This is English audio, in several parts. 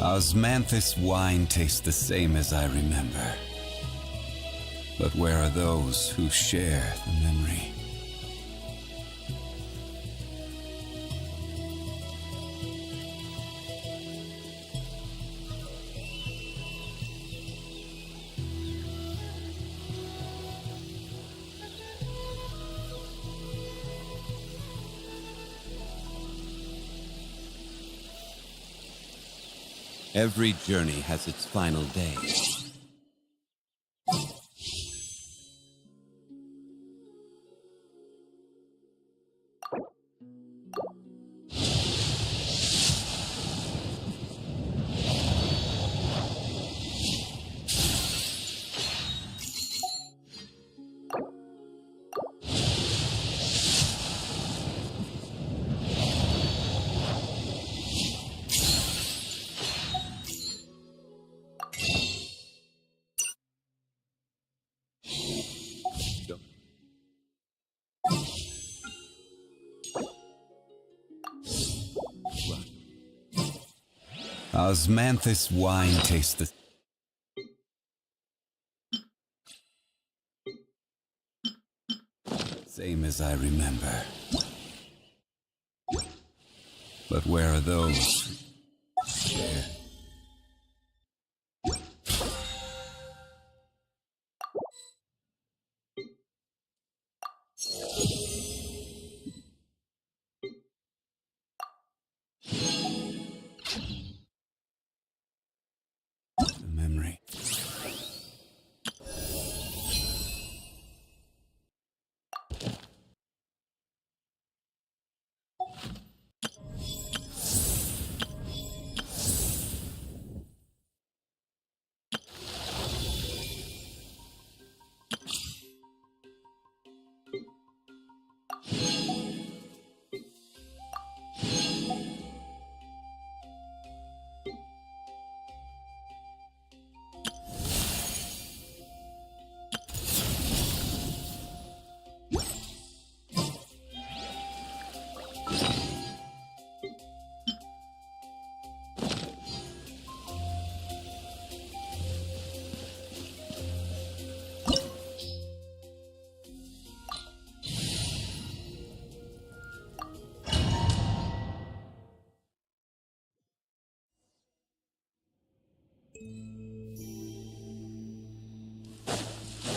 Osmanthus wine tastes the same as I remember. But where are those who share the memory? Every journey has its final day. Osmanthus wine tastes the same as I remember. But where are those who share? The memory.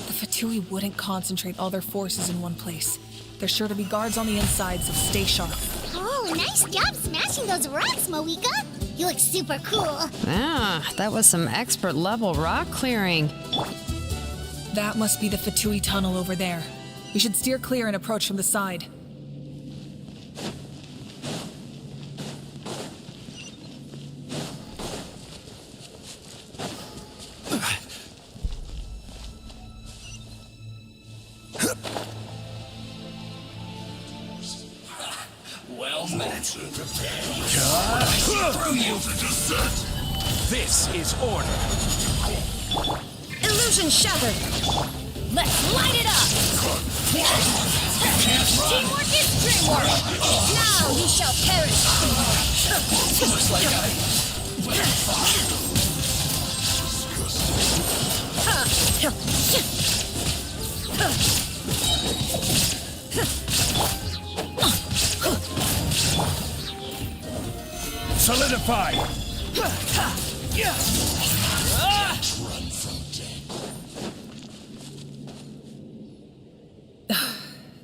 The Fatui wouldn't concentrate all their forces in one place. There's sure to be guards on the inside, so stay sharp. Oh, nice job smashing those rocks, Moika. You look super cool. Ah, that was some expert-level rock clearing. That must be the Fatui tunnel over there. We should steer clear and approach from the side. Well met. Through you. This is order. Illusion shattered! Let's light it up! Teamwork is dreamwork! Now you shall perish! Looks like solidify!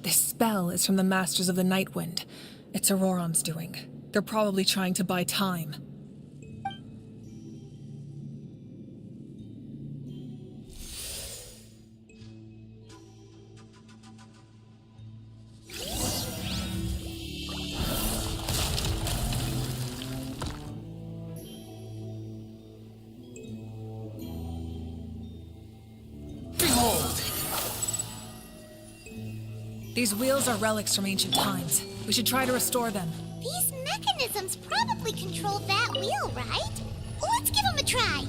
This spell is from the Masters of the Nightwind. It's Aurorum's doing. They're probably trying to buy time. These wheels are relics from ancient times. We should try to restore them. These mechanisms probably control that wheel, right? Let's give them a try.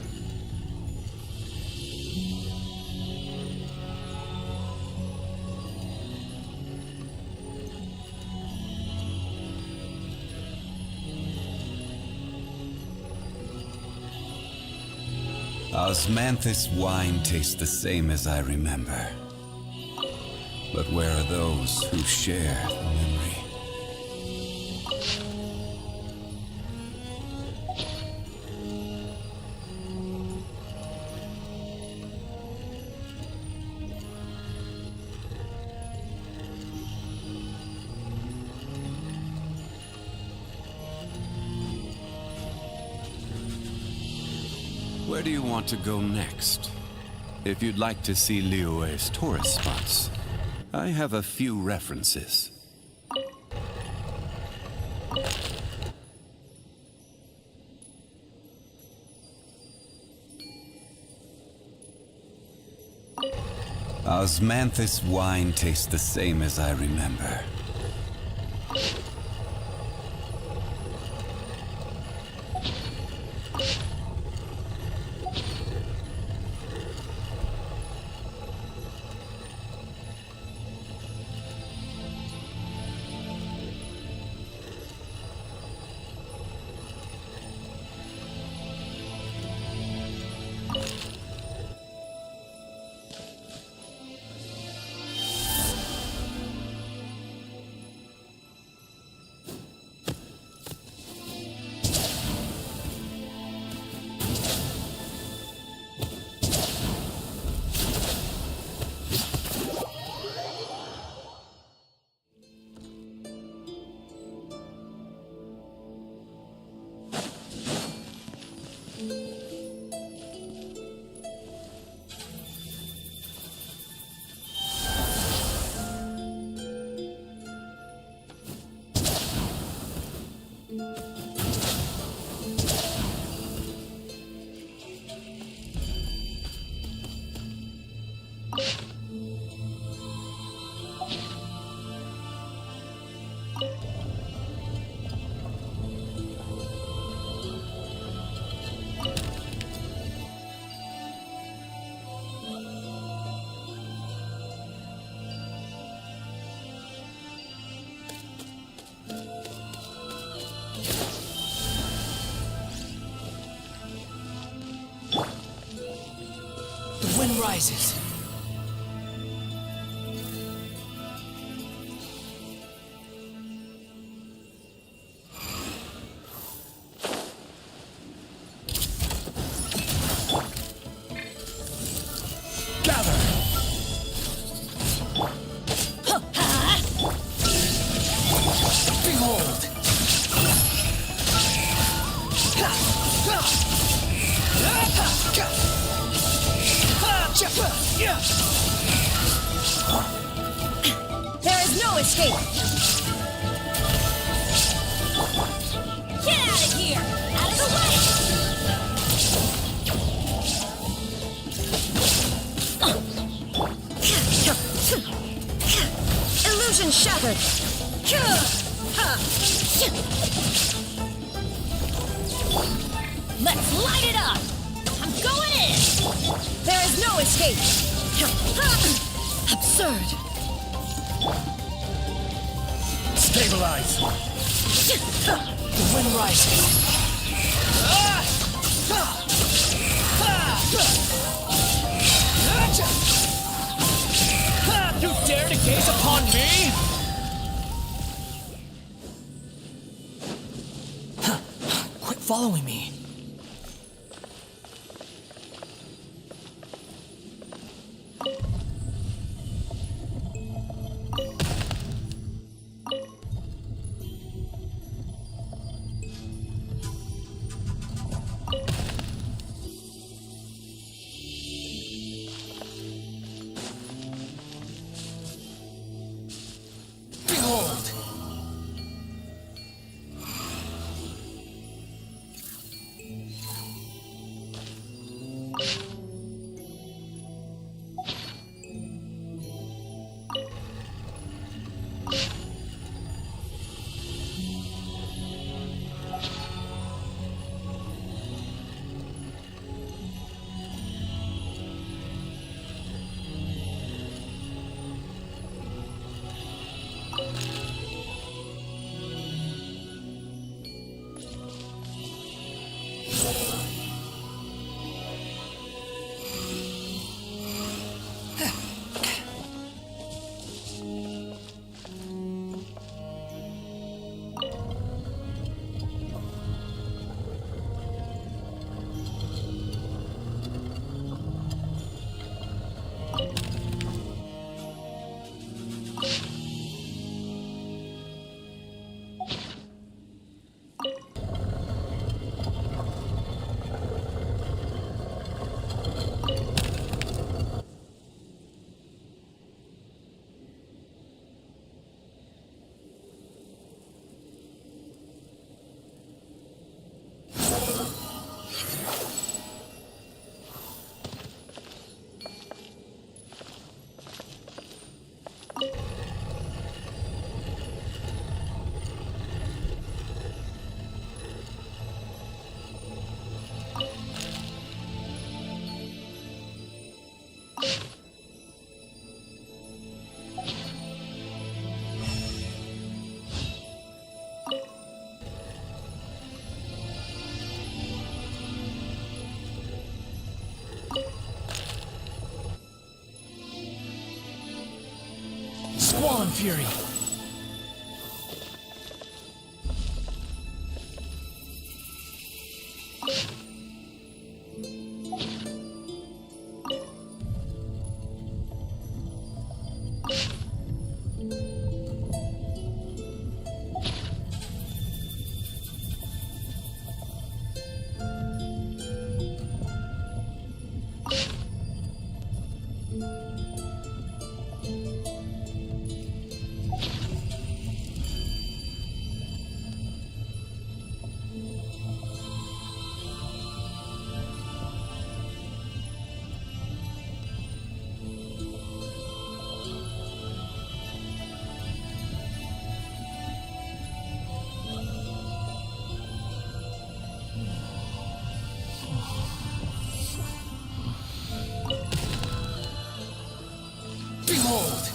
Osmanthus wine tastes the same as I remember. But where are those who share the memory? Where do you want to go next? If you'd like to see Liyue's tourist spots, I have a few references. Osmanthus wine tastes the same as I remember. The wind rises. Gather! Behold! There is no escape! Get out of here! Out of the way! Illusion shattered! Let's light it up! I'm going in! There is no escape! Absurd! Stabilize! The wind rises. You dare to gaze upon me? Quit following me. Squall and Fury. Behold!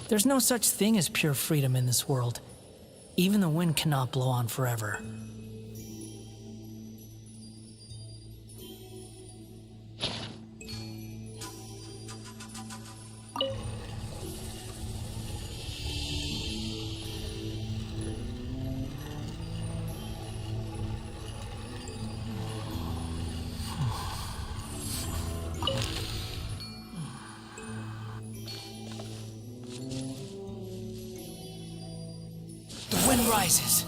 There's no such thing as pure freedom in this world. Even the wind cannot blow on forever. The wind rises.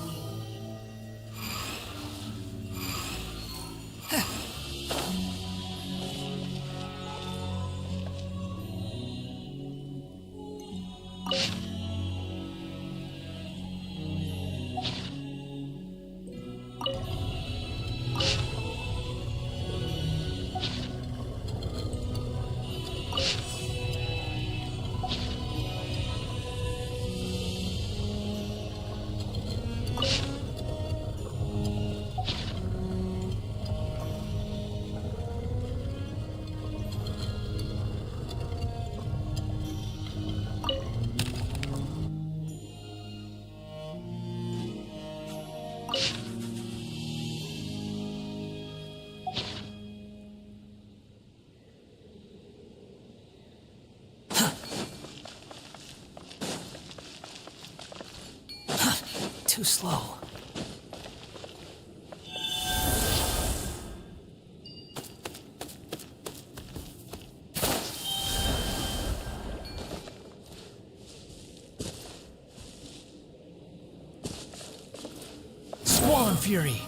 Too slow. Squall and Fury.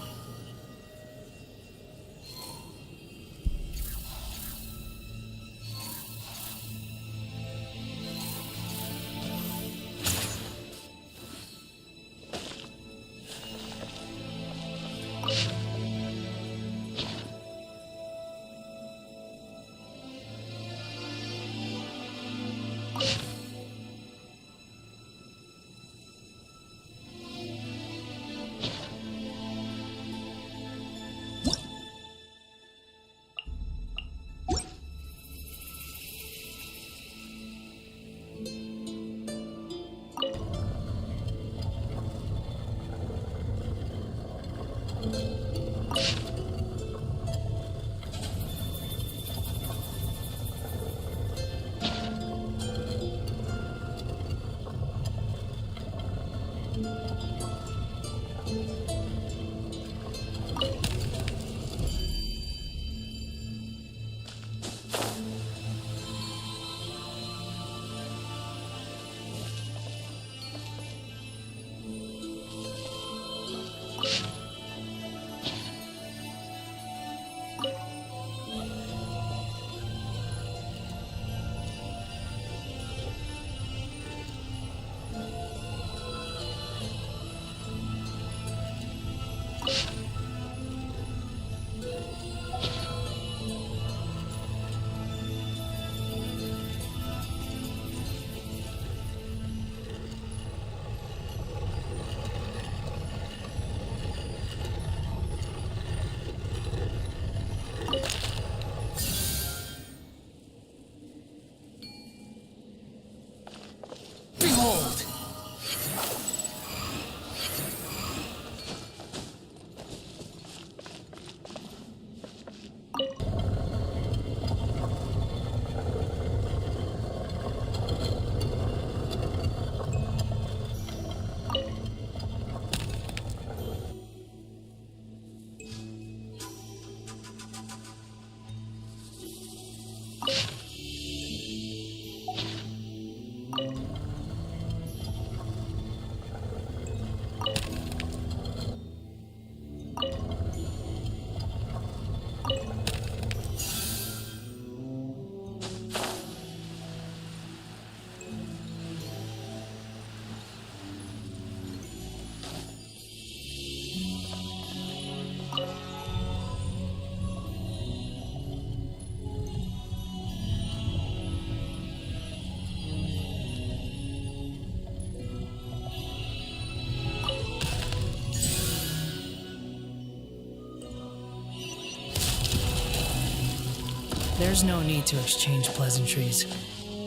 There's no need to exchange pleasantries.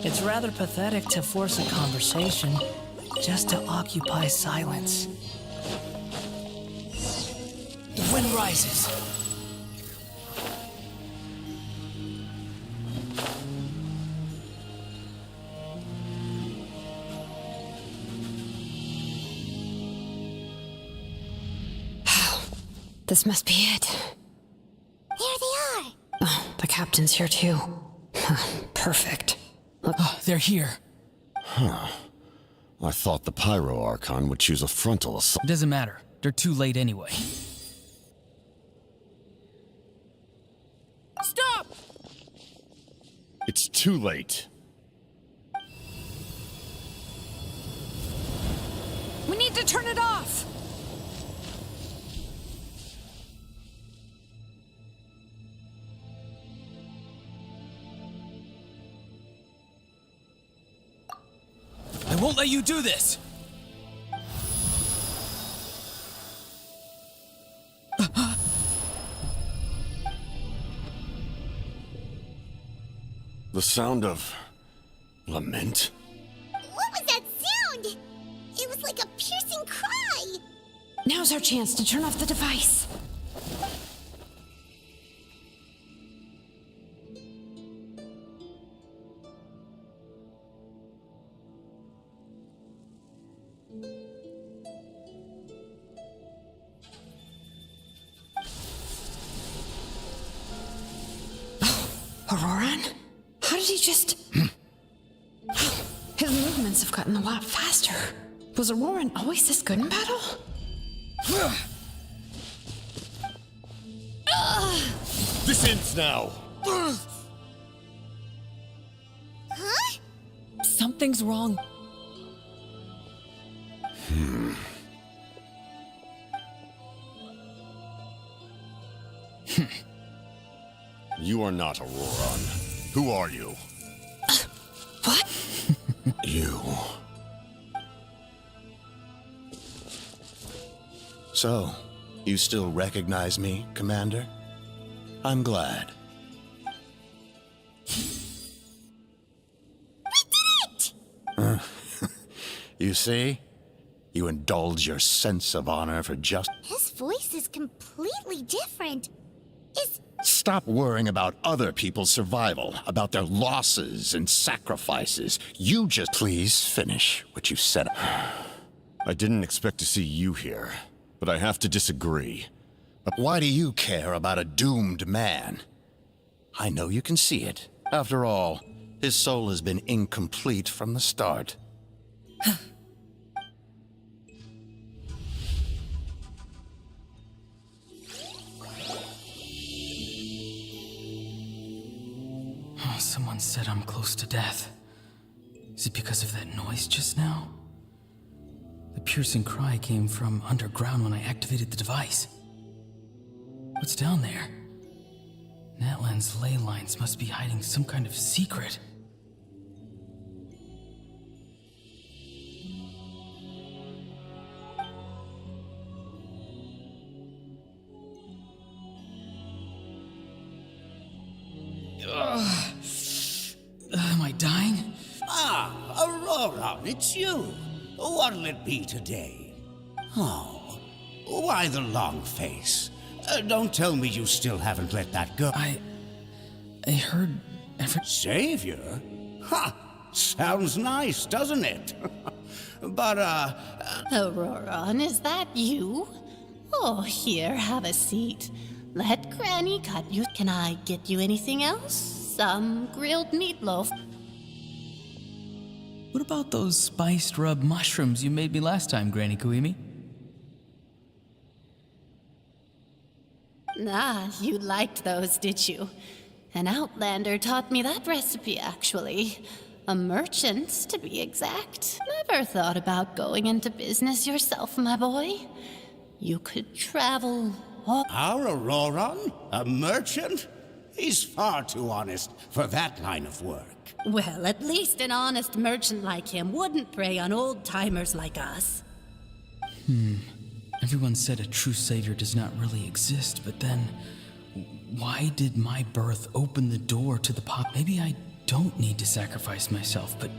It's rather pathetic to force a conversation just to occupy silence. The wind rises. This must be it. There they are. Oh, the captain's here too. Perfect. Look. Oh, they're here. I thought the Pyro Archon would choose a frontal assault. It doesn't matter. They're too late anyway. Stop! It's too late. We need to turn it off! I won't let you do this! The sound of lament? What was that sound? It was like a piercing cry. Now's our chance to turn off the device. Auroran? How did he just... His movements have gotten a lot faster. Was Auroran always this good in battle? This ends now! Huh? Something's wrong. You are not Auroran. Who are you? What? You. So, you still recognize me, Commander? I'm glad. You see? You indulge your sense of honor for just... His voice is completely different. Stop worrying about other people's survival, about their losses and sacrifices. You just... Please finish what you said. I didn't expect to see you here, but I have to disagree. But why do you care about a doomed man? I know you can see it. After all, his soul has been incomplete from the start. Someone said I'm close to death. Is it because of that noise just now? The piercing cry came from underground when I activated the device. What's down there? Natlan's ley lines must be hiding some kind of secret. Am I dying? Ah, Aurora, it's you. What'll it be today? Oh, why the long face? Don't tell me you still haven't let that go. I heard Savior? Ha! Sounds nice, doesn't it? But, Auroran, is that you? Oh, here, have a seat. Let Granny cut you. Can I get you anything else? Some grilled meatloaf. What about those spiced rub mushrooms you made me last time, Granny Kuimi? Ah, you liked those, did you? An outlander taught me that recipe, actually. A merchant, to be exact. Never thought about going into business yourself, my boy. You could travel all... our Auroran? A merchant? He's far too honest for that line of work. Well, at least an honest merchant like him wouldn't prey on old-timers like us. Everyone said a true savior does not really exist, but then... why did my birth open the door to the pop? Maybe I don't need to sacrifice myself, but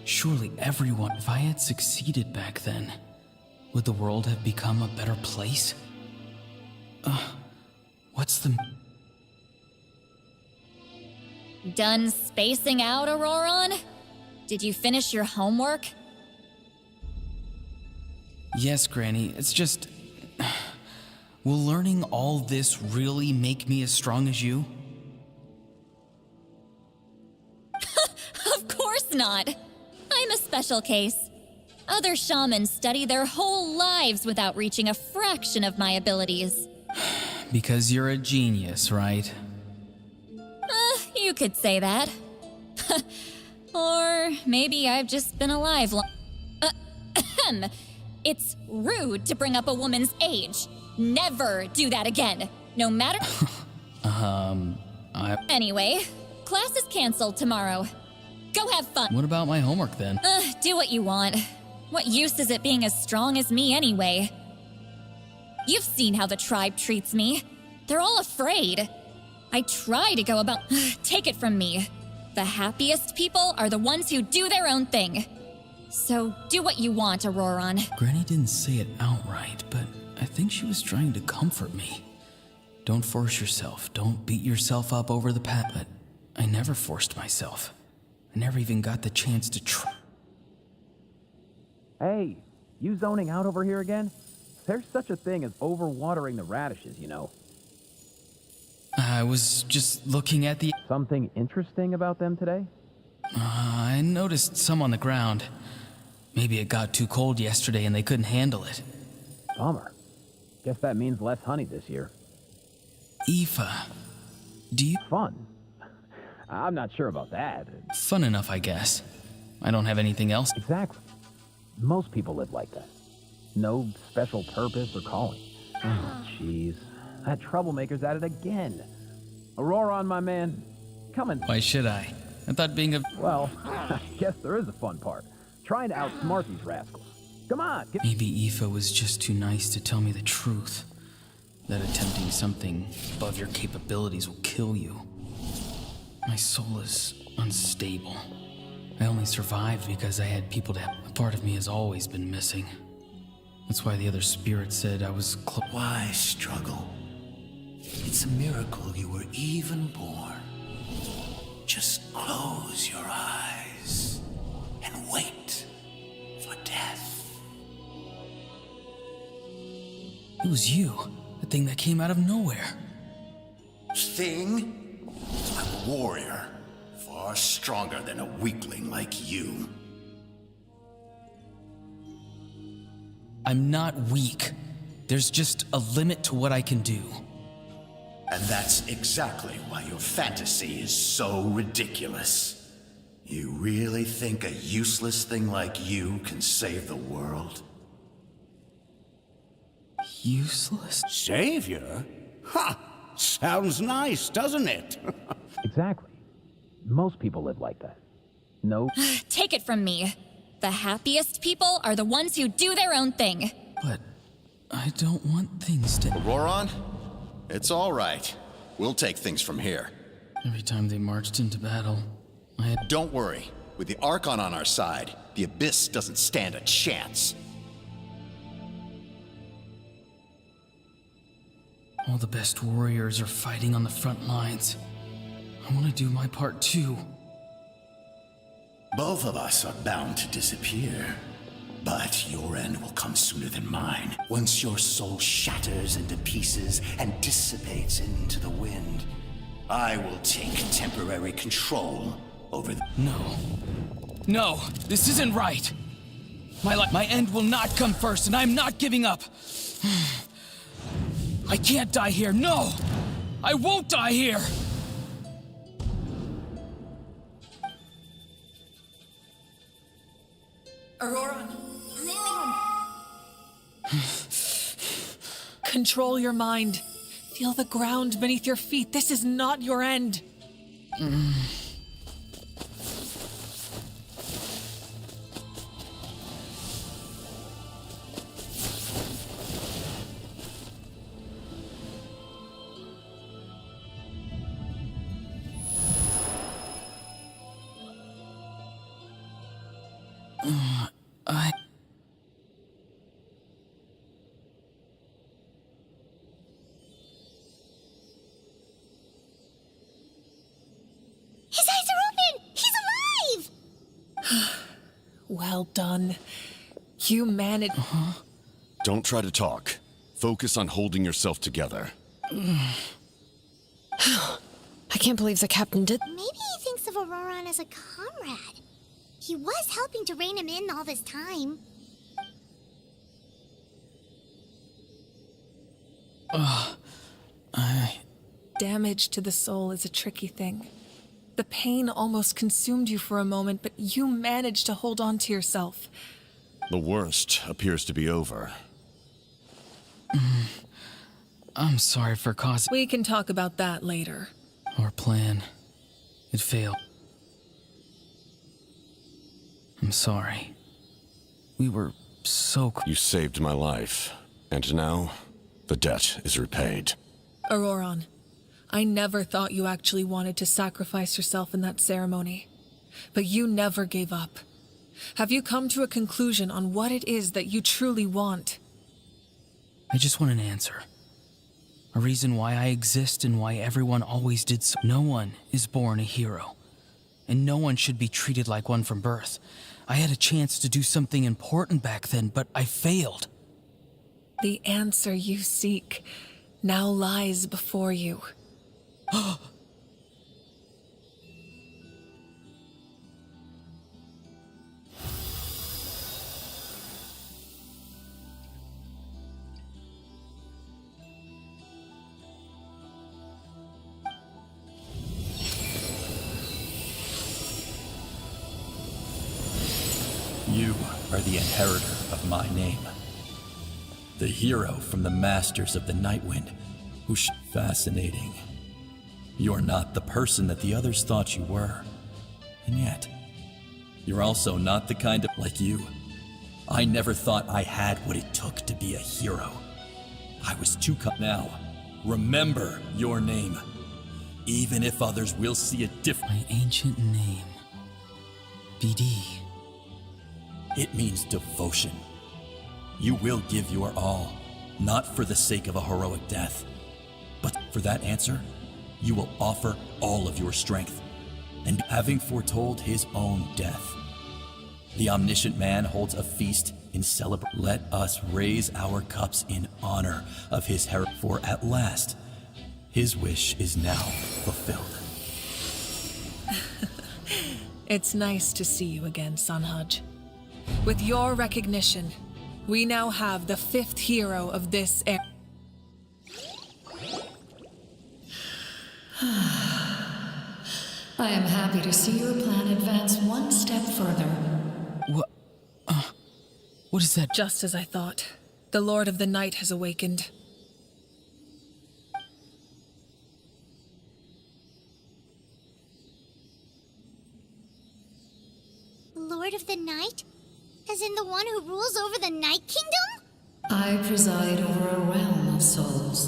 surely everyone. If I had succeeded back then, would the world have become a better place? What's the... Done spacing out, Auroron? Did you finish your homework? Yes, Granny, it's just... Will learning all this really make me as strong as you? Of course not. I'm a special case. Other shamans study their whole lives without reaching a fraction of my abilities. Because you're a genius, right? You could say that. Or maybe I've just been alive long. It's rude to bring up a woman's age. Never do that again. No matter. Anyway, class is canceled tomorrow. Go have fun. What about my homework then? Do what you want. What use is it being as strong as me anyway? You've seen how the tribe treats me. They're all afraid. I try to go about. Take it from me. The happiest people are the ones who do their own thing. So do what you want, Auroron. Granny didn't say it outright, but I think she was trying to comfort me. Don't force yourself. Don't beat yourself up over the past. But I never forced myself. I never even got the chance to try. Hey, you zoning out over here again? There's such a thing as overwatering the radishes, you know. I was just looking at the... Something interesting about them today? I noticed some on the ground. Maybe it got too cold yesterday and they couldn't handle it. Bummer. Guess that means less honey this year. Aoife, do you... Fun? I'm not sure about that. Fun enough, I guess. I don't have anything else. Exactly. Most people live like that. No special purpose or calling. Oh, jeez. That troublemaker's at it again. Auroron, my man. Come and... Why should I? I thought being a... Well, I guess there is a fun part. Trying to outsmart these rascals. Come on, get... Maybe Aoife was just too nice to tell me the truth. That attempting something above your capabilities will kill you. My soul is unstable. I only survived because I had people to help. A part of me has always been missing. That's why the other spirit said I was close. Why struggle? It's a miracle you were even born. Just close your eyes and wait for death. It was you, the thing that came out of nowhere. Thing? I'm a warrior, far stronger than a weakling like you. I'm not weak. There's just a limit to what I can do. And that's exactly why your fantasy is so ridiculous. You really think a useless thing like you can save the world? Useless? Savior? Ha! Sounds nice, doesn't it? Exactly. Most people live like that. No... Take it from me. The happiest people are the ones who do their own thing. But I don't want things to... Auroron? It's all right. We'll take things from here. Every time they marched into battle, I had... Don't worry. With the Archon on our side, the Abyss doesn't stand a chance. All the best warriors are fighting on the front lines. I want to do my part too. Both of us are bound to disappear. But your end will come sooner than mine. Once your soul shatters into pieces and dissipates into the wind, I will take temporary control over the... No, this isn't right. My end will not come first, and I'm not giving up. I can't die here, no! I won't die here! Auroron! Control your mind. Feel the ground beneath your feet. This is not your end. Well done. You managed. Don't try to talk. Focus on holding yourself together. I can't believe the captain did. Maybe he thinks of Auroron as a comrade. He was helping to rein him in all this time. Damage to the soul is a tricky thing. The pain almost consumed you for a moment, but you managed to hold on to yourself. The worst appears to be over. I'm sorry for causing... We can talk about that later. Our plan. It failed. I'm sorry. We were so... You saved my life, and now the debt is repaid. Auroron, I never thought you actually wanted to sacrifice yourself in that ceremony. But you never gave up. Have you come to a conclusion on what it is that you truly want? I just want an answer. A reason why I exist and why everyone always did so. No one is born a hero. And no one should be treated like one from birth. I had a chance to do something important back then, but I failed. The answer you seek now lies before you. You are the inheritor of my name. The hero from the Masters of the Nightwind, who's fascinating. You're not the person that the others thought you were. And yet, you're also not the kind of like you. I never thought I had what it took to be a hero. I was too now. Remember your name. Even if others will see it different. My ancient name. BD. It means devotion. You will give your all, not for the sake of a heroic death, but for that answer, you will offer all of your strength. And having foretold his own death, the omniscient man holds a feast in celebration. Let us raise our cups in honor of his hero, for at last, his wish is now fulfilled. It's nice to see you again, Sanhaj. With your recognition, we now have the 5th hero of this era. I am happy to see your plan advance one step further. What is that? Just as I thought. The Lord of the Night has awakened. Lord of the Night? As in the one who rules over the Night Kingdom? I preside over a realm of souls.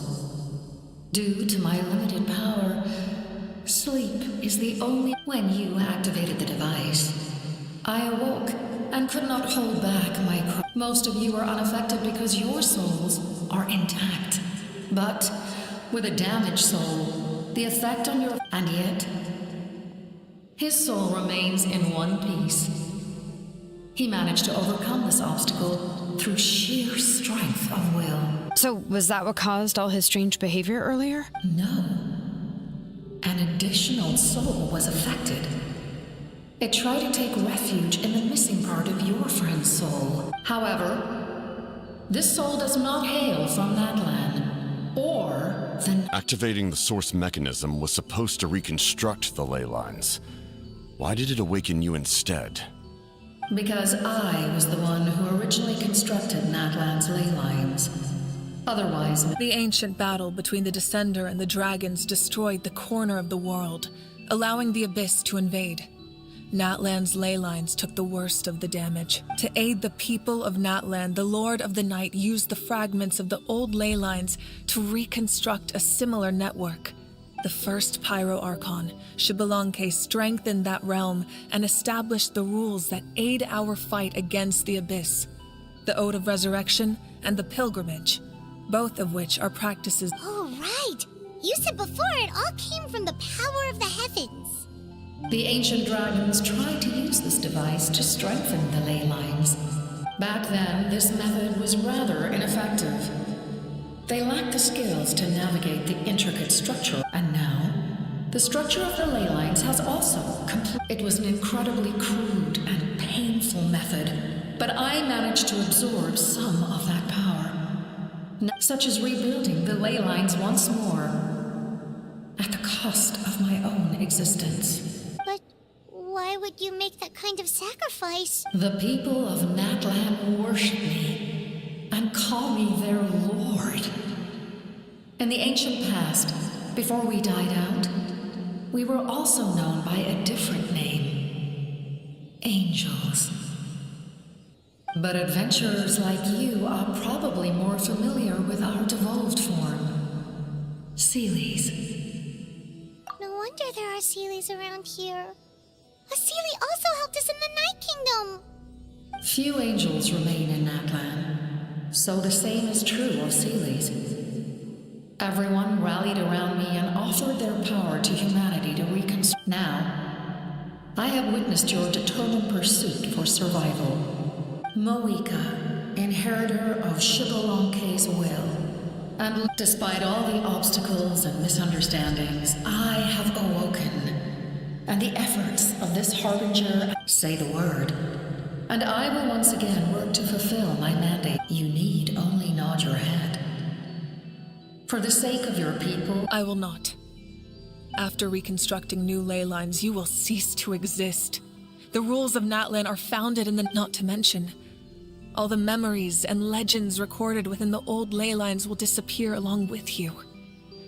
Due to my limited power, sleep is the only... When you activated the device, I awoke and could not hold back my cry. Most of you are unaffected because your souls are intact. But with a damaged soul, the effect on your... And yet, his soul remains in one piece. He managed to overcome this obstacle through sheer strength of will. So, was that what caused all his strange behavior earlier? No. An additional soul was affected. It tried to take refuge in the missing part of your friend's soul. However, this soul does not hail from that land, or the... Activating the source mechanism was supposed to reconstruct the ley lines. Why did it awaken you instead? Because I was the one who originally constructed Natlan's ley lines. Otherwise... The ancient battle between the Descender and the dragons destroyed the corner of the world, allowing the Abyss to invade. Natlan's ley lines took the worst of the damage. To aid the people of Natlan, the Lord of the Night used the fragments of the old ley lines to reconstruct a similar network. The first Pyro Archon, Xbalanque, strengthened that realm and established the rules that aid our fight against the Abyss. The Ode of Resurrection and the Pilgrimage, both of which are practices... Oh, right! You said before it all came from the power of the heavens. The ancient dragons tried to use this device to strengthen the ley lines. Back then, this method was rather ineffective. They lacked the skills to navigate the intricate structure, and now, the structure of the ley lines has also It was an incredibly crude and painful method, but I managed to absorb some of that power, such as rebuilding the ley lines once more, at the cost of my own existence. But why would you make that kind of sacrifice? The people of Natlan worship me and call me their lord. In the ancient past, before we died out, we were also known by a different name. Angels. But adventurers like you are probably more familiar with our devolved form. Seelies. No wonder there are Seelies around here. A Seelie also helped us in the Night Kingdom. Few angels remain in Natlan, so the same is true of Seelies. Everyone rallied around me and offered their power to humanity to reconstruct. Now, I have witnessed your determined pursuit for survival. Moika, inheritor of Shibalonke's will. And despite all the obstacles and misunderstandings, I have awoken. And the efforts of this harbinger say the word. And I will once again work to fulfill my mandate. You need only nod your head. For the sake of your people, I will not. After reconstructing new ley lines, you will cease to exist. The rules of Natlan are founded in the... Not to mention, all the memories and legends recorded within the old ley lines will disappear along with you.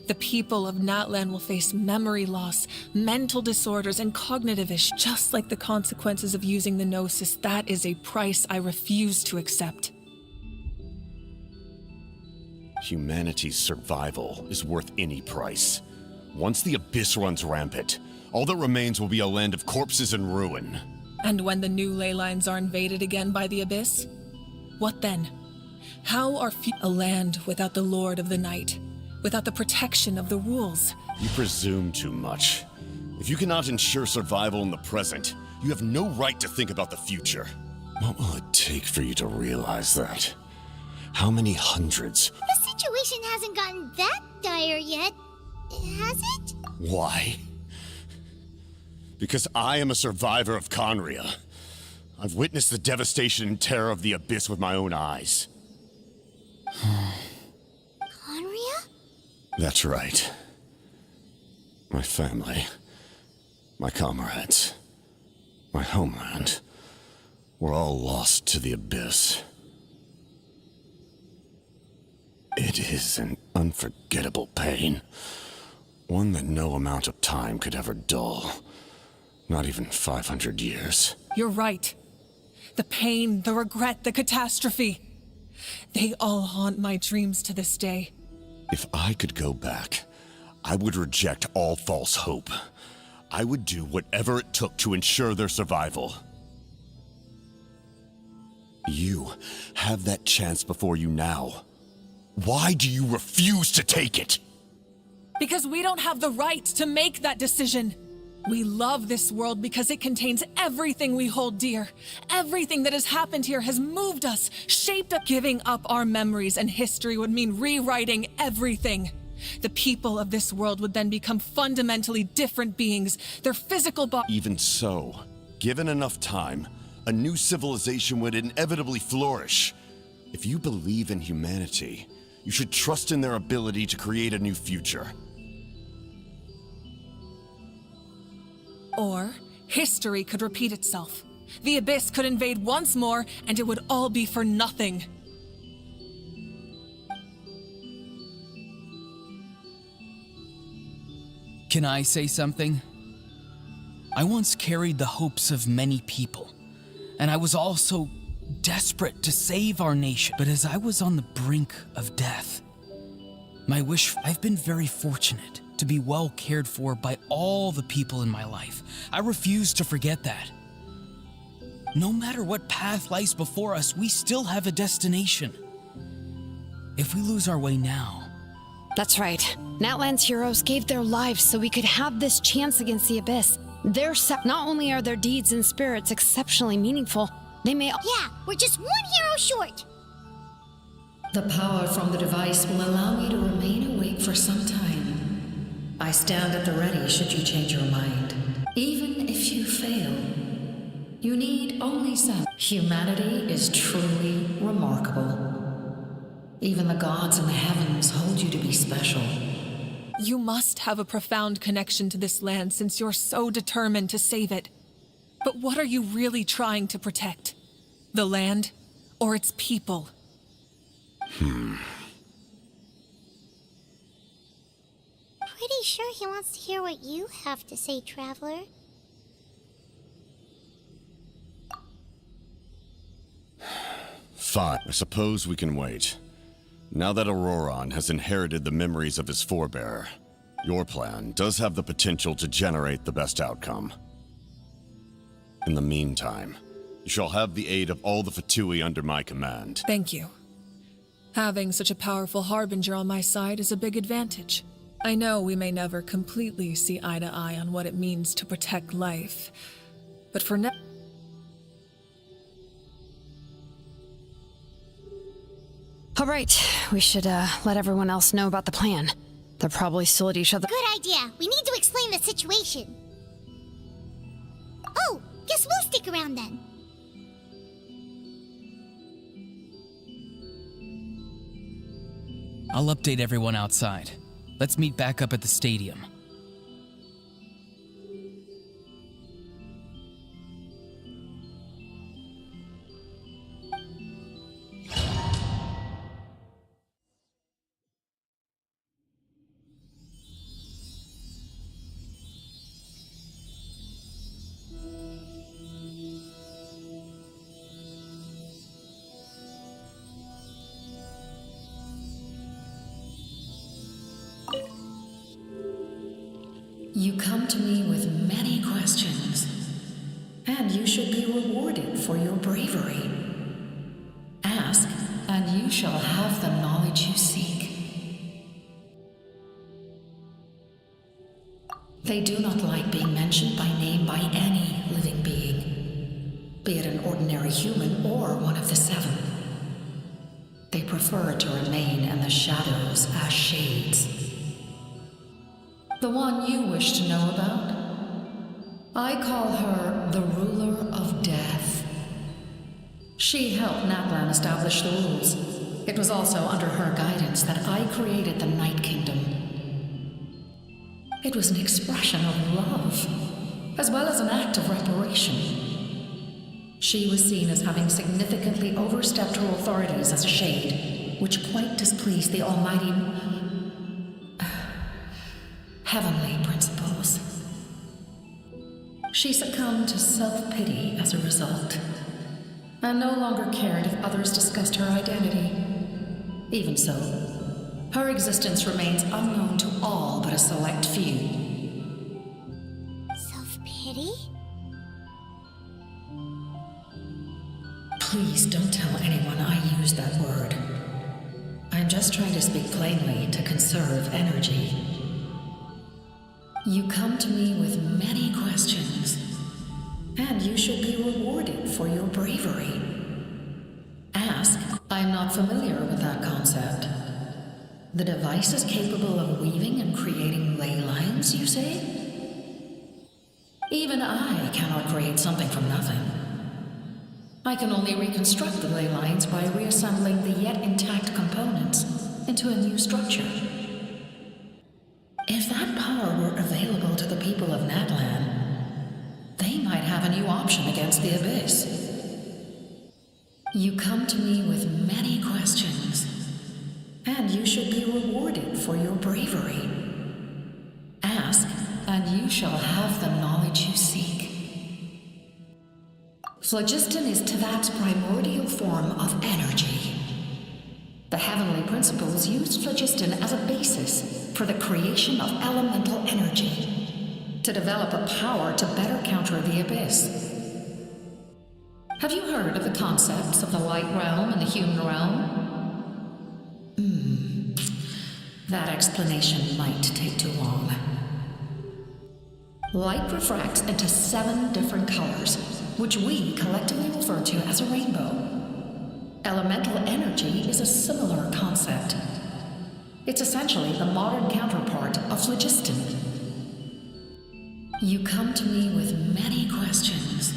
The people of Natlan will face memory loss, mental disorders, and cognitive issues. Just like the consequences of using the Gnosis, that is a price I refuse to accept. Humanity's survival is worth any price. Once the Abyss runs rampant, all that remains will be a land of corpses and ruin. And when the new ley lines are invaded again by the Abyss? What then? How are a land without the Lord of the Night, without the protection of the rules? You presume too much. If you cannot ensure survival in the present, you have no right to think about the future. What will it take for you to realize that? How many hundreds? The situation hasn't gotten that dire yet, has it? Why? Because I am a survivor of Conria. I've witnessed the devastation and terror of the Abyss with my own eyes. Conria? That's right. My family, my comrades, my homeland, were all lost to the Abyss. It is an unforgettable pain. One that no amount of time could ever dull. Not even 500 years. You're right. The pain, the regret, the catastrophe. They all haunt my dreams to this day. If I could go back, I would reject all false hope. I would do whatever it took to ensure their survival. You have that chance before you now. Why do you refuse to take it? Because we don't have the right to make that decision. We love this world because it contains everything we hold dear. Everything that has happened here has moved us, shaped us. Giving up our memories and history would mean rewriting everything. The people of this world would then become fundamentally different beings. Their physical body... Even so, given enough time, a new civilization would inevitably flourish. If you believe in humanity, you should trust in their ability to create a new future. Or, history could repeat itself. The Abyss could invade once more, and it would all be for nothing. Can I say something? I once carried the hopes of many people, and I was also desperate to save our nation. But as I was on the brink of death, I've been very fortunate to be well cared for by all the people in my life. I refuse to forget that. No matter what path lies before us, we still have a destination. If we lose our way now... That's right. Natlan's heroes gave their lives so we could have this chance against the Abyss. Not only are their deeds and spirits exceptionally meaningful, they may... Yeah, we're just one hero short. The power from the device will allow me to remain awake for some time. I stand at the ready should you change your mind. Even if you fail, you need only some. Humanity is truly remarkable. Even the gods in the heavens hold you to be special. You must have a profound connection to this land since you're so determined to save it. But what are you really trying to protect? The land or its people? Pretty sure he wants to hear what you have to say, Traveler. Fine. I suppose we can wait. Now that Auroron has inherited the memories of his forebearer, your plan does have the potential to generate the best outcome. In the meantime, you shall have the aid of all the Fatui under my command. Thank you. Having such a powerful harbinger on my side is a big advantage. I know we may never completely see eye to eye on what it means to protect life, but for now... All right, we should let everyone else know about the plan. They're probably still at each other. Good idea. We need to explain the situation. Oh, guess we'll stick around then. I'll update everyone outside. Let's meet back up at the stadium. You come to me with many questions, and you should be rewarded for your bravery. Ask, and you shall have the knowledge you seek. They do not like being mentioned by name by any living being, be it an ordinary human or one of the seven. They prefer to remain in the shadows as shades. The one you wish to know about? I call her the Ruler of Death. She helped Natlan establish the rules. It was also under her guidance that I created the Night Kingdom. It was an expression of love, as well as an act of reparation. She was seen as having significantly overstepped her authorities as a shade, which quite displeased the almighty heavenly principles. She succumbed to self-pity as a result, and no longer cared if others discussed her identity. Even so, her existence remains unknown to all but a select few. Self-pity? Please don't tell anyone I used that word. I'm just trying to speak plainly to conserve energy. You come to me with many questions, and you should be rewarded for your bravery. Ask. I'm not familiar with that concept. The device is capable of weaving and creating ley lines, you say? Even I cannot create something from nothing. I can only reconstruct the ley lines by reassembling the yet intact components into a new structure. If that power were available to the people of Natlan, they might have a new option against the Abyss. You come to me with many questions, and you should be rewarded for your bravery. Ask, and you shall have the knowledge you seek. Phlogiston is Teyvat's primordial form of energy. The heavenly principles used phlogiston as a basis for the creation of elemental energy, to develop a power to better counter the Abyss. Have you heard of the concepts of the light realm and the human realm? That explanation might take too long. Light refracts into 7 different colors, which we collectively refer to as a rainbow. Elemental energy is a similar concept. It's essentially the modern counterpart of phlogiston. You come to me with many questions,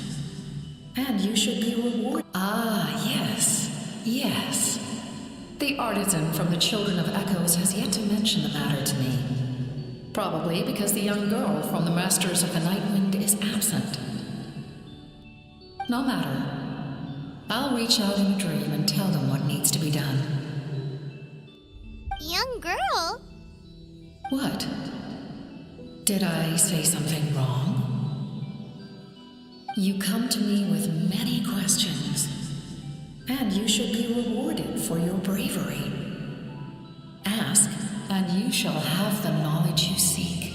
and you should be rewarded. Ah, yes, yes. The artisan from the Children of Echoes has yet to mention the matter to me. Probably because the young girl from the Masters of the Nightwind is absent. No matter. I'll reach out in a dream and tell them what needs to be done. Young girl? What? Did I say something wrong? You come to me with many questions, and you should be rewarded for your bravery. Ask, and you shall have the knowledge you seek.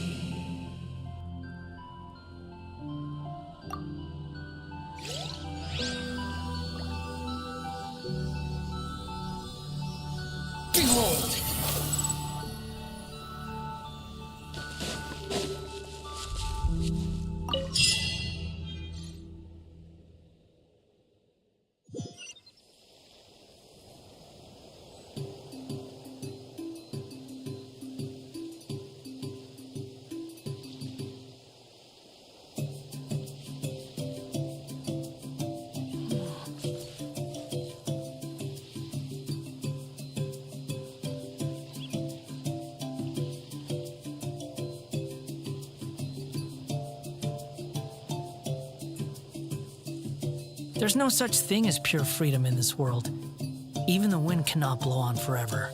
Behold! There's no such thing as pure freedom in this world. Even the wind cannot blow on forever.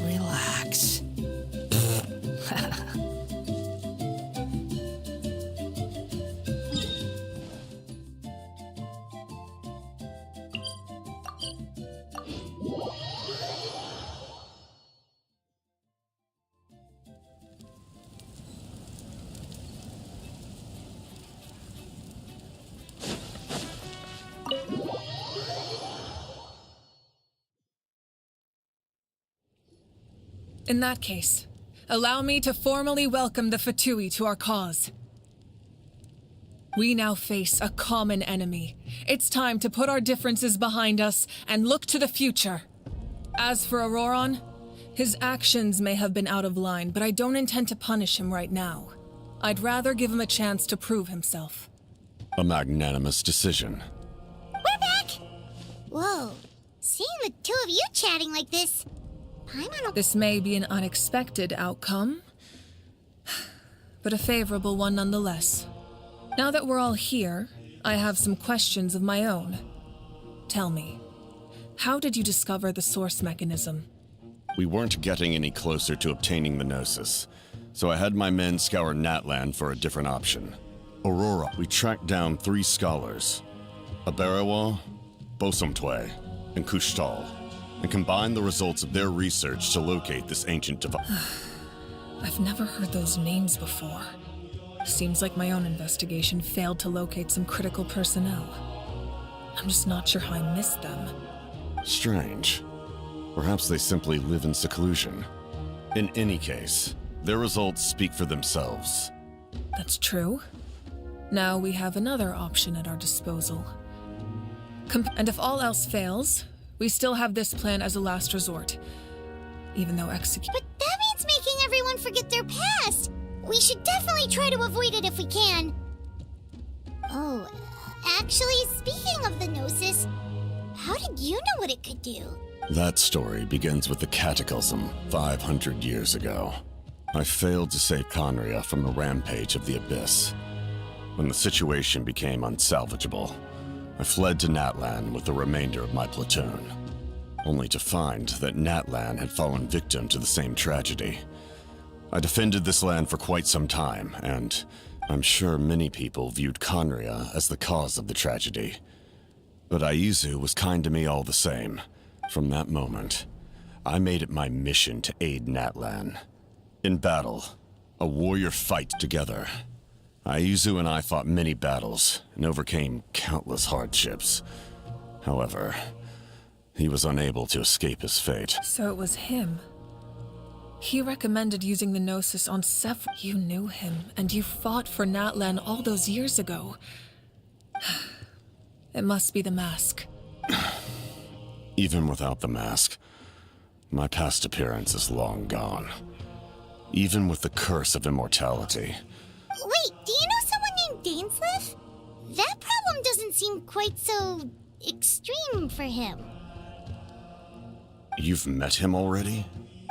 Relax. In that case, allow me to formally welcome the Fatui to our cause. We now face a common enemy. It's time to put our differences behind us and look to the future. As for Auroron, his actions may have been out of line, but I don't intend to punish him right now. I'd rather give him a chance to prove himself. A magnanimous decision. We're back! Whoa, seeing the two of you chatting like this, This may be an unexpected outcome, but a favorable one nonetheless. Now that we're all here, I have some questions of my own. Tell me, how did you discover the source mechanism? We weren't getting any closer to obtaining the Gnosis, so I had my men scour Natlan for a different option. Aurora, we tracked down 3 scholars, Aberawa, Bosomtwe, and Kushtal, and combined the results of their research to locate this ancient device. I've never heard those names before. Seems like my own investigation failed to locate some critical personnel. I'm just not sure how I missed them. Strange. Perhaps they simply live in seclusion. In any case, their results speak for themselves. That's true. Now we have another option at our disposal. And if all else fails, we still have this plan as a last resort. Even though But that means making everyone forget their past! We should definitely try to avoid it if we can. Oh, actually, speaking of the Gnosis, how did you know what it could do? That story begins with the Cataclysm 500 years ago. I failed to save Conria from the rampage of the Abyss. When the situation became unsalvageable, I fled to Natlan with the remainder of my platoon, only to find that Natlan had fallen victim to the same tragedy. I defended this land for quite some time, and I'm sure many people viewed Conria as the cause of the tragedy. But Aizu was kind to me all the same. From that moment, I made it my mission to aid Natlan. In battle, A warrior fight together. Aizu and I fought many battles and overcame countless hardships. However, he was unable to escape his fate. So it was him. He recommended using the Gnosis on several... You knew him, and you fought for Natlan all those years ago. It must be the mask. Even without the mask, my past appearance is long gone. Even with the curse of immortality. Wait, do you know someone named Dainsleif? That problem doesn't seem quite so extreme for him. You've met him already?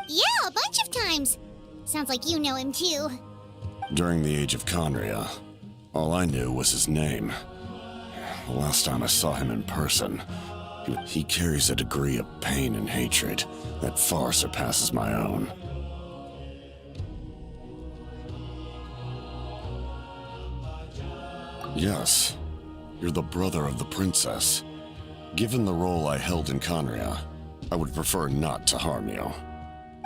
Yeah, a bunch of times. Sounds like you know him too. During the age of Conria, all I knew was his name. The last time I saw him in person, he carries a degree of pain and hatred that far surpasses my own. Yes, you're the brother of the princess. Given the role I held in Conria, I would prefer not to harm you.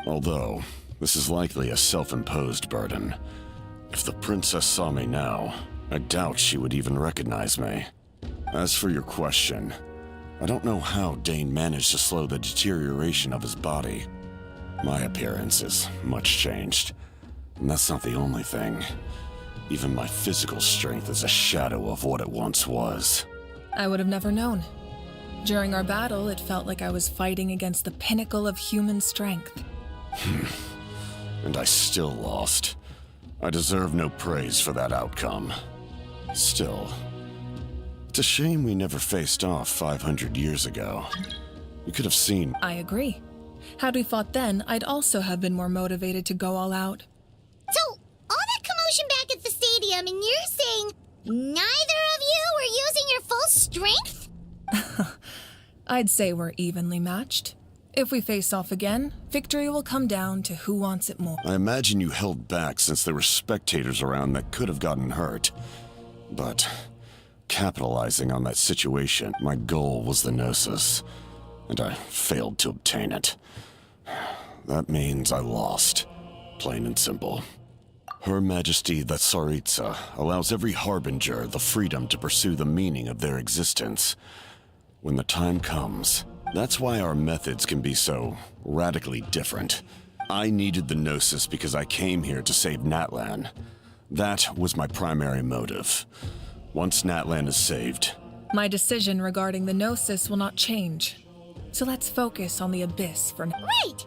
Although, this is likely a self-imposed burden. If the princess saw me now, I doubt she would even recognize me. As for your question, I don't know how Dane managed to slow the deterioration of his body. My appearance is much changed, and that's not the only thing. Even my physical strength is a shadow of what it once was. I would have never known. During our battle, it felt like I was fighting against the pinnacle of human strength. And I still lost. I deserve no praise for that outcome. Still, it's a shame we never faced off 500 years ago. You could have seen... I agree. Had we fought then, I'd also have been more motivated to go all out. So, all that commotion back at the stadium, and you're saying neither of you were using your full strength? I'd say we're evenly matched. If we face off again, victory will come down to who wants it more. I imagine you held back since there were spectators around that could have gotten hurt. But, capitalizing on that situation, my goal was the Gnosis, and I failed to obtain it. That means I lost, plain and simple. Her Majesty the Tsaritsa allows every Harbinger the freedom to pursue the meaning of their existence. When the time comes, that's why our methods can be so radically different. I needed the Gnosis because I came here to save Natlan. That was my primary motive. Once Natlan is saved... My decision regarding the Gnosis will not change. So let's focus on the Abyss for now. Right!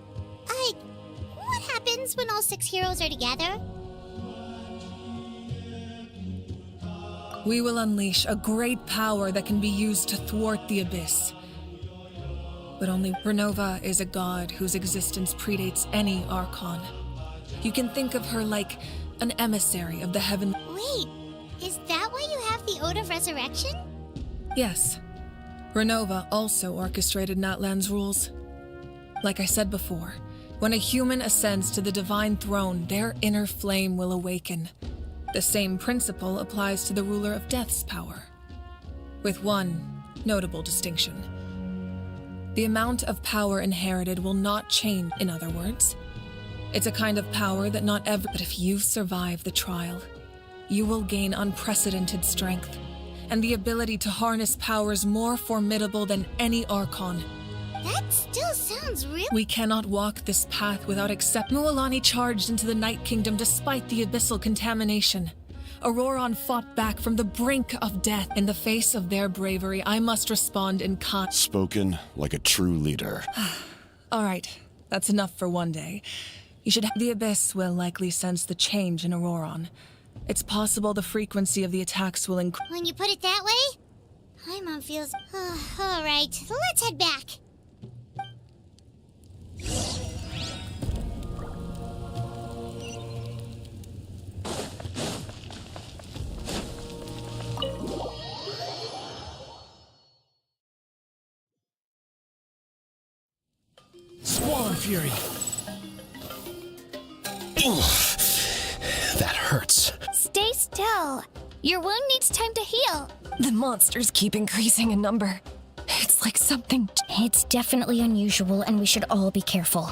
What happens when all 6 heroes are together? We will unleash a great power that can be used to thwart the Abyss. But only Renova is a god whose existence predates any Archon. You can think of her like an emissary of the heaven. Wait, is that why you have the Ode of Resurrection? Yes. Renova also orchestrated Natlan's rules. Like I said before, when a human ascends to the divine throne, their inner flame will awaken. The same principle applies to the ruler of Death's power, with one notable distinction. The amount of power inherited will not change, in other words. It's a kind of power that not every... But if you survive the trial, you will gain unprecedented strength, and the ability to harness powers more formidable than any Archon. That still sounds real. We cannot walk this path without Mualani charged into the Night Kingdom despite the abyssal contamination. Auroron fought back from the brink of death. In the face of their bravery, I must respond in kind. Spoken like a true leader. All right, that's enough for one day. You should. The Abyss will likely sense the change in Auroron. It's possible the frequency of the attacks will increase. When you put it that way, my mom feels... all right, let's head back. Squall and Fury. That hurts. Stay still. Your wound needs time to heal. The monsters keep increasing in number. It's like something... It's definitely unusual, and we should all be careful.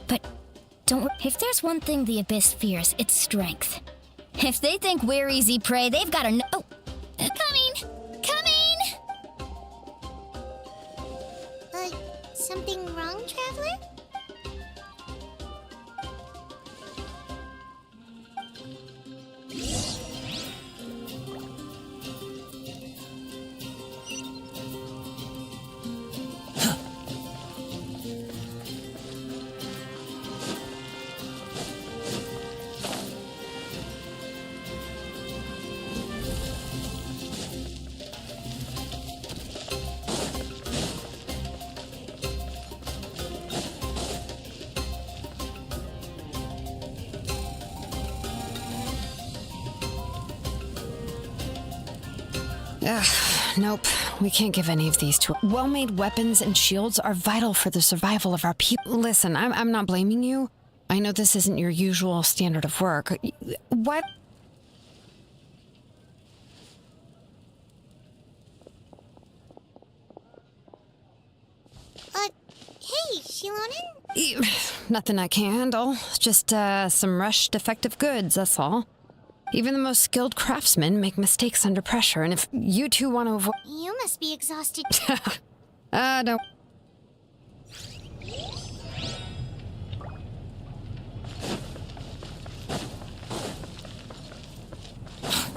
But Don't worry. If there's one thing the Abyss fears, it's strength. If they think we're easy prey, they've got to know. Oh, coming! Coming! Something wrong, Traveler? Nope. We can't give any of these to... Well-made weapons and shields are vital for the survival of our people. Listen, I'm not blaming you. I know this isn't your usual standard of work. What? Hey, Shilonen? Nothing I can handle. Just, some rushed defective goods, that's all. Even the most skilled craftsmen make mistakes under pressure, and if you two want to avoid... You must be exhausted. No.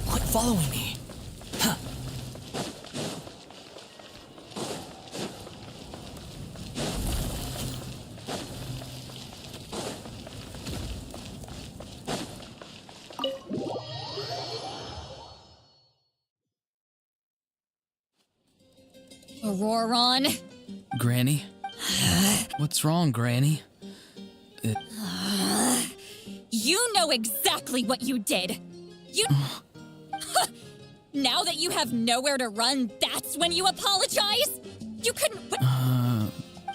Quit following me. Huh. Auroron? Granny? What's wrong, Granny? You know exactly what you did. You... Now that you have nowhere to run, that's when you apologize? You couldn't...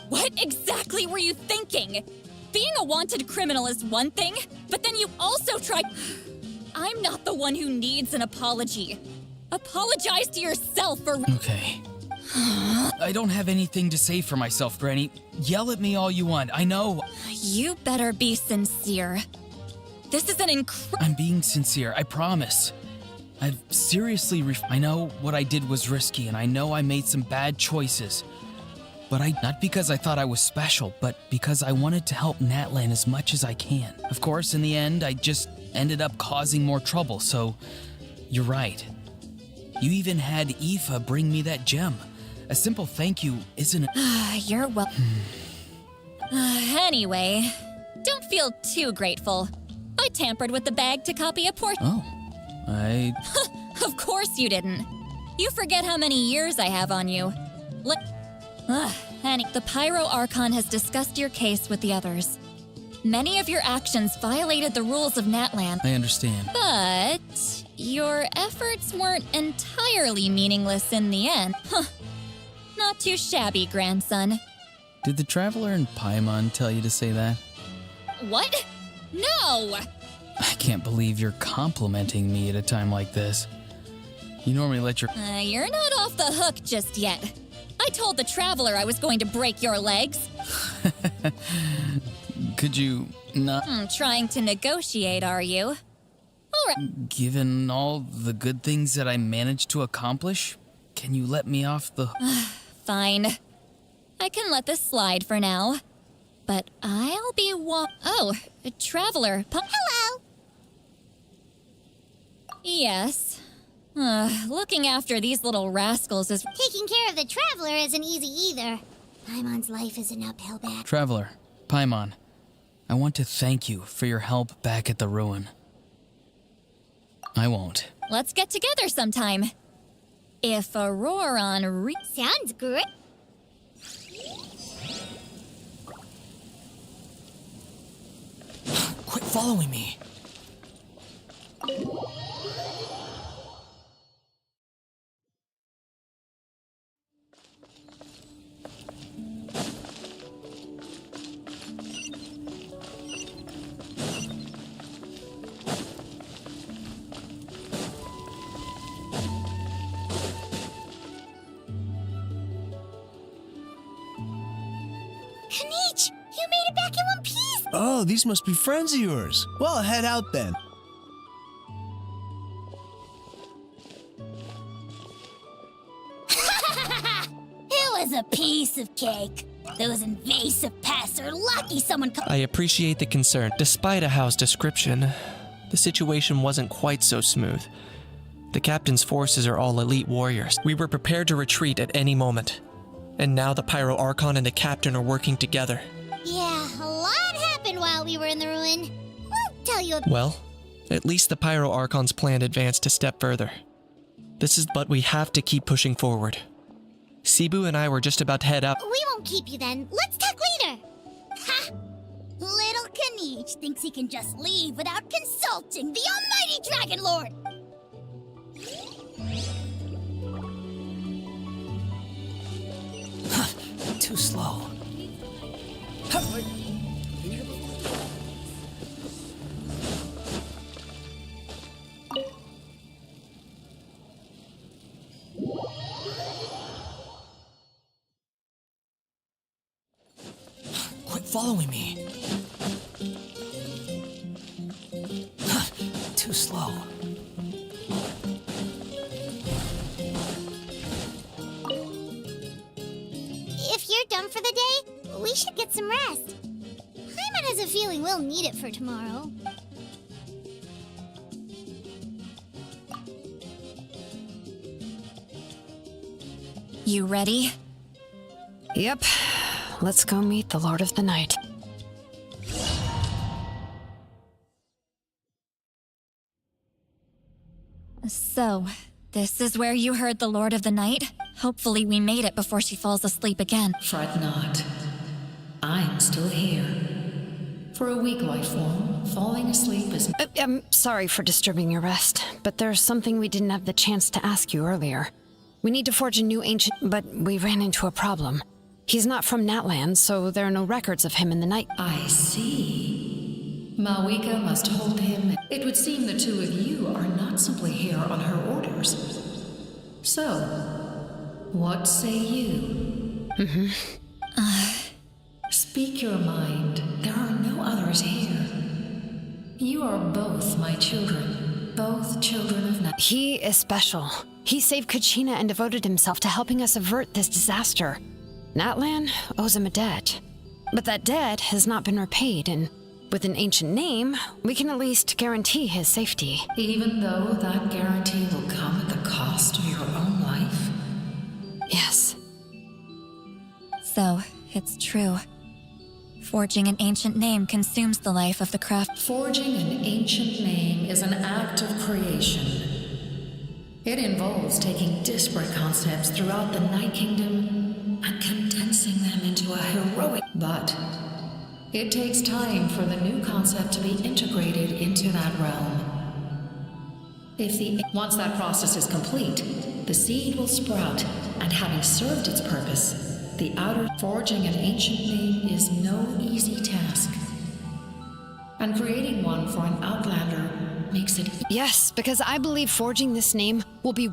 What exactly were you thinking? Being a wanted criminal is one thing, but then you also tried... I'm not the one who needs an apology. Apologize to yourself for... Okay. I don't have anything to say for myself, Granny. Yell at me all you want, I know. You better be sincere. This is an I'm being sincere, I promise. I've seriously I know what I did was risky, and I know I made some bad choices. But not because I thought I was special, but because I wanted to help Natlan as much as I can. Of course, in the end, I just ended up causing more trouble, so you're right. You even had Aoife bring me that gem. A simple thank you isn't... You're well... Anyway, don't feel too grateful. I tampered with the bag to copy a portrait. Oh, Of course you didn't. You forget how many years I have on you. The Pyro Archon has discussed your case with the others. Many of your actions violated the rules of Natlan. I understand. But your efforts weren't entirely meaningless in the end. Not too shabby, grandson. Did the Traveler and Paimon tell you to say that? What? No! I can't believe you're complimenting me at a time like this. You normally let your... You're not off the hook just yet. I told the Traveler I was going to break your legs. Could you not... Trying to negotiate, are you? All right. Given all the good things that I managed to accomplish, can you let me off the... Fine. I can let this slide for now. But I'll be Oh, a Traveler. Hello! Yes. Looking after these little rascals is... Taking care of the Traveler isn't easy either. Paimon's life is an uphill battle. Traveler, Paimon, I want to thank you for your help back at the ruin. I won't. Let's get together sometime. If Auroron Sounds great. Quit following me. Kanich, you made it back in one piece! Oh, these must be friends of yours. Well, head out then. It was a piece of cake. Those invasive pests are lucky someone I appreciate the concern. Despite Ahao's description, the situation wasn't quite so smooth. The captain's forces are all elite warriors. We were prepared to retreat at any moment. And now the Pyro Archon and the captain are working together. Yeah, a lot happened while we were in the ruin. We'll tell you Well, at least the Pyro Archon's plan advanced a step further. But we have to keep pushing forward. Cebu and I were just about to head up. We won't keep you then. Let's talk later. Ha! Little Kaniche thinks he can just leave without consulting the almighty Dragon Lord. Too slow. Quit following me. Too slow. If you're done for the day, we should get some rest. Hyman has a feeling we'll need it for tomorrow. You ready? Yep. Let's go meet the Lord of the Night. So, this is where you heard the Lord of the Night? Hopefully we made it before she falls asleep again. Fret not. I'm still here. For a weak life form, falling asleep is... I'm sorry for disturbing your rest, but there's something we didn't have the chance to ask you earlier. We need to forge a new ancient, but we ran into a problem. He's not from Natland, so there are no records of him in the night. I see. Mawika must hold him. It would seem the two of you are not simply here on her orders. So, what say you? Speak your mind. There are no others here. You are both my children. Both children of Nat. He is special. He saved Kachina and devoted himself to helping us avert this disaster. Natlan owes him a debt. But that debt has not been repaid, and with an ancient name, we can at least guarantee his safety. Even though that guarantee will come at the cost of your own life? Yes. So, it's true. Forging an ancient name consumes the life of the craft. Forging an ancient name is an act of creation. It involves taking disparate concepts throughout the Night Kingdom and condensing them into a heroic... But it takes time for the new concept to be integrated into that realm. Once that process is complete, the seed will sprout, and having served its purpose, the outer forging an ancient name is no easy task. And creating one for an outlander makes it... Yes, because I believe forging this name will be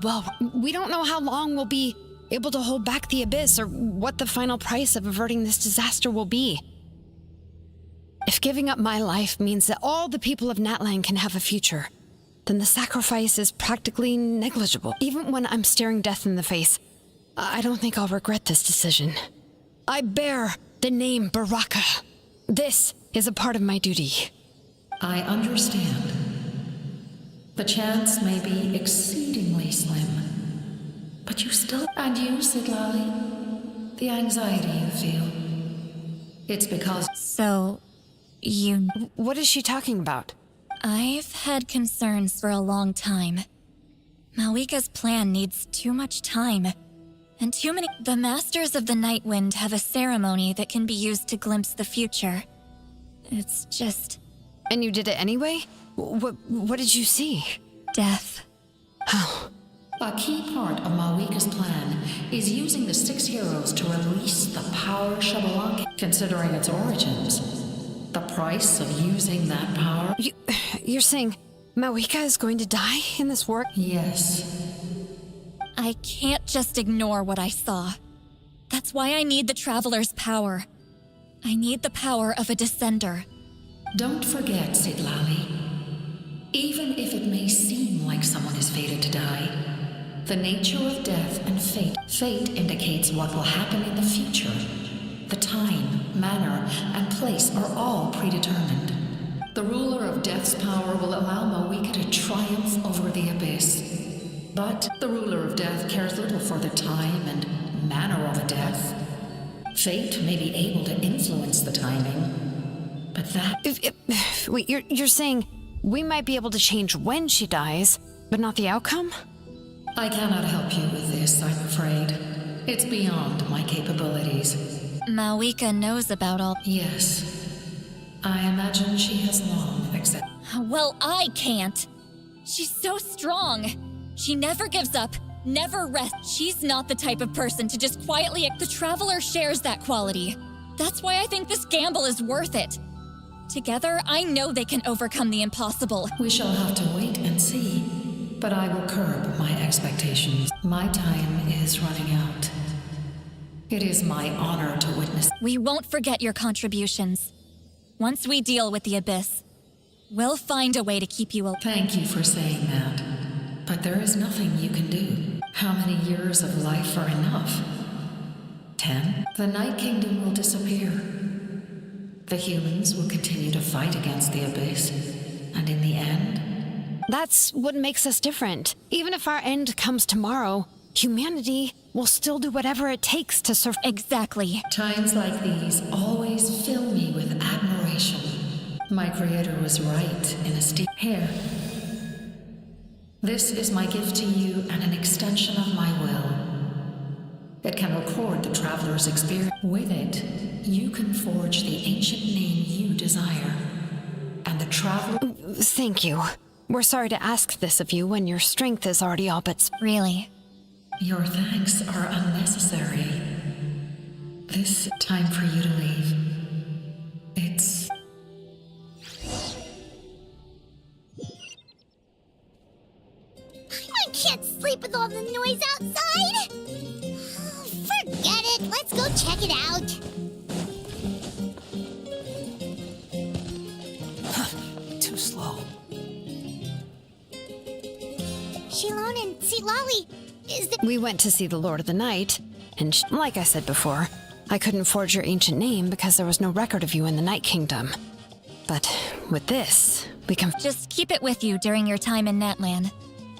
we don't know how long we'll be able to hold back the abyss or what the final price of averting this disaster will be. If giving up my life means that all the people of Natland can have a future, then the sacrifice is practically negligible. Even when I'm staring death in the face, I don't think I'll regret this decision. I bear the name Baraka. This is a part of my duty. I understand. The chance may be exceedingly slim, but you still... And you, Siglali? The anxiety you feel. It's because... So, you... What is she talking about? I've had concerns for a long time. Mawika's plan needs too much time. And too many... The Masters of the Night Wind have a ceremony that can be used to glimpse the future. It's just... And you did it anyway? What did you see? Death. Oh. A key part of Mawika's plan is using the 6 heroes to release the power Xbalanque. Considering its origins, the price of using that power... You're saying Mawika is going to die in this war? Yes. I can't just ignore what I saw. That's why I need the Traveler's power. I need the power of a Descender. Don't forget, Siglali. Even if it may seem like someone is fated to die, the nature of death and fate indicates what will happen in the future. The time, manner, and place are all predetermined. The ruler of death's power will allow Mawika to triumph over the abyss. But the ruler of death cares little for the time and manner of a death. Fate may be able to influence the timing, but that... Wait, you're saying we might be able to change when she dies, but not the outcome? I cannot help you with this, I'm afraid. It's beyond my capabilities. Mawika knows about all... Yes. I imagine she has long accepted... Well, I can't. She's so strong. She never gives up, never rests. She's not the type of person to just quietly... The Traveler shares that quality. That's why I think this gamble is worth it. Together, I know they can overcome the impossible. We shall have to wait and see. But I will curb my expectations. My time is running out. It is my honor to witness... We won't forget your contributions. Once we deal with the Abyss, we'll find a way to keep you alive. Thank you for saying that. But there is nothing you can do. How many years of life are enough? 10? The Night Kingdom will disappear. The humans will continue to fight against the Abyss. And in the end... That's what makes us different. Even if our end comes tomorrow, humanity will still do whatever it takes to survive. Exactly. Times like these always fill me with admiration. My creator was right in esteem. Here. This is my gift to you and an extension of my will. It can record the Traveler's experience. With it, you can forge the ancient name you desire. And the Traveler... Thank you. We're sorry to ask this of you when your strength is already all but... Really? Your thanks are unnecessary. This time for you to leave. It's... I can't sleep with all the noise outside! Forget it, let's go check it out! Too slow. Shilon and Sitlali, is the... We went to see the Lord of the Night, and like I said before, I couldn't forge your ancient name because there was no record of you in the Night Kingdom. But with this, we can... Just keep it with you during your time in Natlan.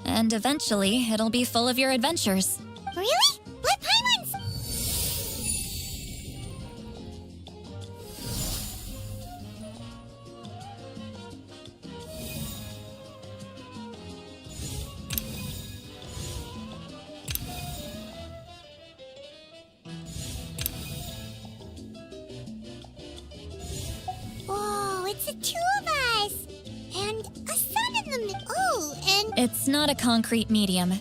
And eventually, it'll be full of your adventures. Really? Let Paimons... Whoa, it's the two of us! And a sun in the middle. Oh, and... It's not a concrete medium.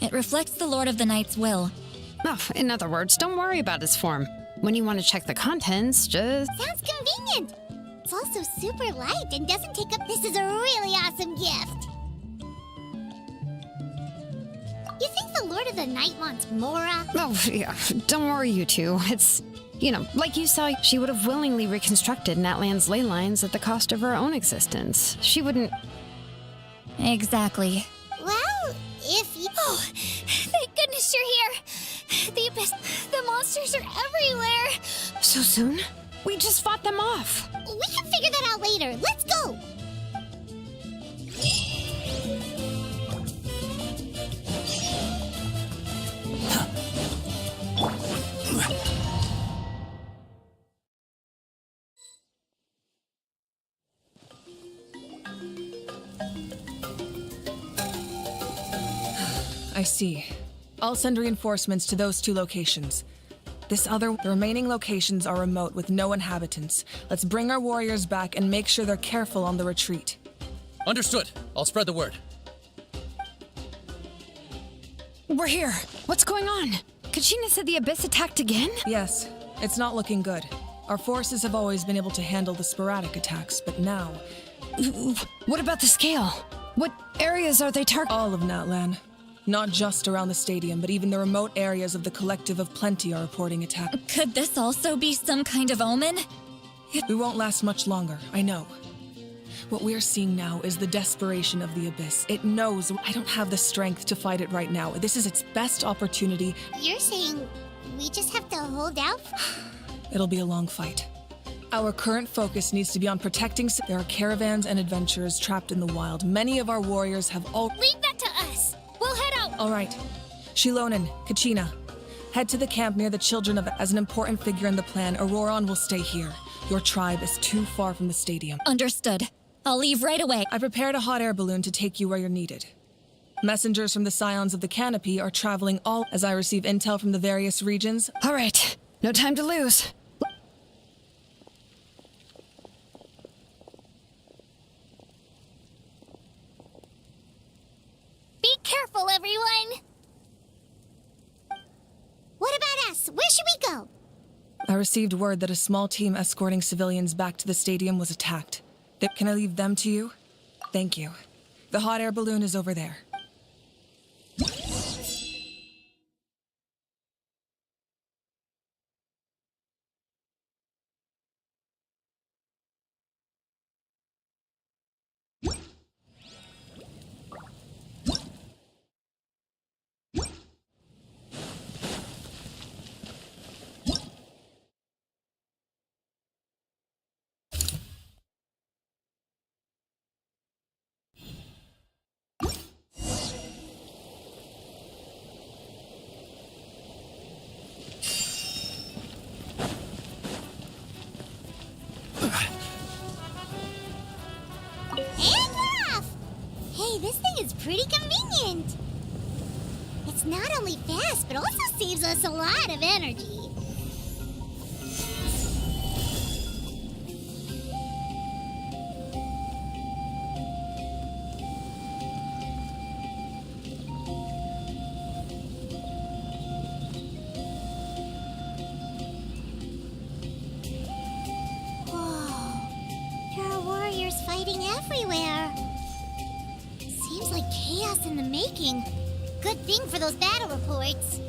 It reflects the Lord of the Night's will. Oh, in other words, don't worry about its form. When you want to check the contents, just... Sounds convenient! It's also super light and doesn't take up... This is a really awesome gift! You think the Lord of the Night wants Mora? Oh, yeah. Don't worry, you two. It's... You know, like you saw, she would have willingly reconstructed Natlan's ley lines at the cost of her own existence. She wouldn't... Exactly. Well, if you... Oh, thank goodness you're here! The Abyss... The monsters are everywhere! So soon? We just fought them off. We can figure that out later. Let's go! I see. I'll send reinforcements to those two locations. The remaining locations are remote with no inhabitants. Let's bring our warriors back and make sure they're careful on the retreat. Understood. I'll spread the word. We're here. What's going on? Kachina said the Abyss attacked again? Yes. It's not looking good. Our forces have always been able to handle the sporadic attacks, but now... What about the scale? What areas are they targeting? All of Natlan. Not just around the stadium, but even the remote areas of the Collective of Plenty are reporting attacks. Could this also be some kind of omen? We won't last much longer, I know. What we are seeing now is the desperation of the Abyss. It knows I don't have the strength to fight it right now. This is its best opportunity. You're saying we just have to hold out? It'll be a long fight. Our current focus needs to be on protecting. There are caravans and adventurers trapped in the wild. Many of our warriors have all. Leave that to us. We'll head out. All right. Shilonen, Kachina, head to the camp near the Children of. As an important figure in the plan, Auroron will stay here. Your tribe is too far from the stadium. Understood. I'll leave right away. I prepared a hot air balloon to take you where you're needed. Messengers from the Scions of the Canopy are traveling all as I receive intel from the various regions. All right. No time to lose. Be careful, everyone! What about us? Where should we go? I received word that a small team escorting civilians back to the stadium was attacked. Can I leave them to you? Thank you. The hot air balloon is over there. And off! Hey, this thing is pretty convenient. It's not only fast, but also saves us a lot of energy. There are warriors fighting everywhere. Seems like chaos in the making. Good thing for those battle reports.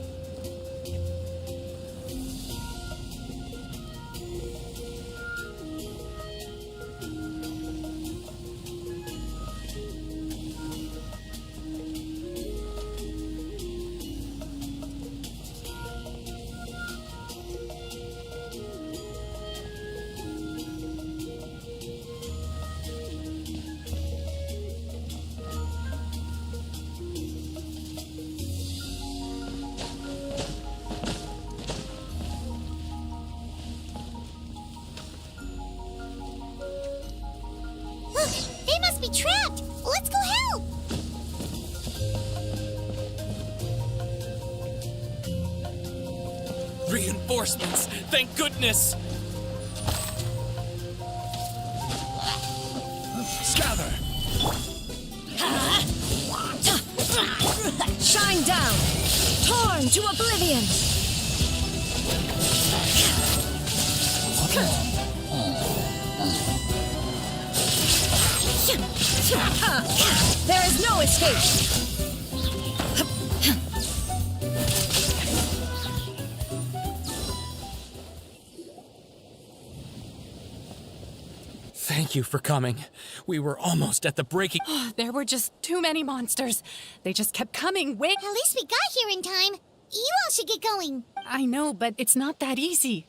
Look, they must be trapped. Let's go help. Reinforcements! Thank goodness! Scatter! Shine down! Torn to oblivion! There is no escape! Thank you for coming. We were almost at the breaking. There were just too many monsters. They just kept coming. Wait. At least we got here in time. You all should get going. I know, but it's not that easy.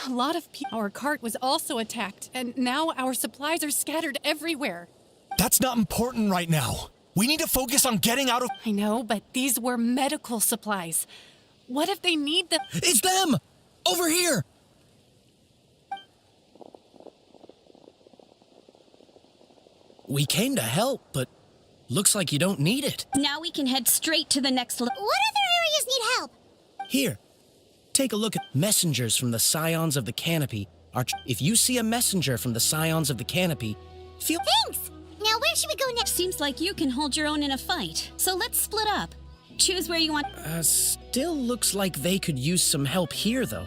A lot of people. Our cart was also attacked, and now our supplies are scattered everywhere. That's not important right now. We need to focus on getting out of. I know, but these were medical supplies. What if they need them? It's them! Over here! We came to help, but looks like you don't need it. Now we can head straight to the next What other areas need help? Here, take a look at messengers from the Scions of the Canopy. If you see a messenger from the Scions of the Canopy, feel. Thanks! Now where should we go next? Seems like you can hold your own in a fight. So let's split up. Choose where you want. Still looks like they could use some help here, though.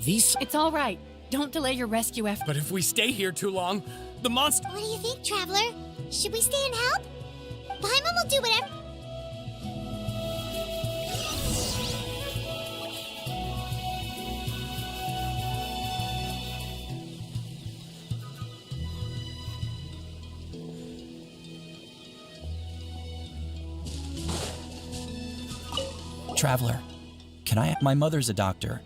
These. It's all right. Don't delay your rescue effort. But if we stay here too long, the monster. What do you think, Traveler? Should we stay and help? Paimon will do whatever. Traveler, can I? My mother's a doctor.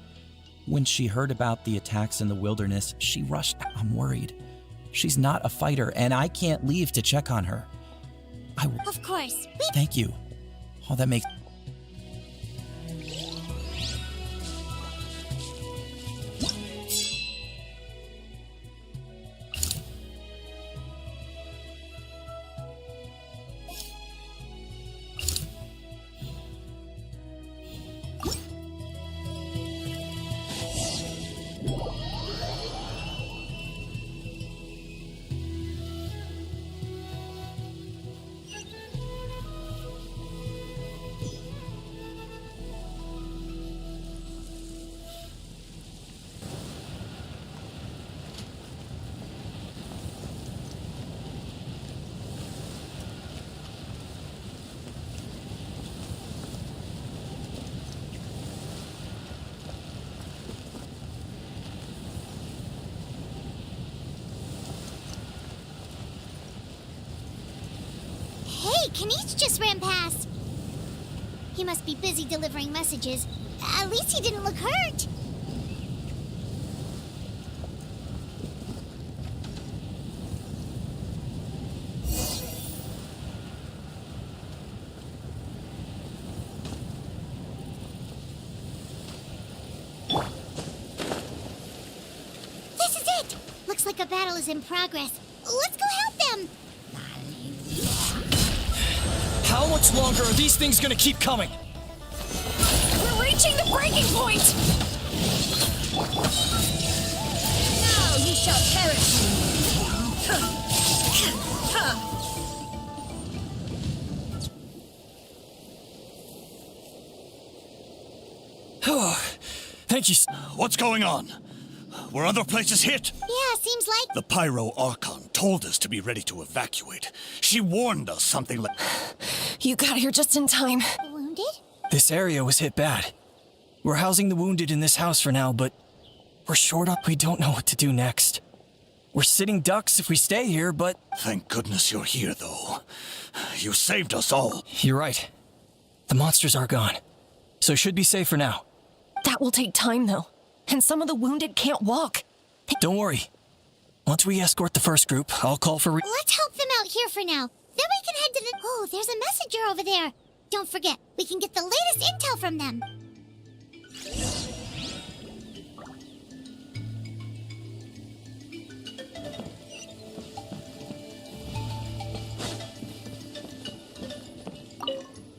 When she heard about the attacks in the wilderness, she rushed. I'm worried. She's not a fighter, and I can't leave to check on her. Of course. Thank you. Oh, that makes... Kanice just ran past. He must be busy delivering messages. At least he didn't look hurt. This is it! Looks like a battle is in progress. Let's go help them! How much longer are these things gonna keep coming? We're reaching the breaking point! Now you shall perish! Thank you. What's going on? Were other places hit? Yeah, seems like... The Pyro Archon told us to be ready to evacuate. She warned us something like... You got here just in time. Wounded? This area was hit bad. We're housing the wounded in this house for now, but we're short on... We don't know what to do next. We're sitting ducks if we stay here, but... Thank goodness you're here, though. You saved us all. You're right. The monsters are gone, so should be safe for now. That will take time, though. And some of the wounded can't walk. Don't worry. Once we escort the first group, I'll call for... Let's help them out here for now. Then we can head to the... Oh, there's a messenger over there. Don't forget, we can get the latest intel from them.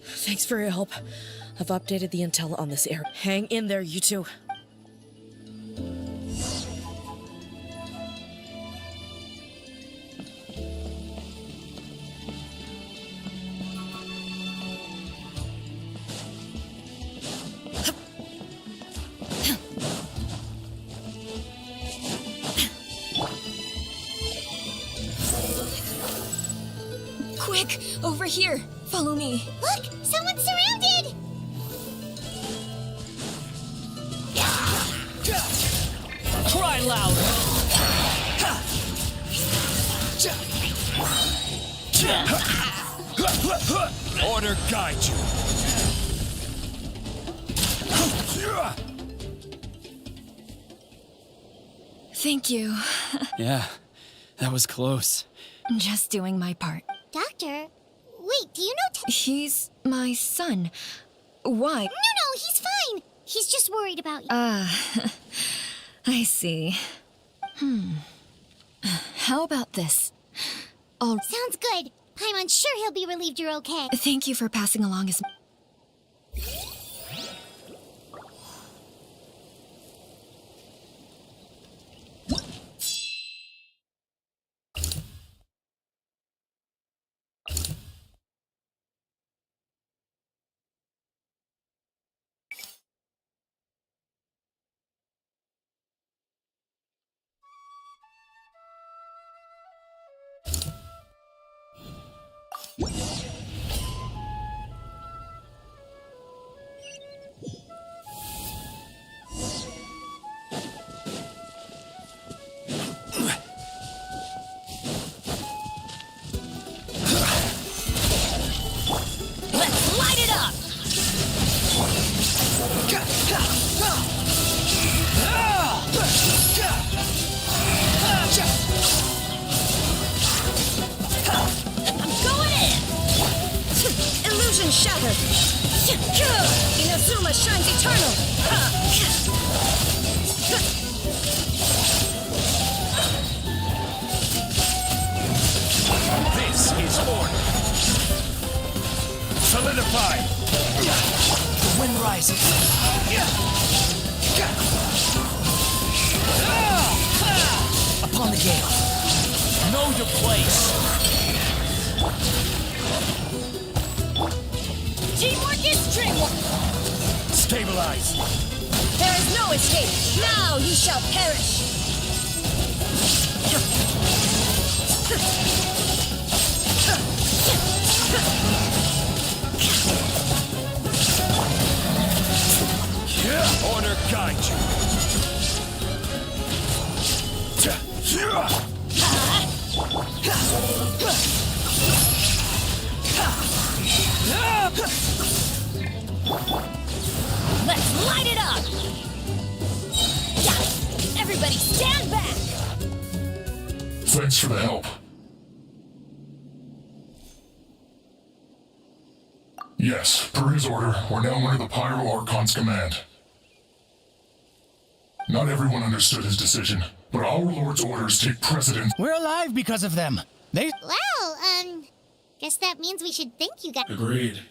Thanks for your help. I've updated the intel on this area. Hang in there, you two. Quick, over here. Follow me. Look, someone's surrounded! Cry louder! Order guide you. Thank you. Yeah, that was close. Just doing my part. Doctor, wait, do you know... He's my son. Why? No, he's fine. He's just worried about you. I see. How about this? Sounds good. I'm sure he'll be relieved you're okay. Thank you for passing along his... Inazuma shines eternal! This is order. Solidify. The wind rises. Upon the gale. Know your place. Teamwork is teamwork! Stabilize. There is no escape! Now you shall perish! Order guide you. Let's light it up! Yeah. Everybody stand back! Thanks for the help. Yes, per his order, we're now under the Pyro Archon's command. Not everyone understood his decision, but our Lord's orders take precedence. We're alive because of them. They... Well, guess that means we should thank you guys. Agreed.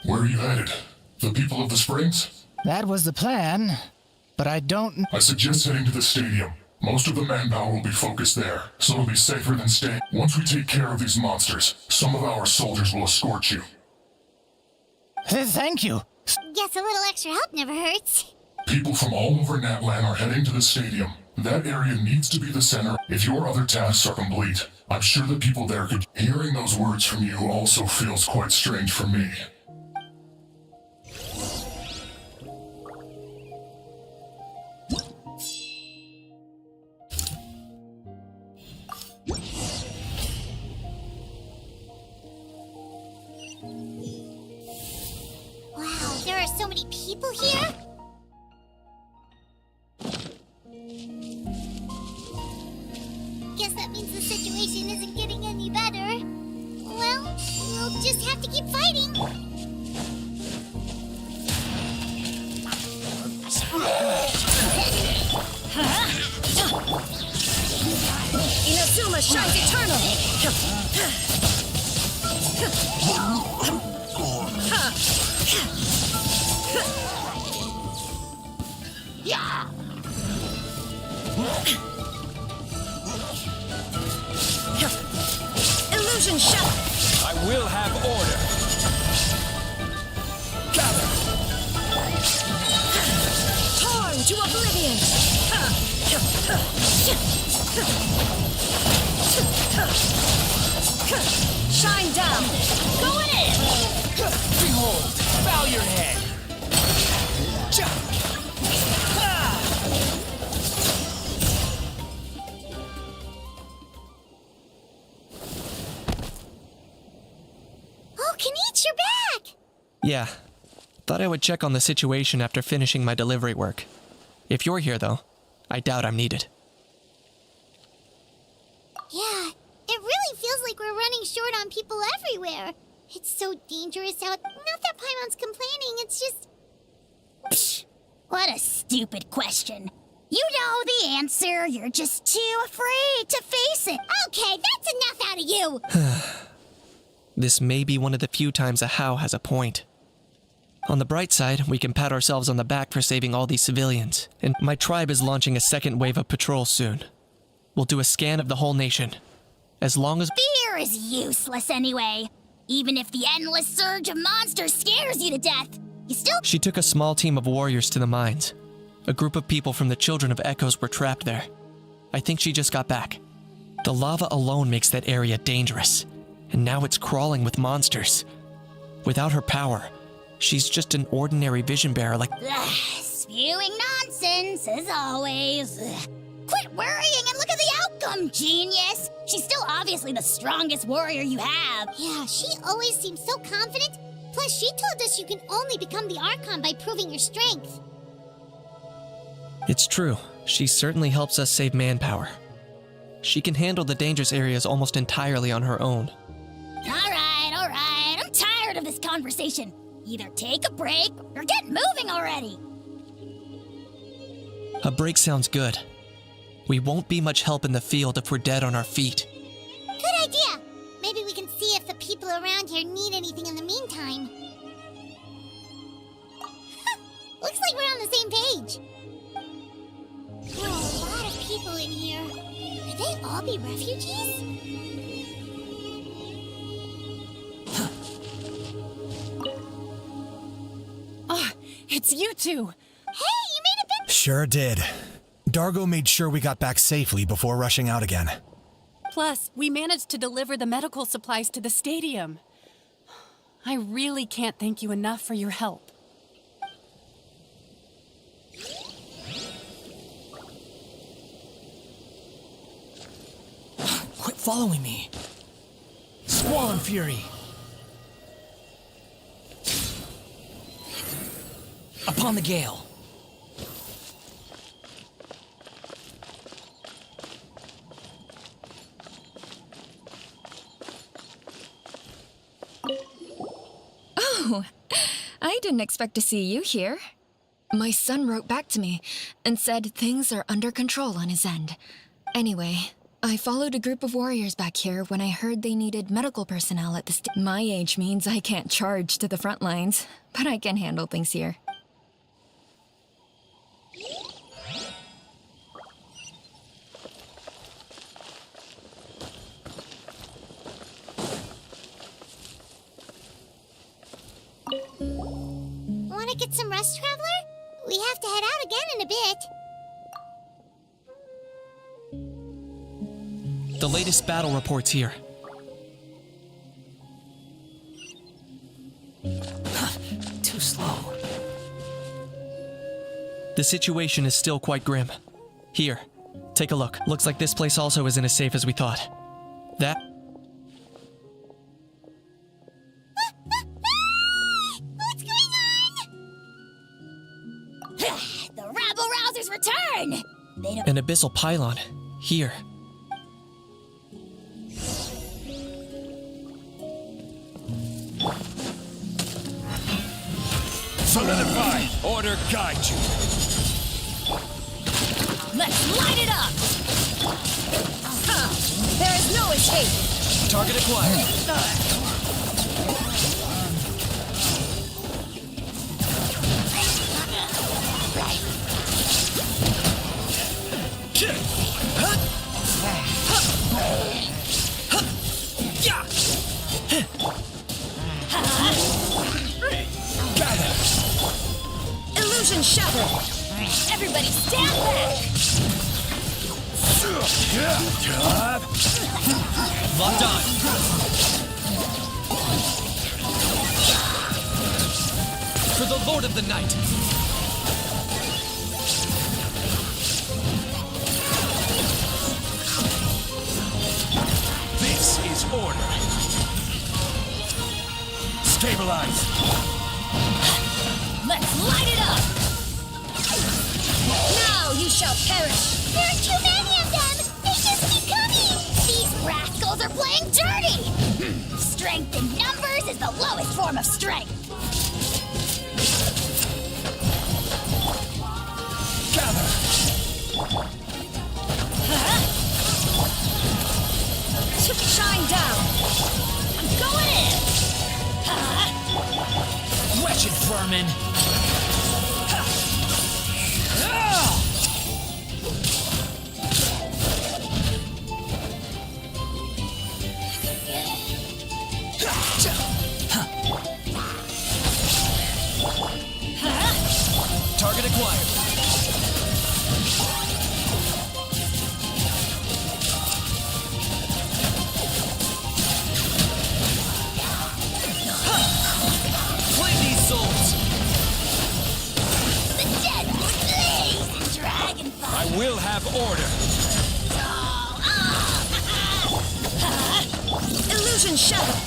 Where are you headed? The people of the Springs? That was the plan, but I don't... I suggest heading to the stadium. Most of the manpower will be focused there, so it'll be safer than staying. Once we take care of these monsters, some of our soldiers will escort you. Thank you. Guess a little extra help never hurts. People from all over Natlan are heading to the stadium. That area needs to be the center if your other tasks are complete. I'm sure the people there could... Hearing those words from you also feels quite strange for me. Wow, there are so many people here? Guess that means the situation isn't getting any better. Well, we'll just have to keep fighting. Inazuma shines eternal! Yeah! Illusion shot! I will have order. Gather. Torn to oblivion! Shine down! Going in! Behold, bow your head. Oh, Kenichi, you're back! Yeah. Thought I would check on the situation after finishing my delivery work. If you're here, though, I doubt I'm needed. Yeah, it really feels like we're running short on people everywhere. It's so dangerous out. Not that Paimon's complaining, it's just... Psh, what a stupid question. You know the answer, you're just too afraid to face it. Okay, that's enough out of you! This may be one of the few times a How has a point. On the bright side, we can pat ourselves on the back for saving all these civilians, and my tribe is launching a second wave of patrols soon. We'll do a scan of the whole nation. As long as— Fear is useless anyway. Even if the endless surge of monsters scares you to death, you still— She took a small team of warriors to the mines. A group of people from the Children of Echoes were trapped there. I think she just got back. The lava alone makes that area dangerous, and now it's crawling with monsters. Without her power, she's just an ordinary vision bearer like— spewing nonsense, as always. Quit worrying and look at the outcome, genius! She's still obviously the strongest warrior you have. Yeah, she always seems so confident. Plus, she told us you can only become the Archon by proving your strength. It's true. She certainly helps us save manpower. She can handle the dangerous areas almost entirely on her own. All right. I'm tired of this conversation. Either take a break or get moving already. A break sounds good. We won't be much help in the field if we're dead on our feet. Good idea. Maybe we can see if the people around here need anything in the meantime. Looks like we're on the same page. There are a lot of people in here. Could they all be refugees? Oh, it's you two. Hey, you made it back. Sure did. Dargo made sure we got back safely before rushing out again. Plus, we managed to deliver the medical supplies to the stadium. I really can't thank you enough for your help. Quit following me. Squall and Fury. Upon the gale. Oh, I didn't expect to see you here. My son wrote back to me and said things are under control on his end. Anyway, I followed a group of warriors back here when I heard they needed medical personnel at the My age means I can't charge to the front lines, but I can handle things here. Want to get some rest, Traveler? We have to head out again in a bit. The latest battle reports here. Too slow. The situation is still quite grim. Here, take a look. Looks like this place also isn't as safe as we thought. That... What's going on? The rabble-rousers return! They don't... An abyssal pylon. Here. Solidify! Order guide you! Let's light it up! There is no escape! Target acquired. Illusion shattered! Everybody stand back! Locked on. For the Lord of the Night. This is order. Stabilize. Let's light it up! Now you shall perish! There are too many of them! They just keep coming! These rascals are playing dirty! Strength in numbers is the lowest form of strength! Gather! Shine down! I'm going in! Wretched vermin! Target acquired. Claim these souls. The dead blaze in dragonfire! I will have order. Illusion shattered!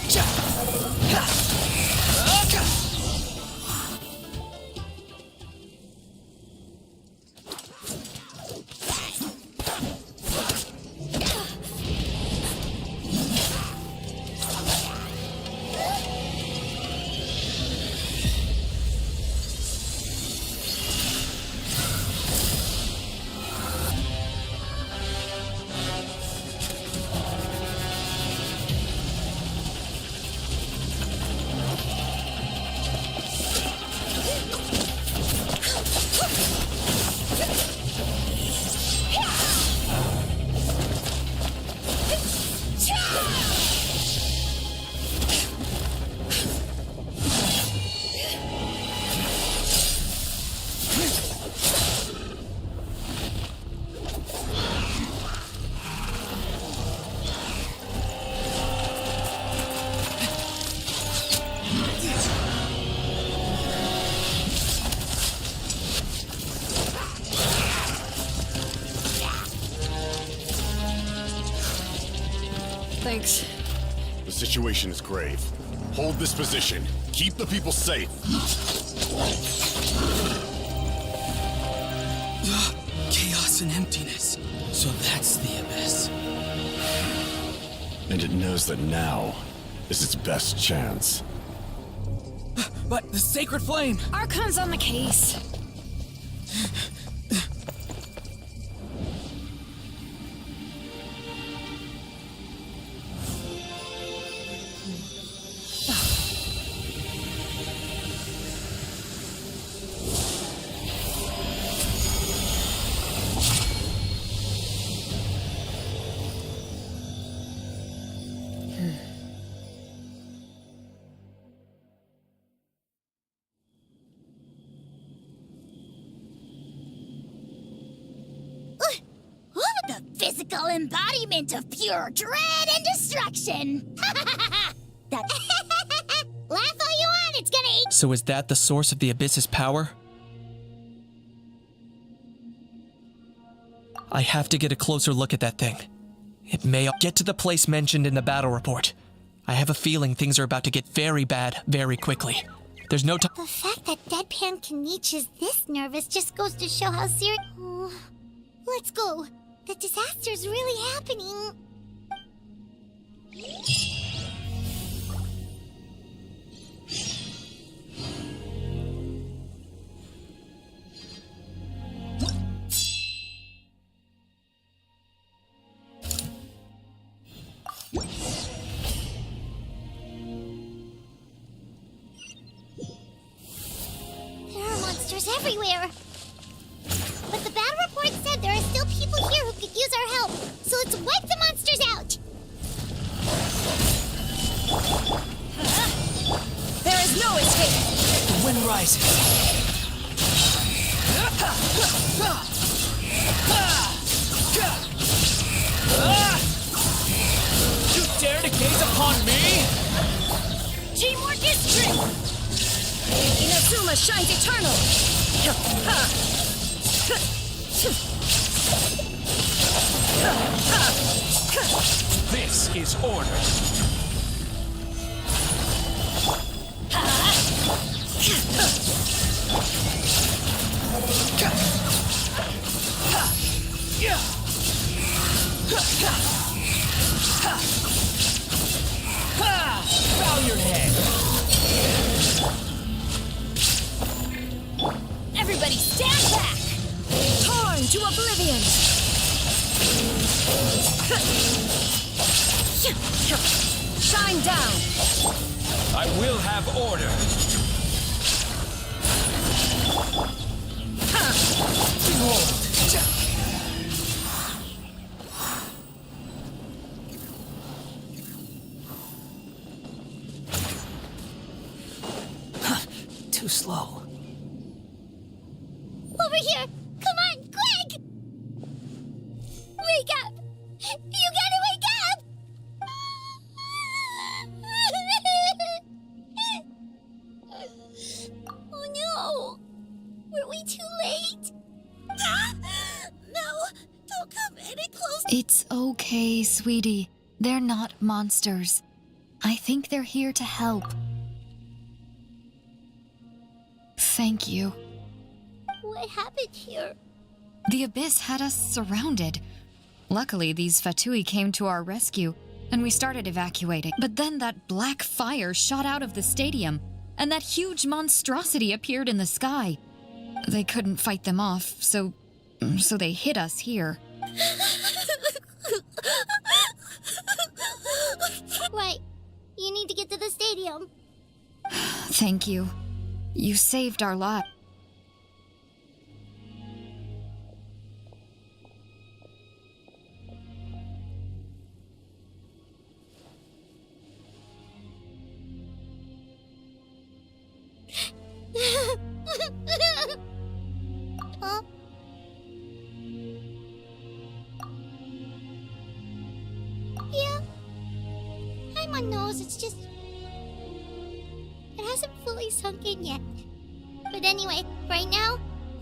Thanks. The situation is grave. Hold this position. Keep the people safe. Chaos and emptiness. So that's the abyss. And it knows that now is its best chance. But the sacred flame! Archon's on the case. The physical embodiment of pure dread and destruction. That laugh all you want, it's gonna eat. So is that the source of the Abyss's power? I have to get a closer look at that thing. It may get to the place mentioned in the battle report. I have a feeling things are about to get very bad very quickly. There's no time. The fact that Deadpan Kanich is this nervous just goes to show how serious. Let's go. The disaster's really happening. There are monsters everywhere. But the battle report said there are still people here who could use our help. So let's wipe the monsters out. There is no escape. The wind rises. You dare to gaze upon me? Teamwork is trick. Inazuma shines eternal. This is order. Bow your head. Everybody stand back. Torn to oblivion. Shine down. I will have order. Too slow. Over here. Come on, quick. Wake up. You gotta wake up. Oh no. Were we too late? No. Don't come any closer. It's okay, sweetie. They're not monsters. I think they're here to help. Thank you. What happened here? The Abyss had us surrounded. Luckily, these Fatui came to our rescue, and we started evacuating. But then that black fire shot out of the stadium, and that huge monstrosity appeared in the sky. They couldn't fight them off, so they hit us here. Right. You need to get to the stadium. Thank you. You saved our lives. Huh? Yeah. I'm on nose, it's just... It hasn't fully sunk in yet. But anyway, right now,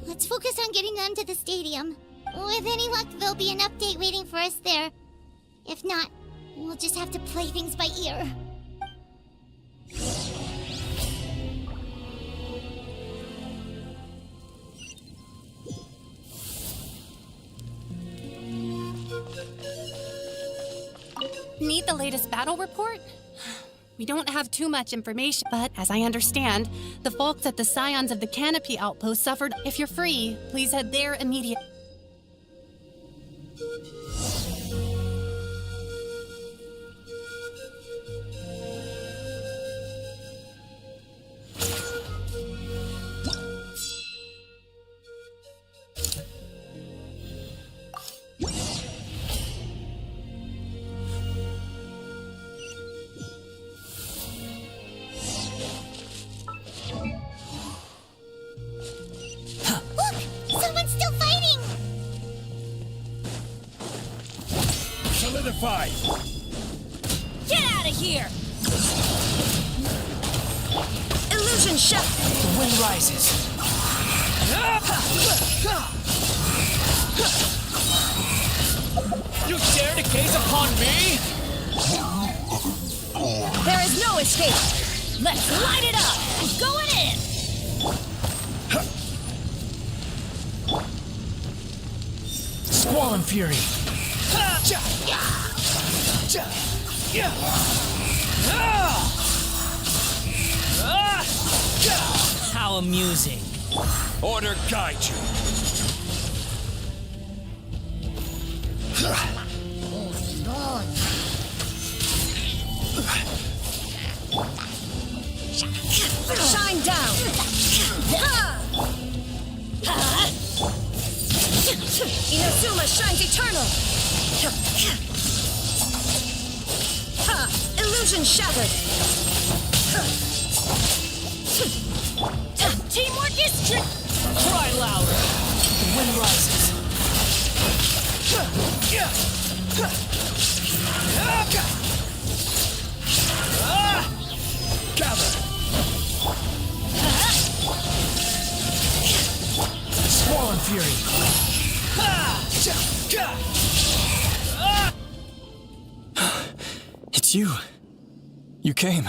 let's focus on getting them to the stadium. With any luck, there'll be an update waiting for us there. If not, We'll just have to play things by ear. Need the latest battle report? We don't have too much information, but as I understand, the folks at the Scions of the Canopy outpost suffered. If you're free, please head there immediately. Solidified! Get out of here! Illusion shot! The wind rises. You dare to gaze upon me? There is no escape! Let's light it up! Going in! Squall and fury. How amusing. Order guide you. Shine down! Inazuma shines eternal! Illusion shattered! Teamwork is Cry louder! The wind rises. Gather! Squall and fury. It's you. You came.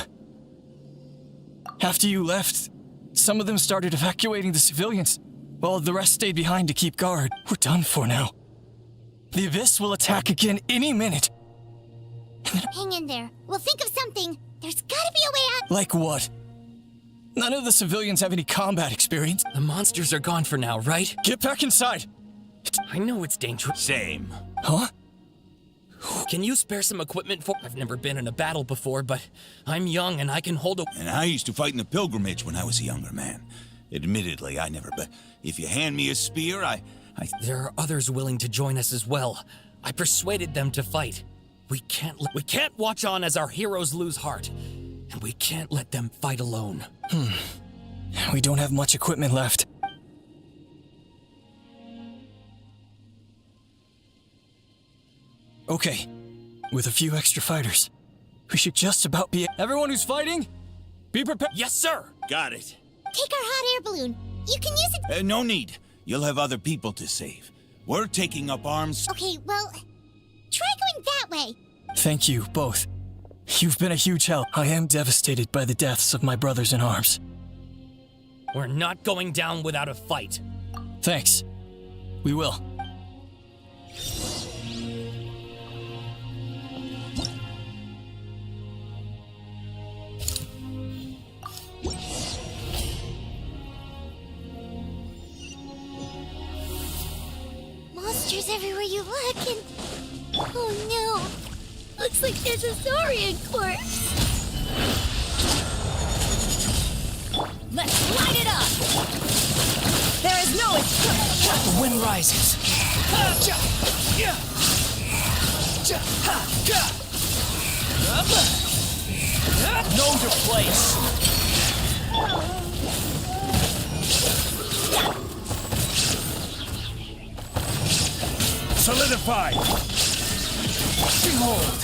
After you left, some of them started evacuating the civilians, while the rest stayed behind to keep guard. We're done for now. The Abyss will attack again any minute. Hang in there. We'll think of something. There's gotta be a way out. Like what? None of the civilians have any combat experience. The monsters are gone for now, right? Get back inside! I know it's dangerous. Same. Huh? Can you spare some equipment for— I've never been in a battle before, but I'm young and I can hold a— And I used to fight in the pilgrimage when I was a younger man. Admittedly, I never— but if you hand me a spear, I— There are others willing to join us as well. I persuaded them to fight. We can't watch on as our heroes lose heart. And we can't let them fight alone. We don't have much equipment left. Okay, with a few extra fighters, we should just about be— Everyone who's fighting, be prepared— Yes, sir! Got it. Take our hot air balloon. You can use it. No need. You'll have other people to save. We're taking up arms. Okay, well, try going that way. Thank you, both. You've been a huge help. I am devastated by the deaths of my brothers in arms. We're not going down without a fight. Thanks. We will. Monsters everywhere you look, and... Oh no! Looks like there's a saurian corpse! Let's light it up! There is no escape! The wind rises. Know your place. Solidified! Behold!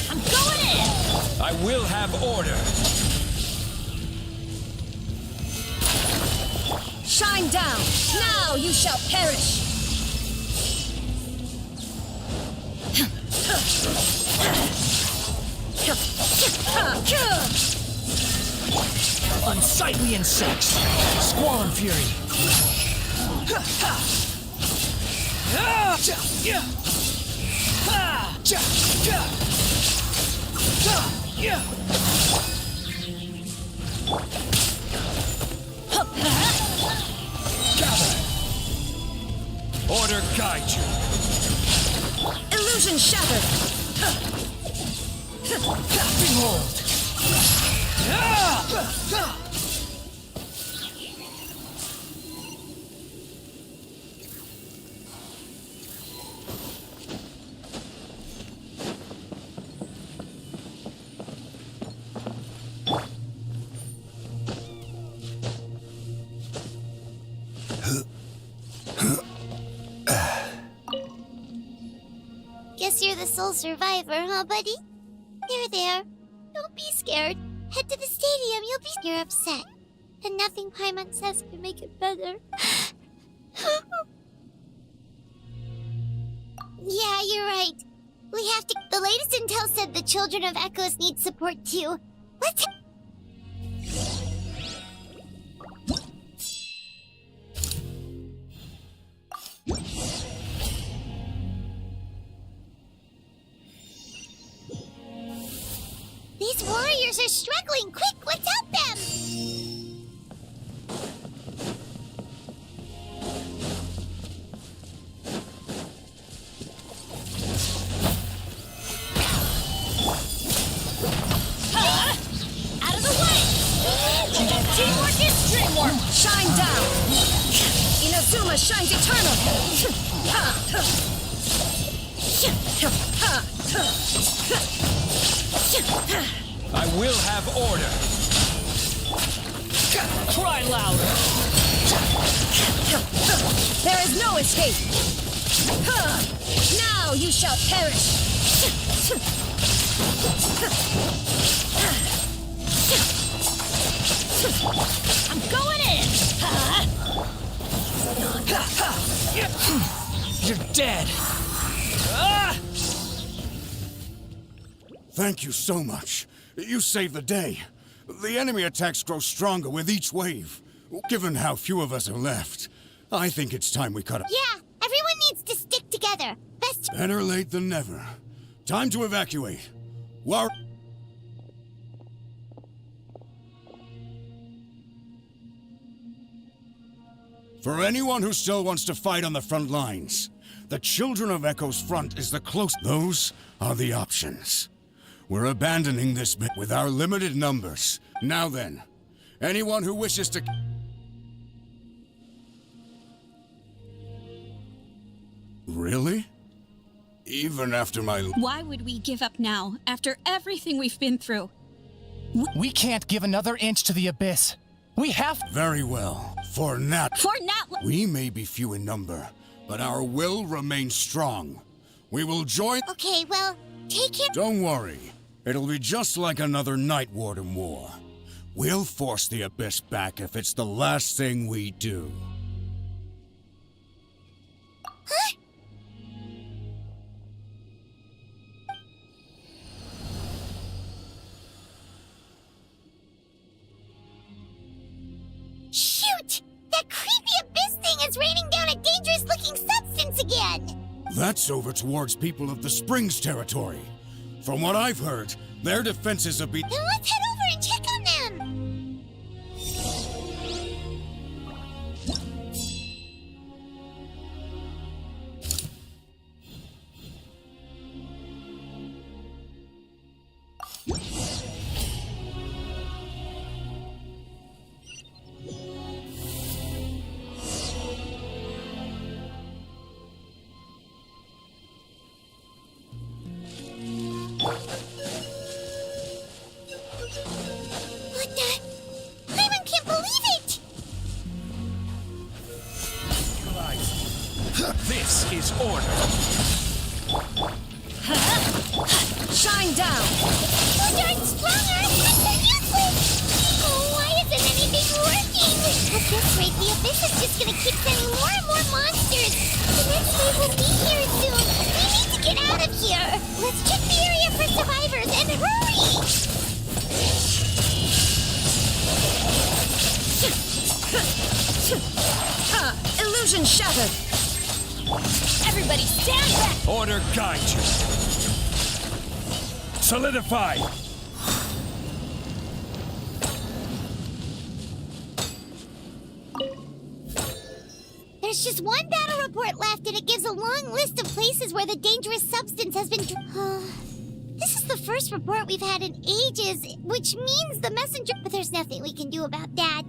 I'm going in! I will have order. Shine down! Now you shall perish! Unsightly insects! Squall fury! Order guide you. Illusion shattered! Behold! Guess you're the sole survivor, huh, buddy? There. Don't be scared. Head to the stadium, you're upset. And nothing Paimon says can make it better. Yeah, you're right. We have to... The latest intel said the children of Echoes need support too. Let's... These warriors are struggling! Quick, let's help them! Out of the way! Teamwork is dreamwork! Shine down! Inazuma shines eternal! I will have order. Cry louder! There is no escape! Now you shall perish! I'm going in! You're dead! Thank you so much. You saved the day. The enemy attacks grow stronger with each wave. Given how few of us are left, I think it's time we cut it. Yeah, everyone needs to stick together. Best... Better late than never. Time to evacuate. For anyone who still wants to fight on the front lines, the Children of Echo's front is the close... Those are the options. We're abandoning this bit with our limited numbers. Now then, anyone who wishes to... Really? Even after my... Why would we give up now, after everything we've been through? We can't give another inch to the abyss. We have... Very well. For now... We may be few in number, but our will remains strong. We will join... Okay, well, take care... Don't worry. It'll be just like another Night Warden war. We'll force the Abyss back if it's the last thing we do. Huh? Shoot! That creepy Abyss thing is raining down a dangerous-looking substance again! That's over towards people of the Springs territory. From what I've heard, their defenses have been... Then let's head over and check on them! What the? Paimon can't believe it! This is order. Shine down! Those aren't stronger! I'm so useless! Oh, why isn't anything working? this rate, the Abyss is just gonna keep sending more and more monsters. The next wave will be here soon. We need to get out of here. Let's check the area for survivors and hurry! Illusion shattered. Everybody stand back! Order guide you. Solidify. There's just one battle report left, and it gives a long list of places where the dangerous substance has been. This is the first report we've had in ages, which means the messenger. But there's nothing we can do about that.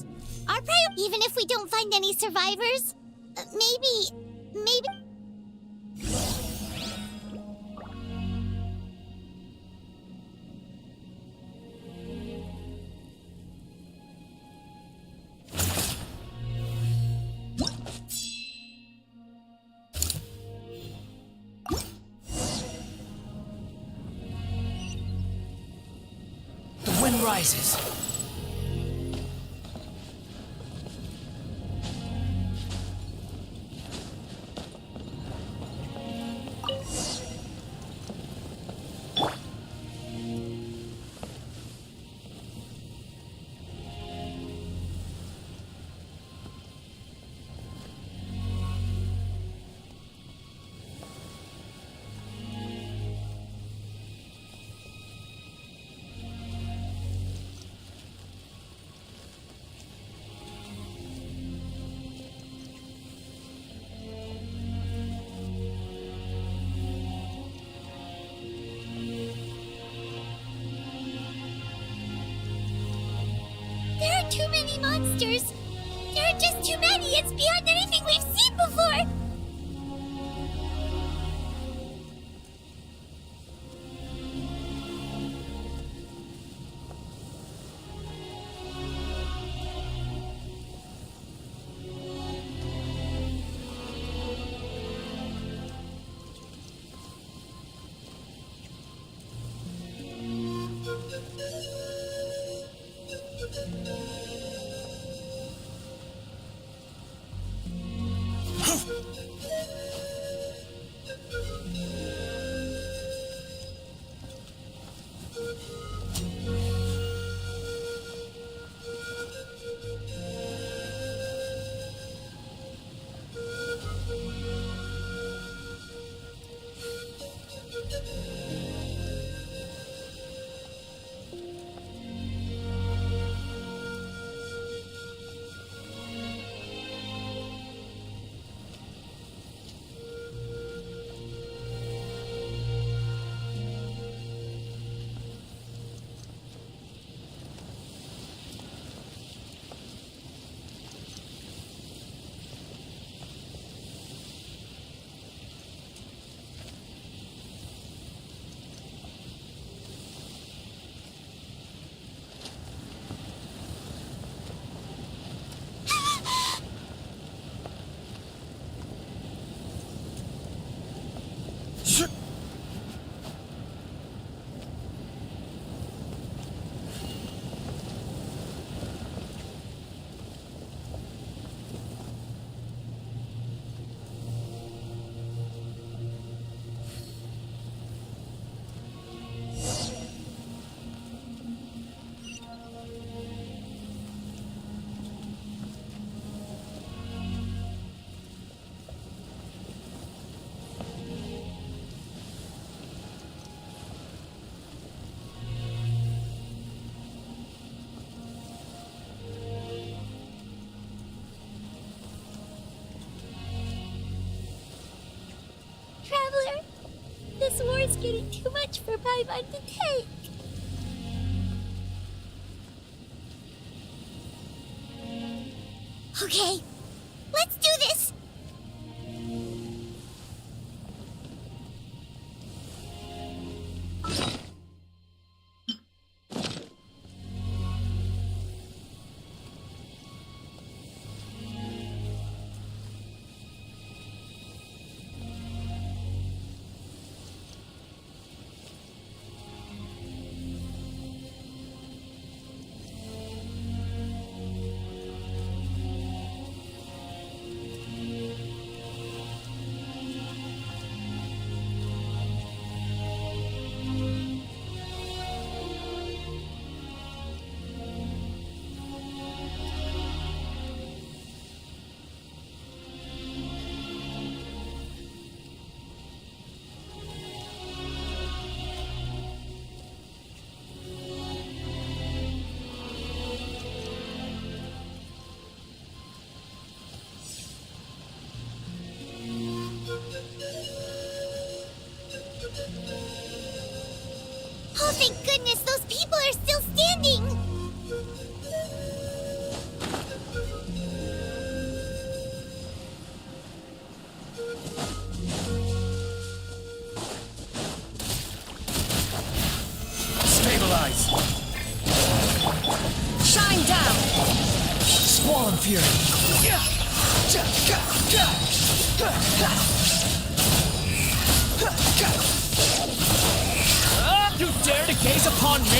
Our priority, even if we don't find any survivors, maybe. The wind rises. There are too many monsters. There are just too many. It's beyond anything we've seen before. Traveler, this war is getting too much for Paimon to take. Okay, let's do this! Thank goodness those people are still standing! Stabilize! Shine down! Squall and Fury! You dare to gaze upon me?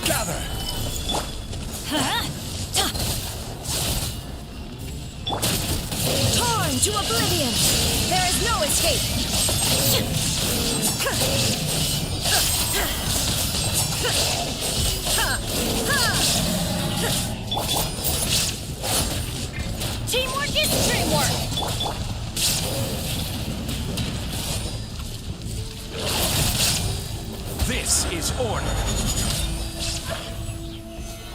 Gather! Torn to oblivion! There is no escape! Teamwork is dreamwork! This is order.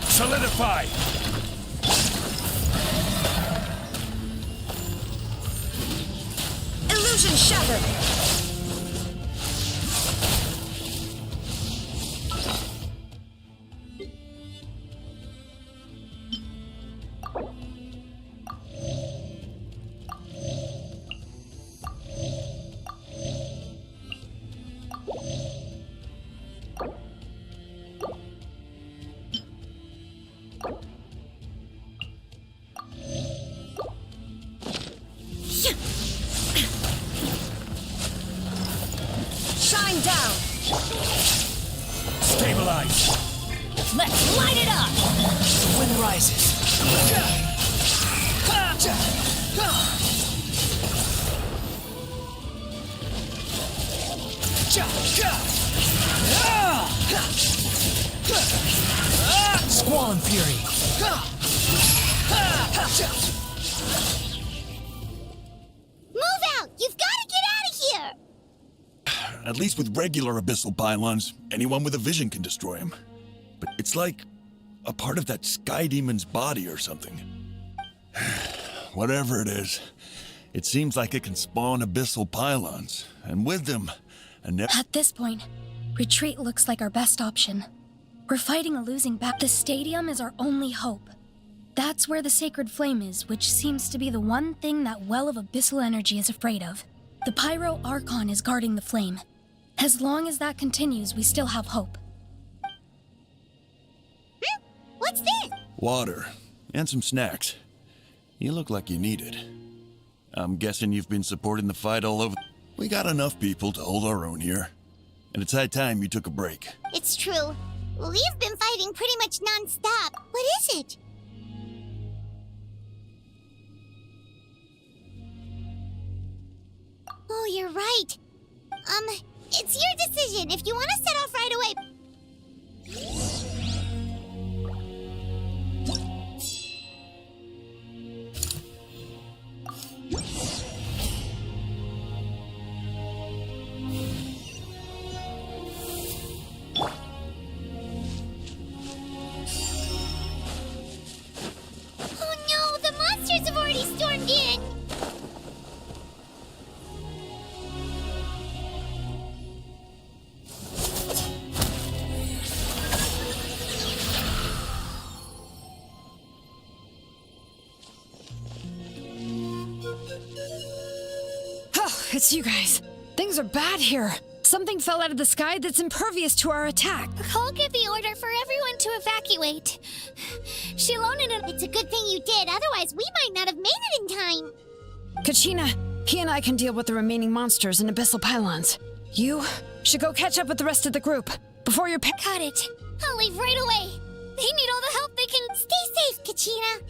Solidify! Illusion shattered! Shine down! Stabilize! Let's light it up! The wind rises. Squall and Fury! Move out! You've got to get out of here! At least with regular abyssal pylons, anyone with a vision can destroy them. But it's like a part of that sky demon's body or something. Whatever it is, it seems like it can spawn abyssal pylons, and with them, At this point, retreat looks like our best option. We're fighting a losing battle. The stadium is our only hope. That's where the sacred flame is, which seems to be the one thing that well of abyssal energy is afraid of. The Pyro Archon is guarding the flame. As long as that continues, we still have hope. What's this? water, and some snacks. You look like you need it. I'm guessing you've been supporting the fight all over. We got enough people to hold our own here. And it's high time you took a break. It's true. We've been fighting pretty much non-stop. What is it? Oh, you're right. It's your decision if you want to set off right away. Oh no, the monsters have already stormed in. Oh, it's you guys. Things are bad here. Something fell out of the sky that's impervious to our attack. I'll give the order for everyone to evacuate. Shilona, it's a good thing you did, otherwise we might not have made it in time. Kachina, he and I can deal with the remaining monsters and abyssal pylons. You should go catch up with the rest of the group before your Got it. I'll leave right away. They need all the help they can. Stay safe, Kachina.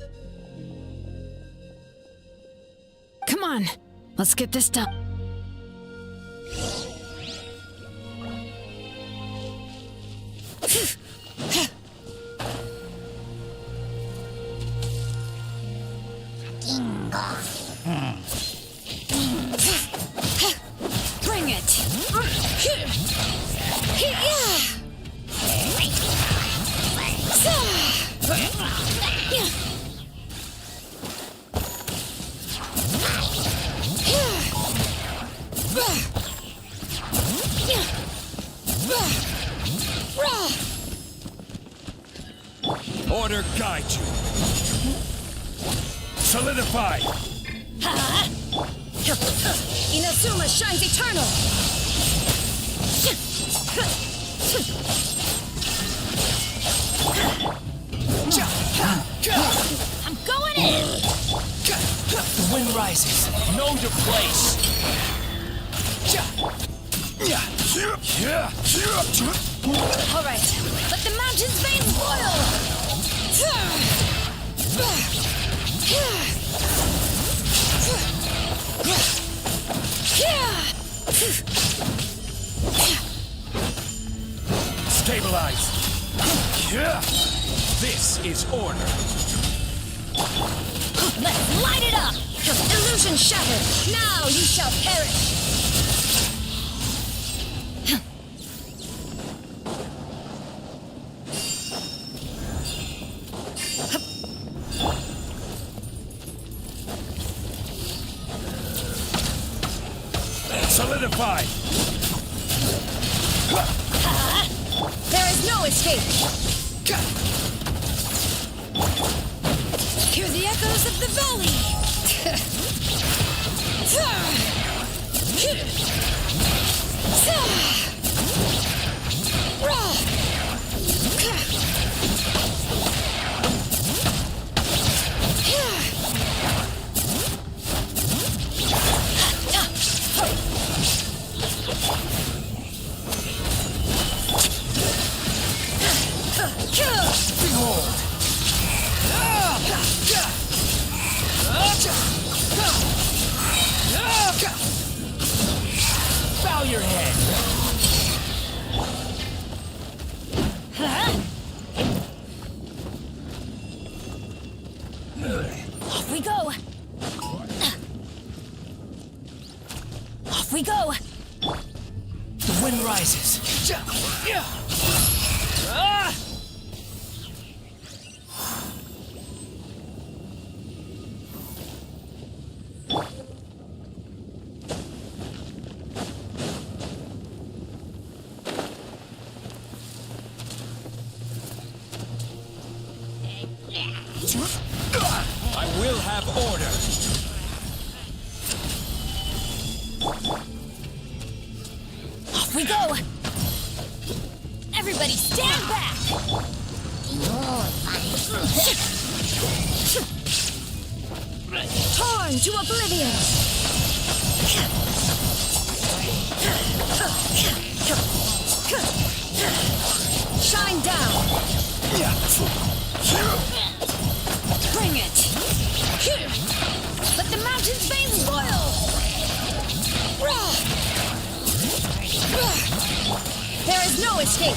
Come on, let's get this done. Bring it! Order guide you. Solidify. Inazuma shines eternal! I'm going in! The wind rises. Know your place. All right, let the mountain's veins boil! Stabilize. This is order. Let's light it up! Illusion shattered! Now you shall perish! Solidify. There is no escape! Hear the echoes of the valley! Bow your head. Off we go! Off we go! The wind rises. I will have order. Off we go! Everybody stand back! Torn to oblivion! Shine down! Bring it! Let the mountain's veins boil! There is no escape!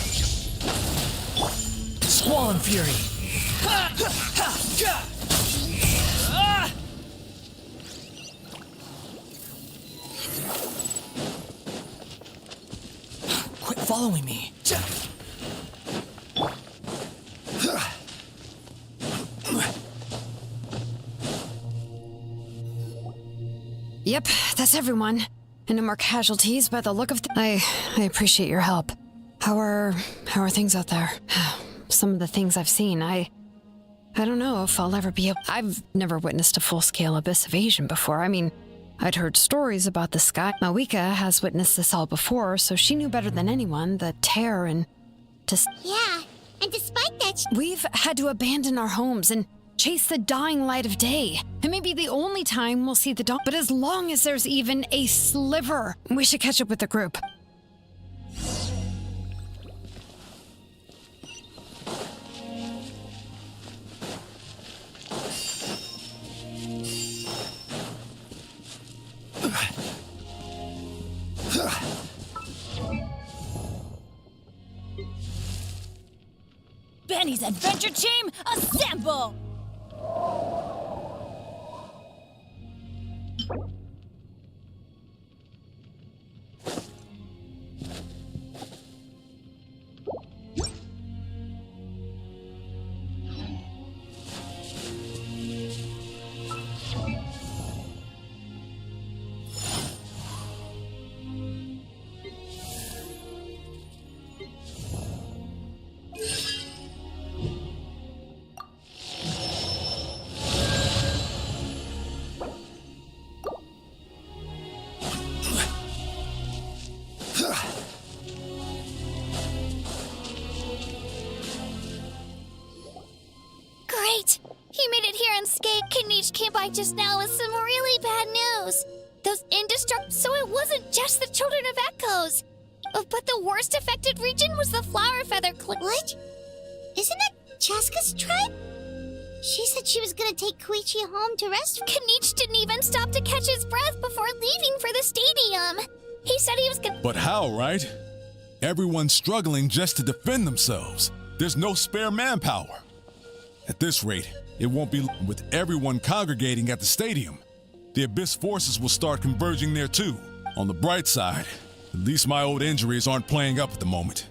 Squall and fury. Quit following me. Yep, that's everyone. And no more casualties by the look of I appreciate your help. How are things out there? Some of the things I've seen, I don't know if I'll ever be able. I've never witnessed a full-scale abyss invasion before. I mean, I'd heard stories about the sky. Mawika has witnessed this all before, so she knew better than anyone the terror and... Yeah, and despite that... We've had to abandon our homes and chase the dying light of day. It may be the only time we'll see the dawn, but as long as there's even a sliver, we should catch up with the group. Benny's adventure team, assemble! Great! He made it here unscathed. Kenichi came by just now with some really bad news. Those indestructible... So it wasn't just the Children of Echoes. But the worst affected region was the Flower Feather Clan. What? Isn't that Chaska's tribe? She said she was gonna take Koichi home to rest. Kenichi didn't even stop to catch his breath before leaving for the stadium. He said he was gonna... But how, right? Everyone's struggling just to defend themselves. There's no spare manpower. At this rate, it won't be with everyone congregating at the stadium. The Abyss forces will start converging there too. On the bright side, at least my old injuries aren't playing up at the moment.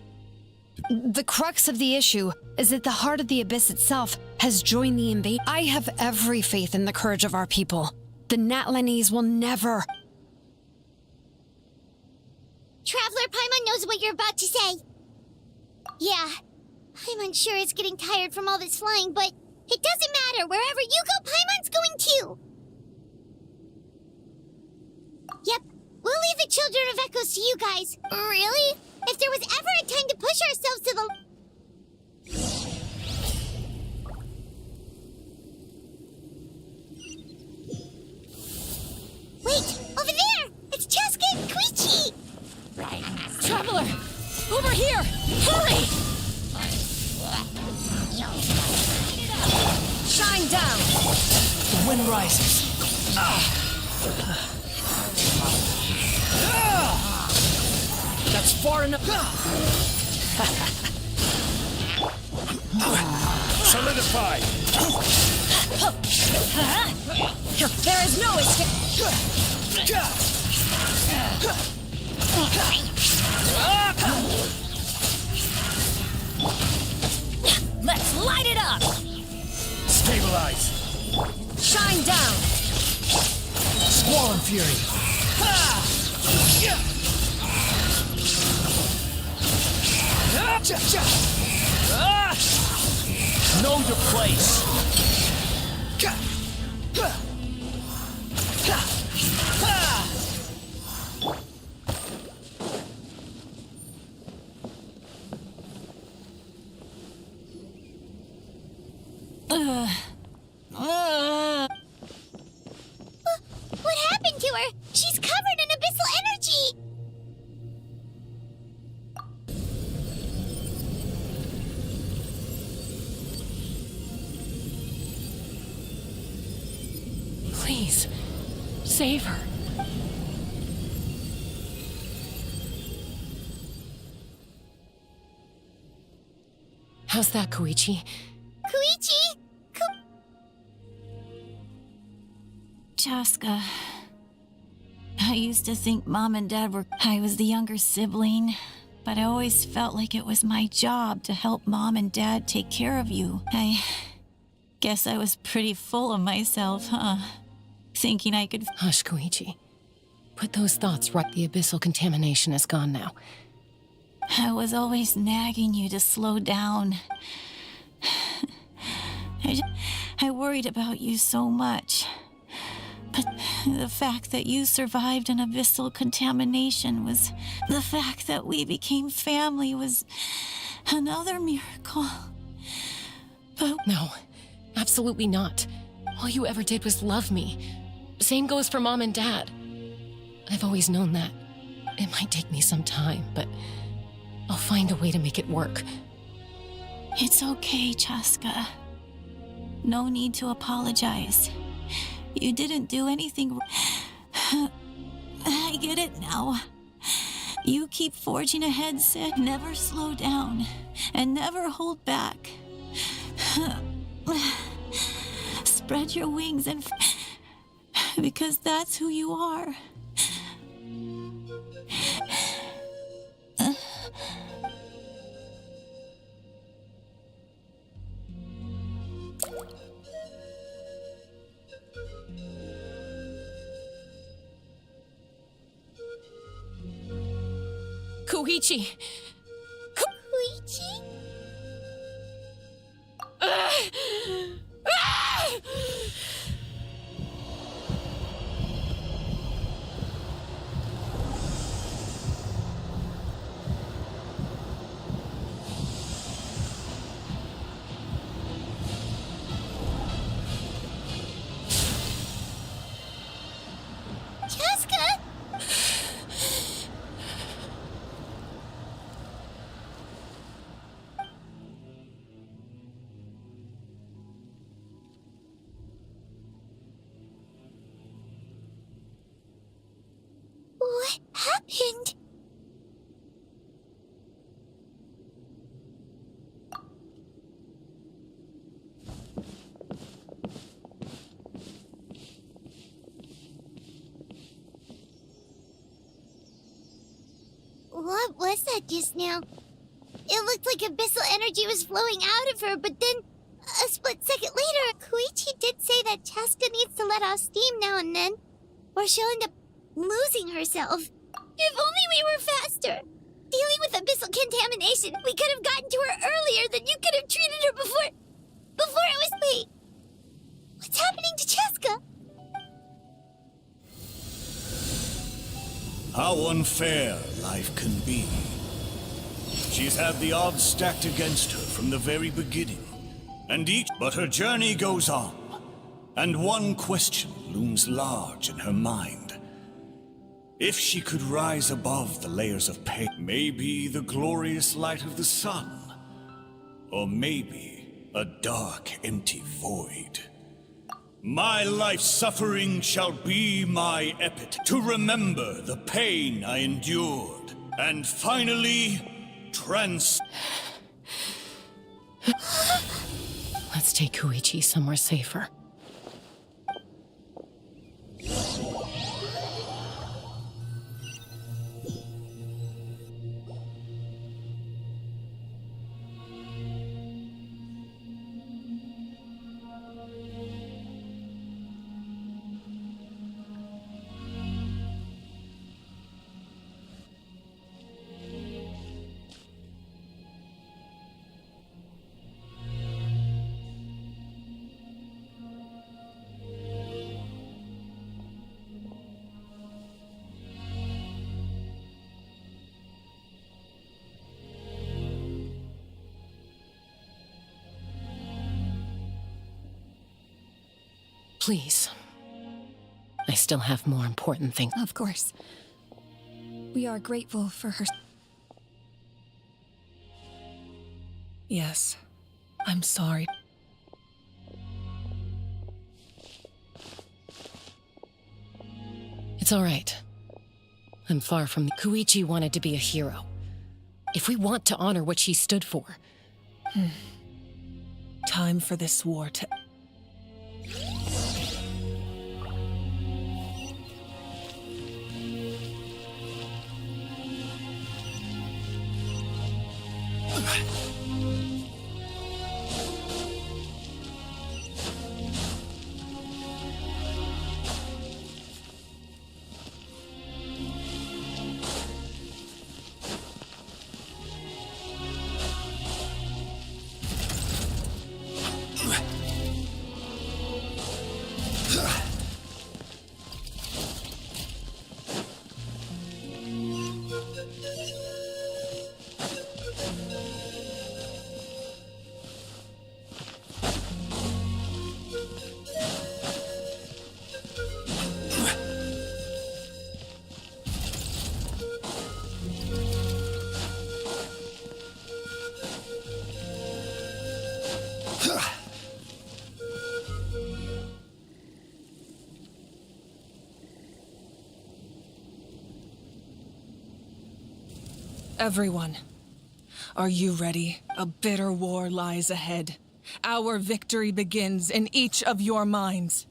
The crux of the issue is that the heart of the Abyss itself has joined the invade. I have every faith in the courage of our people. The Natlanese will never... Traveler Paimon knows what you're about to say. Yeah, I'm unsure it's getting tired from all this flying, but it doesn't matter. Wherever you go, Paimon's going too. Yep, we'll leave the Children of Echoes to you guys. Really? If there was ever a time to push ourselves to the... Wait, over there! It's Chaska and Koichi! Traveler! Over here! Hurry! Shine down! The wind rises. That's far enough. Solidify! There is no escape! Let's light it up! Stabilize! Shine down! Squall and Fury! Know your place! What happened to her? She's covered in abyssal energy! Please, save her. How's that, Koichi? Koichi? Chaska. I used to think Mom and Dad were... I was the younger sibling, but I always felt like it was my job to help Mom and Dad take care of you. I guess I was pretty full of myself, huh? Thinking I could... Hush, Koichi. Put those thoughts right. The abyssal contamination is gone now. I was always nagging you to slow down. I worried about you so much. But The fact that you survived an abyssal contamination was... The fact that we became family was another miracle. But... No, absolutely not. All you ever did was love me. Same goes for Mom and Dad. I've always known that. It might take me some time, but I'll find a way to make it work. It's okay, Chaska. No need to apologize. You didn't do anything. I get it now. You keep forging ahead, Sid. Never slow down and never hold back. Spread your wings and because that's who you are. Koichi! Koichi? Chaska? What happened? What was that just now? It looked like abyssal energy was flowing out of her, but then a split second later, Koichi did say that Chaska needs to let off steam now and then, or she'll end up losing herself. If only we were faster! Dealing with abyssal contamination, we could have gotten to her earlier, then you could have treated her before it was late. What's happening to Chaska? How unfair life can be. She's had the odds stacked against her from the very beginning, but her journey goes on, and one question looms large in her mind. If she could rise above the layers of pain, maybe the glorious light of the sun, or maybe a dark, empty void. My life's suffering shall be my epitaph, to remember the pain I endured, and finally Let's take Koichi somewhere safer. Please. I still have more important things. Of course. We are grateful for her. Yes, I'm sorry. It's all right. I'm far from... Koichi wanted to be a hero. If we want to honor what she stood for... Time for this war to... Everyone, are you ready? A bitter war lies ahead. Our victory begins in each of your minds.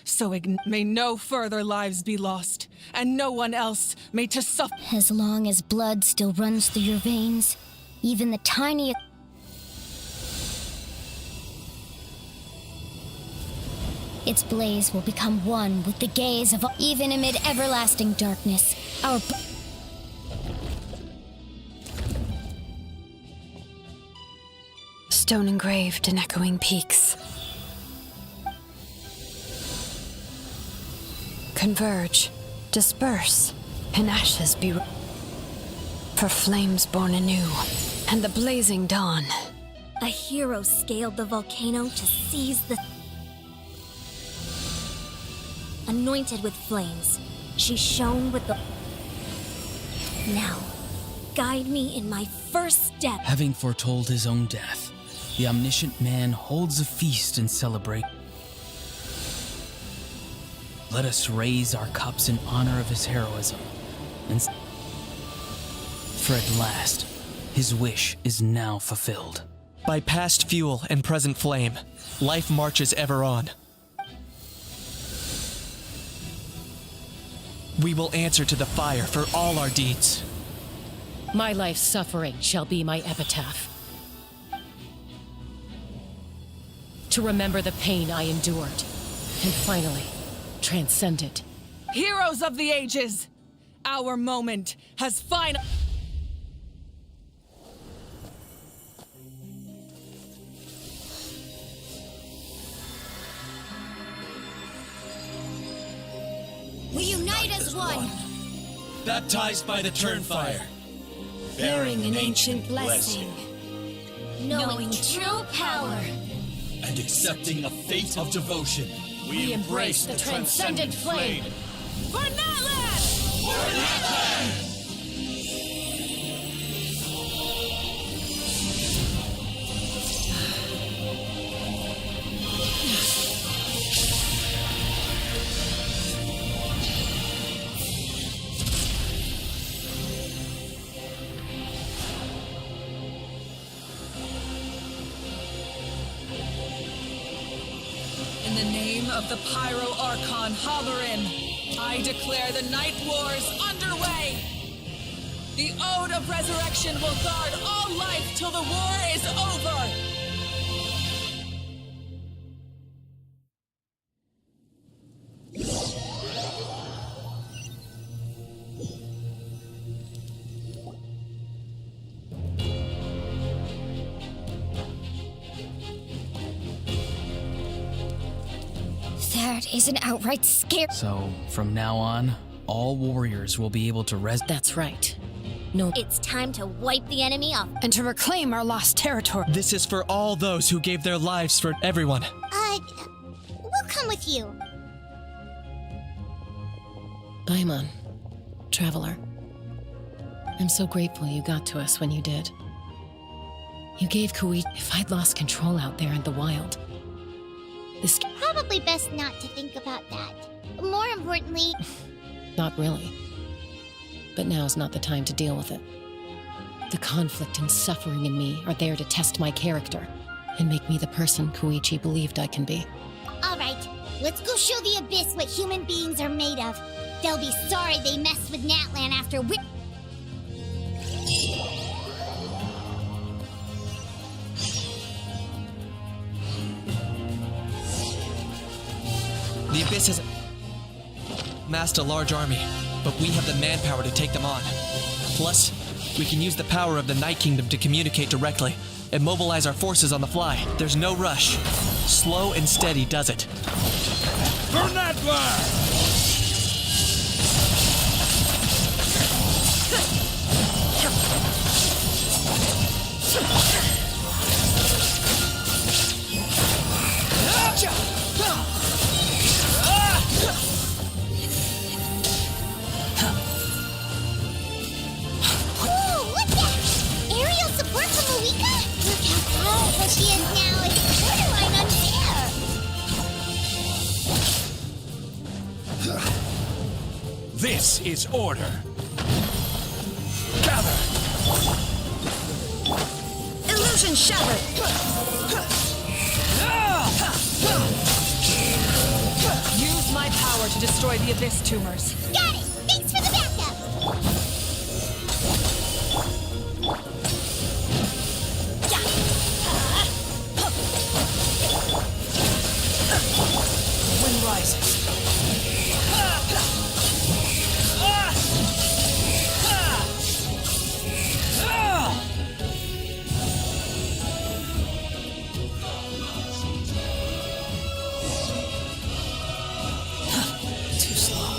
So may no further lives be lost, and no one else may to suffer. As long as blood still runs through your veins, even the tiniest... Its blaze will become one with the gaze of... Even amid everlasting darkness, our... Stone engraved in echoing peaks. Converge, disperse, and ashes be... For flames born anew, and the blazing dawn. A hero scaled the volcano to seize the... Anointed with flames, she shone with the... Now, guide me in my first step. Having foretold his own death, the omniscient man holds a feast and celebrate. Let us raise our cups in honor of his heroism. For at last, his wish is now fulfilled. By past fuel and present flame, life marches ever on. We will answer to the fire for all our deeds. My life's suffering shall be my epitaph. To remember the pain I endured, and finally, transcend it. Heroes of the ages! Our moment has finally... We unite as one! Baptized by the Turnfire, Bearing an ancient blessing. Knowing true power. and accepting a fate of devotion, We embrace the transcendent flame. For Natlan! For Natlan! In the name of the Pyro Archon Haberin, I declare the Night Wars underway! The Ode of Resurrection will guard all life till the war is over! That is an outright scare. So, from now on, all warriors will be able to rest. That's right. No. It's time to wipe the enemy off. And to reclaim our lost territory. This is for all those who gave their lives for everyone. We'll come with you. Paimon, traveler. I'm so grateful you got to us when you did. You gave Koichi... If I'd lost control out there in the wild... This... Probably best not to think about that. More importantly... Not really. But now's not the time to deal with it. The conflict and suffering in me are there to test my character and make me the person Koichi believed I can be. Alright, let's go show the Abyss what human beings are made of. They'll be sorry they messed with Natlan after we... The Abyss has massed a large army, but we have the manpower to take them on. Plus, we can use the power of the Night Kingdom to communicate directly and mobilize our forces on the fly. There's no rush. Slow and steady does it. For Natlan! She is now. It's borderline unfair. This is order. Gather! Illusion shattered! Use my power to destroy the Abyss tumors. Got it! Thanks for the backup! Wind rises. Too slow.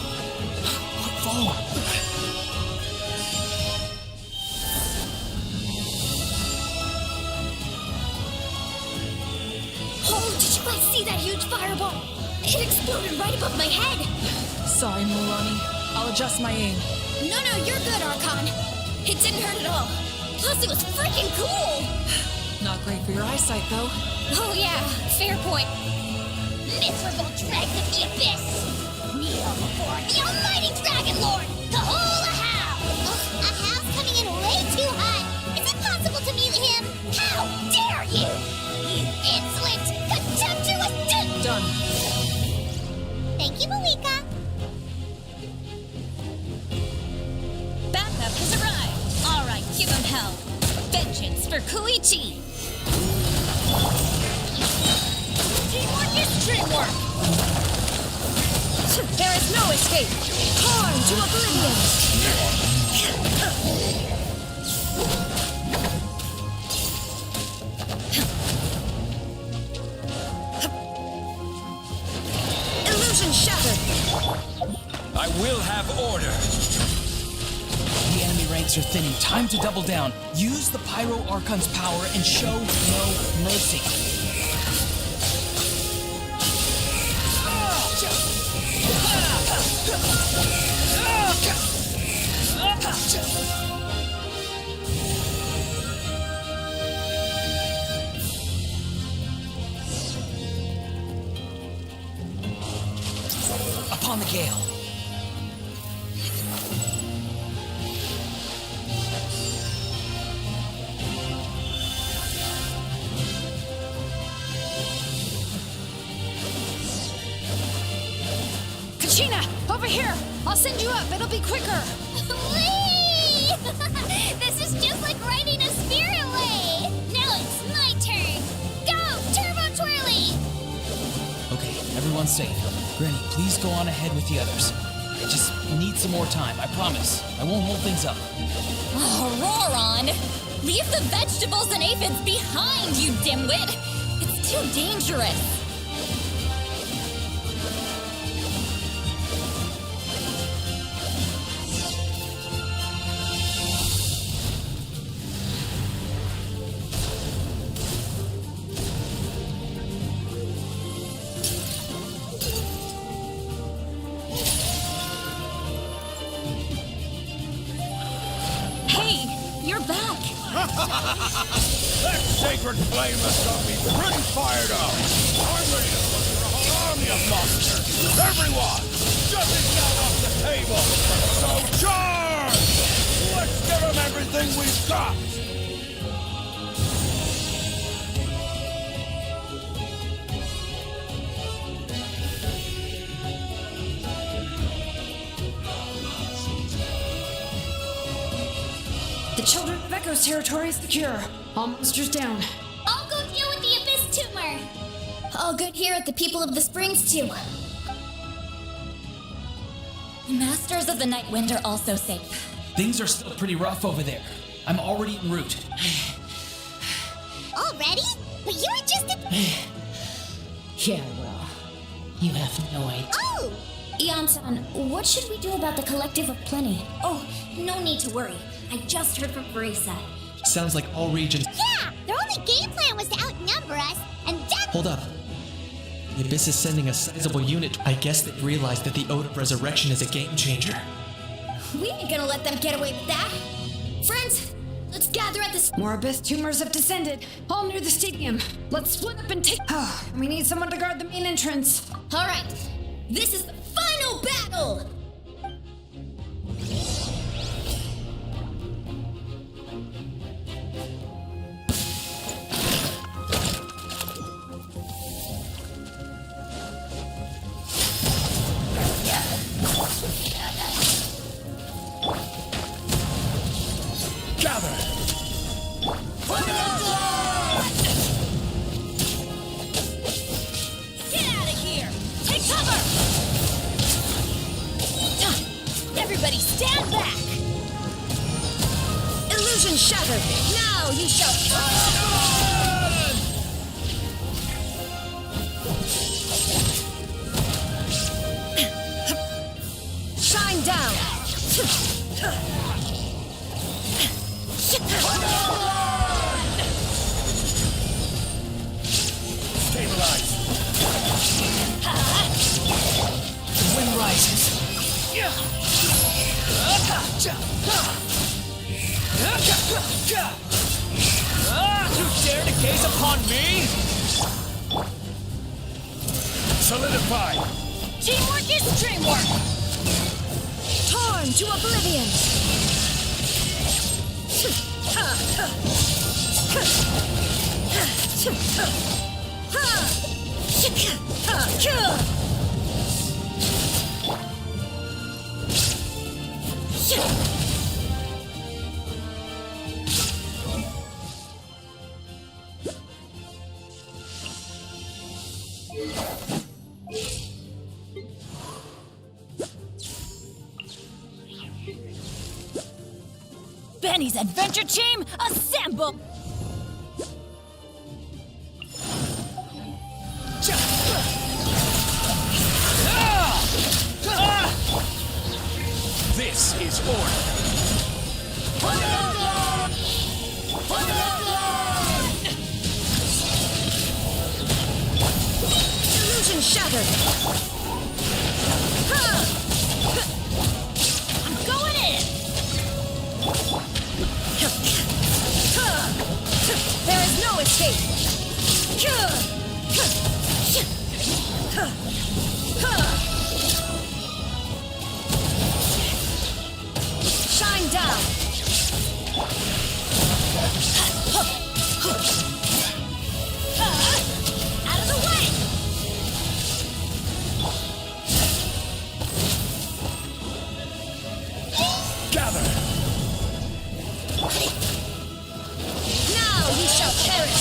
Quick, follow. Oh, did you guys see that huge fireball? It exploded right above my head. Sorry, Mulani. I'll adjust my aim. No, you're good, Archon. It didn't hurt at all. Plus, it was freaking cool. Not great for your eyesight, though. Oh, yeah, fair point. Miserable dregs of the abyss! Kneel before the almighty Dragon Lord, the whole Ahau! Ugh, Ahau's coming in way too hot. Is it possible to mute him? How dare you! You insolent, contemptuous Done. Thank you, Malika. Backup has arrived. All right, give him hell. Vengeance for Koichi. Teamwork is dreamwork! There is no escape! Torn to oblivion! Illusion shattered! I will have order. The enemy ranks are thinning. Time to double down. Use the Pyro Archon's power and show no mercy. Upon the gale. Kachina, over here! I'll send you up, it'll be quicker! Whee! This is just like riding a spirit way! Now it's my turn! Go, Turbo Twirly! Okay, everyone's safe. Granny, please go on ahead with the others. I just need some more time, I promise. I won't hold things up. Oh, Roron! Leave the vegetables and aphids behind, you dimwit! It's too dangerous! That sacred flame has got me pretty fired up. I'm ready to put a whole army of monsters. Everyone, jumping down off the table. So charge! Let's give them everything we've got. The Children of Echo's territory is secure. All monsters down. I'll go deal with the Abyss Tumor. All good here at the People of the Springs, too. Masters of the Night Wind are also safe. Things are still pretty rough over there. I'm already en route. Already? But you were just at... Yeah, well, you have no idea. Oh! Ian-san, what should we do about the Collective of Plenty? Oh, no need to worry. I just heard from Farisa. Sounds like all regions. Yeah! Their only game plan was to outnumber us, and then... Hold up. The Abyss is sending a sizable unit. I guess they realized that the Ode of Resurrection is a game changer. We ain't gonna let them get away with that. Friends, let's gather at the... More Abyss tumors have descended, all near the stadium. Let's split up and take... Oh, we need someone to guard the main entrance. All right, this is the final battle! Now you shall Shine down! Stabilize. The wind rises. You dare to gaze upon me? Solidify. Teamwork is dreamwork! Torn to oblivion! Benny's adventure team, assemble! This is order. Illusion shattered! I'm going in! There is no escape! Shine down! Out of the way! Gather. Now you shall perish!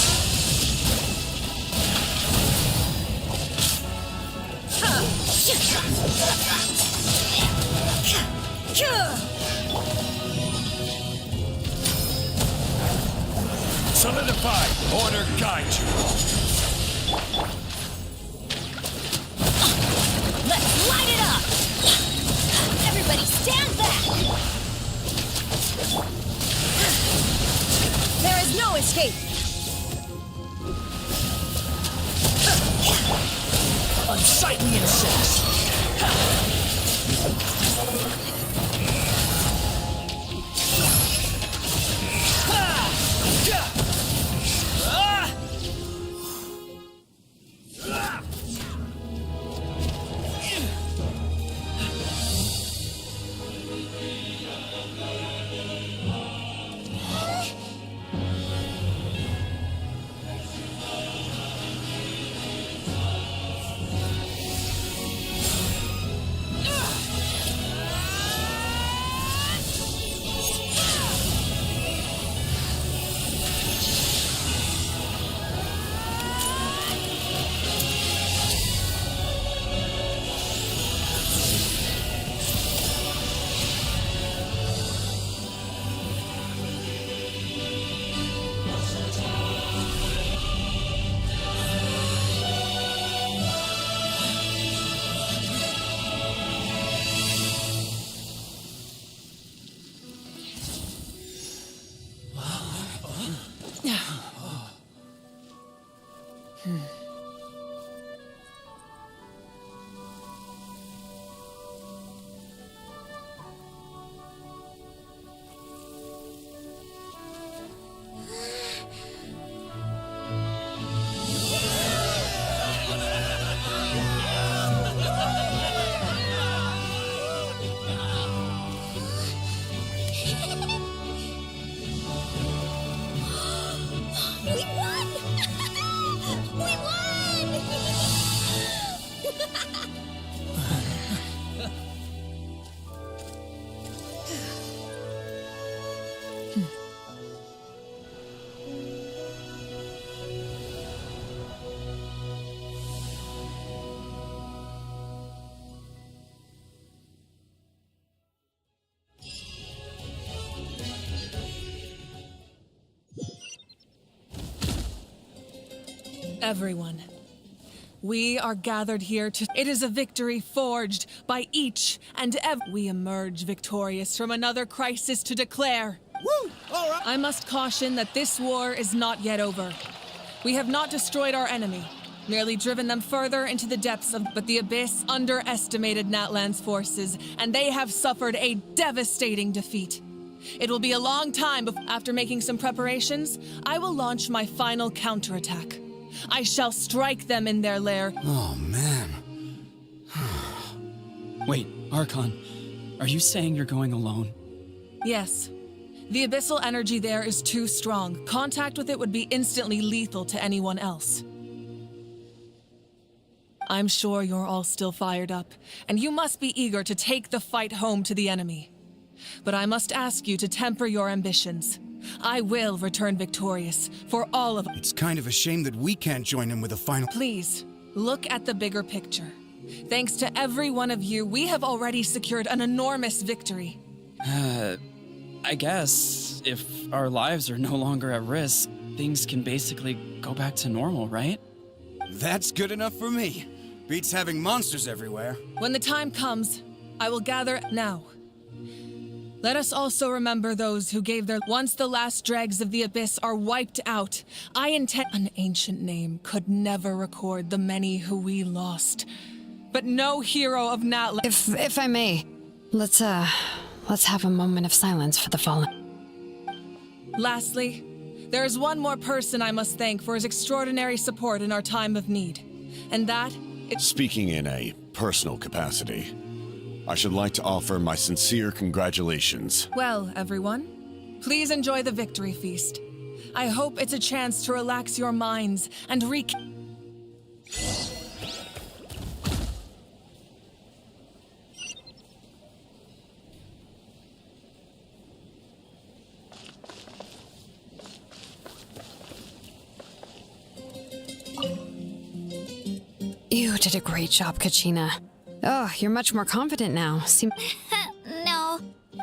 Solidify. Order guide you. Let's light it up! Everybody stand back! There is no escape! Unsightly insects! We won! We won! Everyone, we are gathered here to... It is a victory forged by each and every... We emerge victorious from another crisis to declare. Woo! All right. I must caution that this war is not yet over. We have not destroyed our enemy, merely driven them further into the depths of... But the Abyss underestimated Natlan's forces, and they have suffered a devastating defeat. It will be a long time after making some preparations, I will launch my final counterattack. I shall strike them in their lair. Oh, man. Wait, Archon, are you saying you're going alone? Yes. The abyssal energy there is too strong. Contact with it would be instantly lethal to anyone else. I'm sure you're all still fired up, and you must be eager to take the fight home to the enemy. But I must ask you to temper your ambitions. I will return victorious for all of us. It's kind of a shame that we can't join in with a final... Please, look at the bigger picture. Thanks to every one of you, we have already secured an enormous victory. I guess if our lives are no longer at risk, things can basically go back to normal, right? That's good enough for me. Beats having monsters everywhere. When the time comes, I will gather now. Let us also remember those who gave their... Once the last dregs of the Abyss are wiped out, I intend... An ancient name could never record the many who we lost. But no hero of Natlan... If I may, let's have a moment of silence for the fallen. Lastly, there is one more person I must thank for his extraordinary support in our time of need. And that... Speaking in a personal capacity, I should like to offer my sincere congratulations. Well, everyone, please enjoy the victory feast. I hope it's a chance to relax your minds and You did a great job, Kachina. Oh, you're much more confident now. No.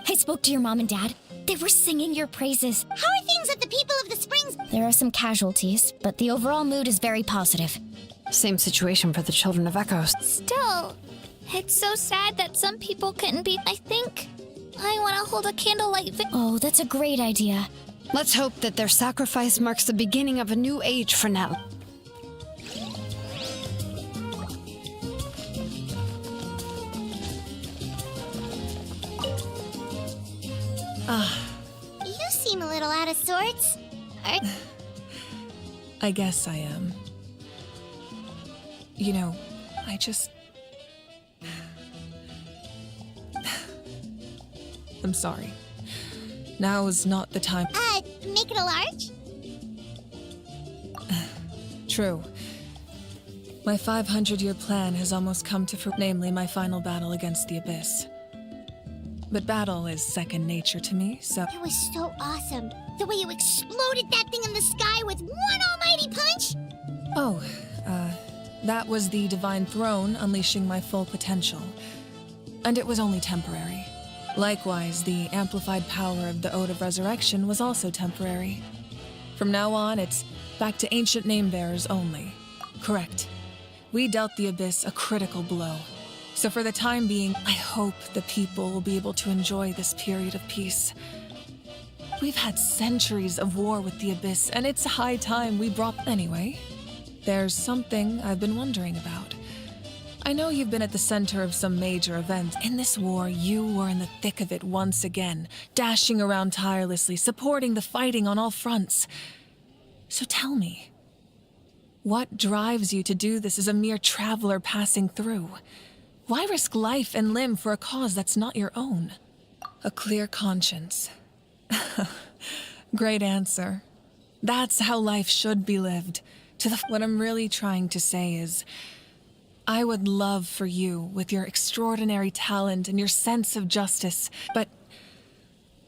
I spoke to your mom and dad. They were singing your praises. How are things at the People of the Springs? There are some casualties, but the overall mood is very positive. Same situation for the Children of Echoes. Still, it's so sad that some people couldn't be... I think I want to hold a candlelight... Oh, that's a great idea. Let's hope that their sacrifice marks the beginning of a new age for Natlan. You seem a little out of sorts. I guess I am. You know, I just... I'm sorry. Now is not the time... Make it a large? True. My 500-year plan has almost come to fruition, namely my final battle against the Abyss. But battle is second nature to me, so... It was so awesome. The way you exploded that thing in the sky with one almighty punch! Oh, that was the Divine Throne unleashing my full potential. And it was only temporary. Likewise, the amplified power of the Ode of Resurrection was also temporary. From now on, it's back to ancient name-bearers only. Correct. We dealt the Abyss a critical blow. So for the time being, I hope the people will be able to enjoy this period of peace. We've had centuries of war with the Abyss, and it's high time we brought... Anyway, there's something I've been wondering about. I know you've been at the center of some major event. In this war, you were in the thick of it once again, dashing around tirelessly, supporting the fighting on all fronts. So tell me, what drives you to do this as a mere traveler passing through? Why risk life and limb for a cause that's not your own? A clear conscience. Great answer. That's how life should be lived. What I'm really trying to say is, I would love for you, with your extraordinary talent and your sense of justice, but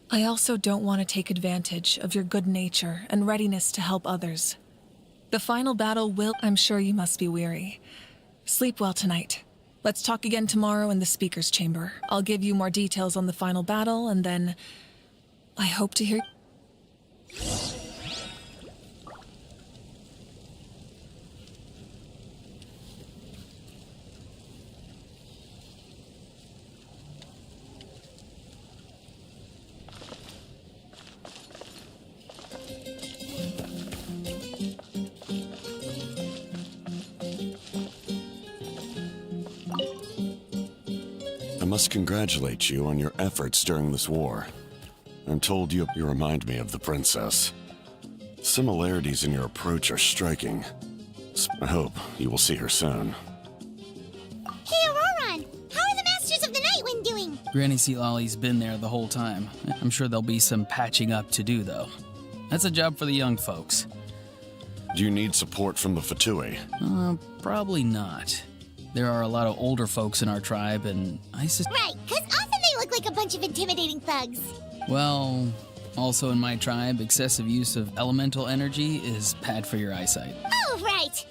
I also don't want to take advantage of your good nature and readiness to help others. The final battle will... I'm sure you must be weary. Sleep well tonight. Let's talk again tomorrow in the speaker's chamber. I'll give you more details on the final battle, and then I hope to hear... must congratulate you on your efforts during this war. I'm told you remind me of the princess. Similarities in your approach are striking. I hope you will see her soon. Hey, Auroron! How are the Masters of the Nightwind doing? Granny Sealolly's been there the whole time. I'm sure there'll be some patching up to do, though. That's a job for the young folks. Do you need support from the Fatui? Probably not. There are a lot of older folks in our tribe, and Right, because often they look like a bunch of intimidating thugs. Well, also in my tribe, excessive use of elemental energy is bad for your eyesight. Oh, right!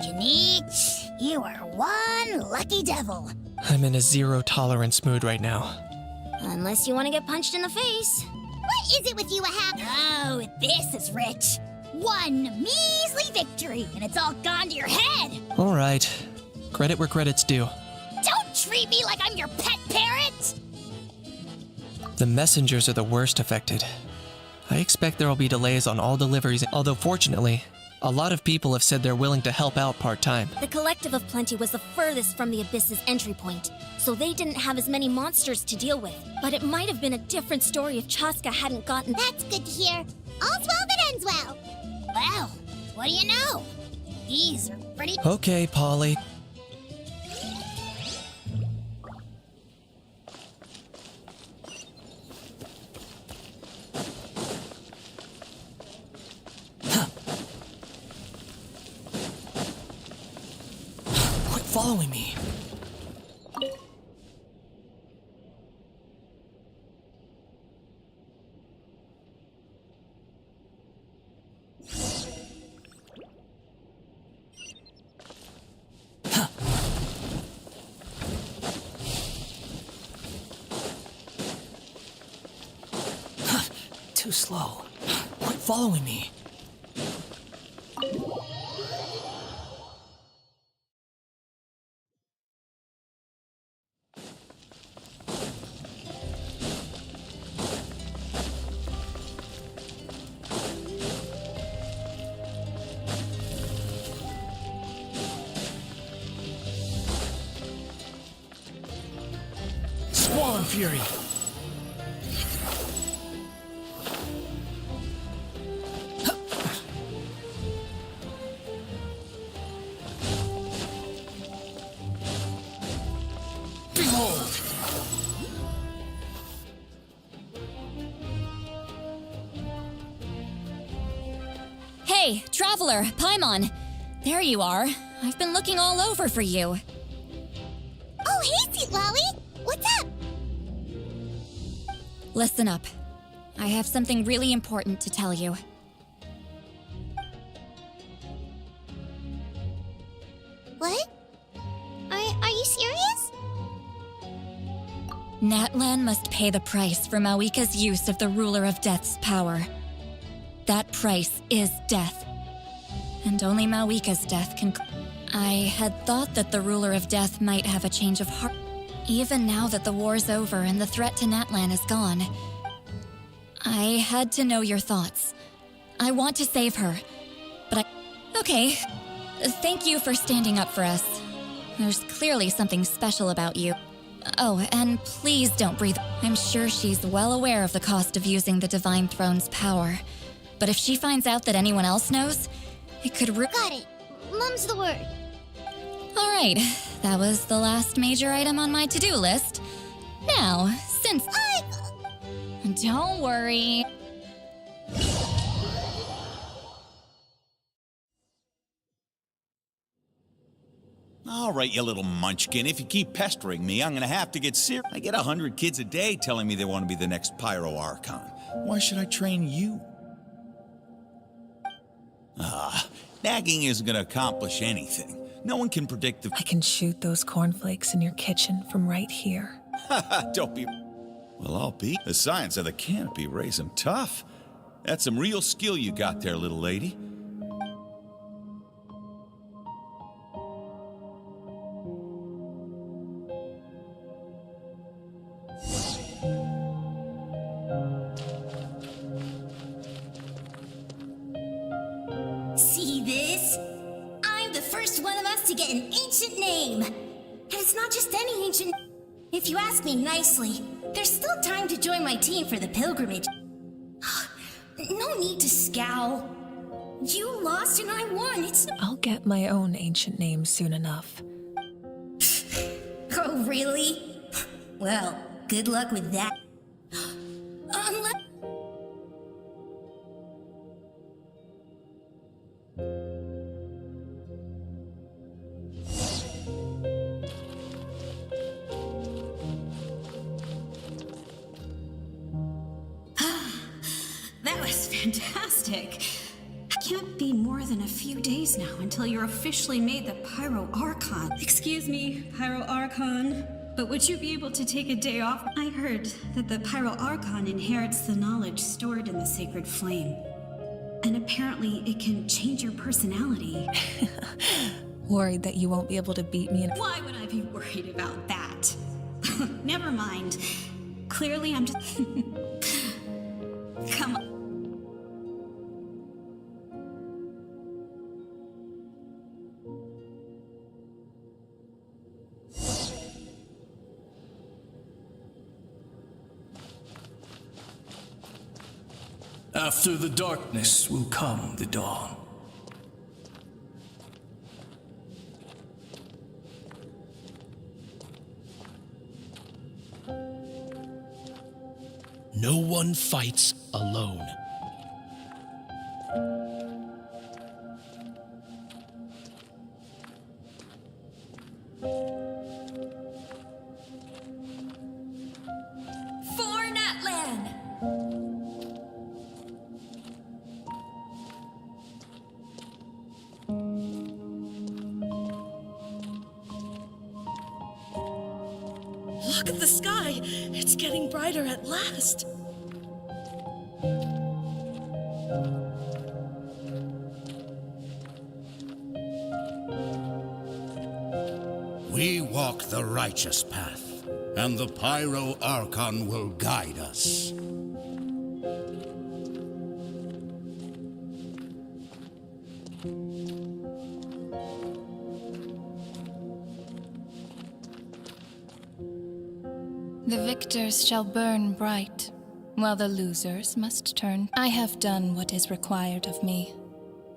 Janich, you are one lucky devil. I'm in a zero-tolerance mood right now. Unless you want to get punched in the face. What is it with you, Ahab? Oh, this is rich. One measly victory, and it's all gone to your head. All right. Credit where credit's due. Don't treat me like I'm your pet parrot. The messengers are the worst affected. I expect there will be delays on all deliveries, although fortunately, a lot of people have said they're willing to help out part-time. The Collective of Plenty was the furthest from the Abyss's entry point, so they didn't have as many monsters to deal with. But it might have been a different story if Chaska hadn't gotten... That's good to hear. All's well that ends well. Well, what do you know? These are pretty... Okay, Polly. Quit following me. Too slow. Quit following me. Squall Fury. Behold! Hey, Traveler, Paimon. There you are. I've been looking all over for you. Oh, hey, Sweet Lolly! What's up? Listen up. I have something really important to tell you. What? Are you serious? Natlan must pay the price for Mawika's use of the Ruler of Death's power. That price is death. And only Mawika's death can... I had thought that the Ruler of Death might have a change of heart. Even now that the war's over and the threat to Natlan is gone, I had to know your thoughts. I want to save her, but I... Okay. Thank you for standing up for us. There's clearly something special about you. Oh, and please don't breathe. I'm sure she's well aware of the cost of using the Divine Throne's power. But if she finds out that anyone else knows, it could Got it. Mum's the word. All right, that was the last major item on my to-do list. Now, since... Don't worry. All right, you little munchkin. If you keep pestering me, I'm gonna have to get serious. I get 100 kids a day telling me they want to be the next Pyro Archon. Why should I train you? Nagging isn't gonna accomplish anything. No one can predict the... I can shoot those cornflakes in your kitchen from right here. Don't be... Well, I'll be. The science of the canopy raised them tough. That's some real skill you got there, little lady. the first one of us to get an ancient name. And it's not just any ancient. If you ask me nicely, there's still time to join my team for the pilgrimage. No need to scowl. You lost and I won. I'll get my own ancient name soon enough. Oh, really? Well, good luck with that. That was fantastic. It can't be more than a few days now until you're officially made the Pyro Archon. Excuse me, Pyro Archon, but would you be able to take a day off? I heard that the Pyro Archon inherits the knowledge stored in the sacred flame. And apparently it can change your personality. Worried that you won't be able to beat me in. Why would I be worried about that? Never mind. Clearly I'm just... Come on. After the darkness will come the dawn. No one fights alone. For Natlan! Look at the sky! It's getting brighter at last! We walk the righteous path, and the Pyro Archon will guide us. The victors shall burn bright, while the losers must turn. I have done what is required of me.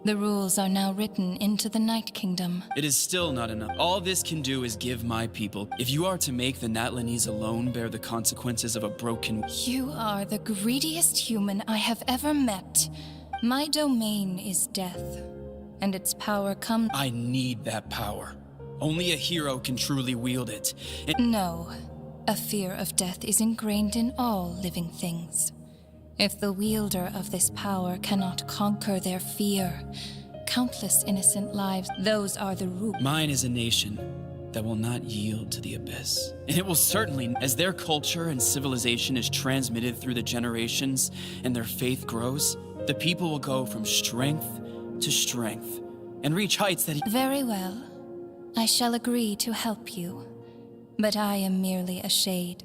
The rules are now written into the Night Kingdom. It is still not enough. All this can do is give my people. If you are to make the Natlanese alone bear the consequences of a broken... You are the greediest human I have ever met. My domain is death, and its power comes... I need that power. Only a hero can truly wield it. No. A fear of death is ingrained in all living things. If the wielder of this power cannot conquer their fear, countless innocent lives, those are the roots. Mine is a nation that will not yield to the abyss. And it will certainly, as their culture and civilization is transmitted through the generations and their faith grows, the people will go from strength to strength and reach heights that... Very well. I shall agree to help you. But I am merely a shade,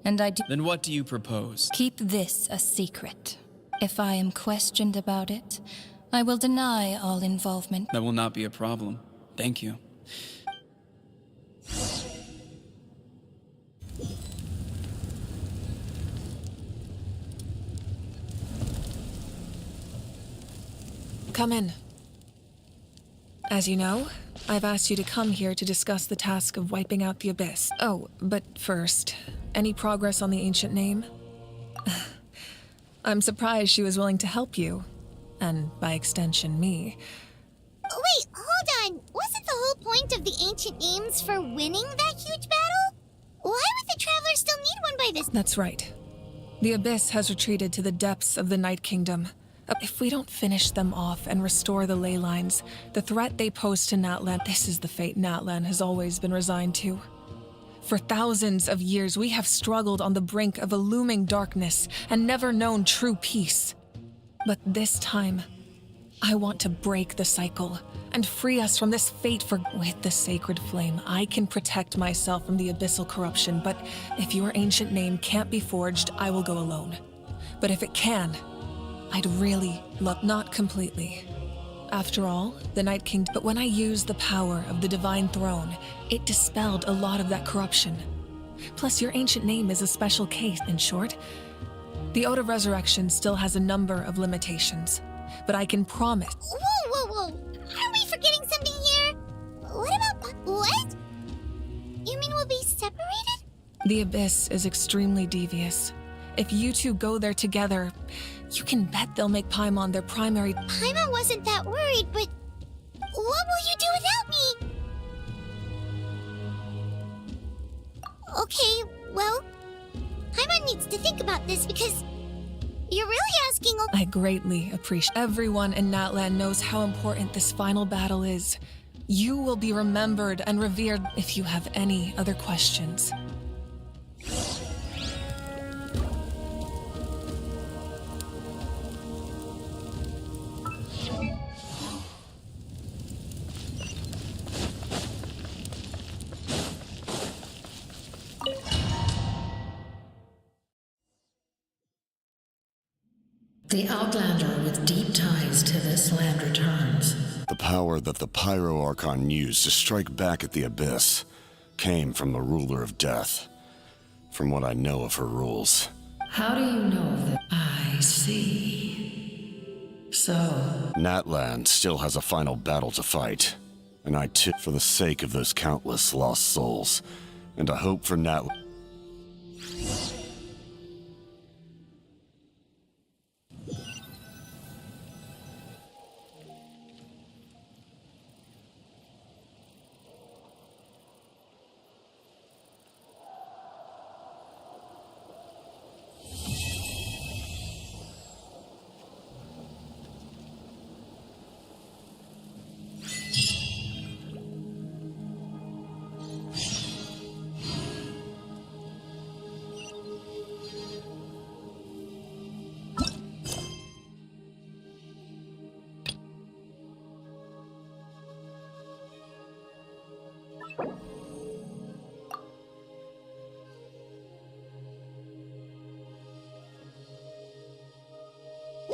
and I do... Then what do you propose? Keep this a secret. If I am questioned about it, I will deny all involvement. That will not be a problem. Thank you. Come in. As you know, I've asked you to come here to discuss the task of wiping out the Abyss. Oh, but first, any progress on the ancient name? I'm surprised she was willing to help you. And by extension, me. Wait, hold on. Wasn't the whole point of the ancient names for winning that huge battle? Why would the Travelers still need one by this? That's right. The Abyss has retreated to the depths of the Night Kingdom. If we don't finish them off and restore the ley lines, the threat they pose to Natlan, this is the fate Natlan has always been resigned to. For thousands of years, we have struggled on the brink of a looming darkness and never known true peace. But this time, I want to break the cycle and free us from this fate. With the sacred flame, I can protect myself from the abyssal corruption, but if your ancient name can't be forged, I will go alone. But if it can, I'd really love... Not completely. After all, the Night King. But when I used the power of the Divine Throne, it dispelled a lot of that corruption. Plus, your ancient name is a special case. In short, the Ode of Resurrection still has a number of limitations, but I can promise. Whoa! Are we forgetting something here? What about... What? You mean we'll be separated? The Abyss is extremely devious. If you two go there together, you can bet they'll make Paimon their primary... Paimon wasn't that worried, but... What will you do without me? Okay, well... Paimon needs to think about this because... You're really asking... I greatly appreciate... Everyone in Natlan knows how important this final battle is. You will be remembered and revered if you have any other questions. The Outlander with deep ties to this land returns. The power that the Pyro Archon used to strike back at the Abyss came from the Ruler of Death, from what I know of her rules. How do you know that? I see. So... Natlan still has a final battle to fight, and I tip for the sake of those countless lost souls, and I hope for Natlan...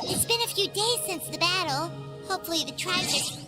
It's been a few days since the battle. Hopefully the tribes are...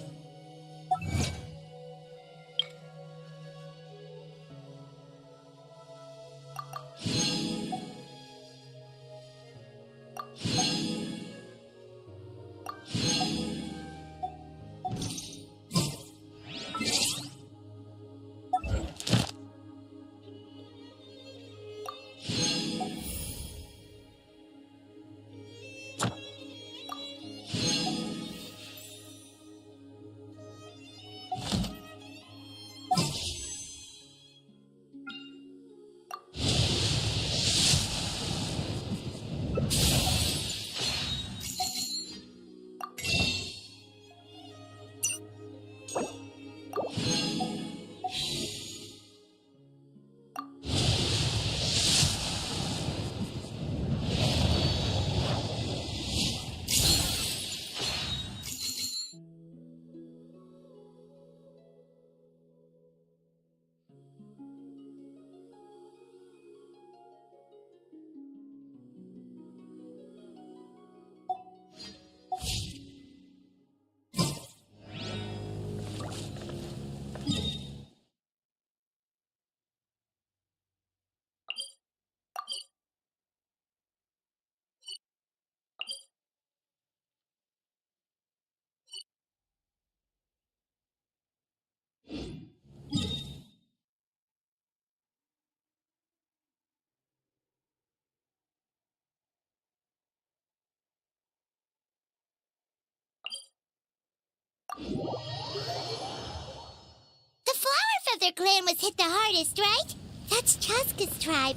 The Flower Feather clan was hit the hardest, right? That's Chaska's tribe.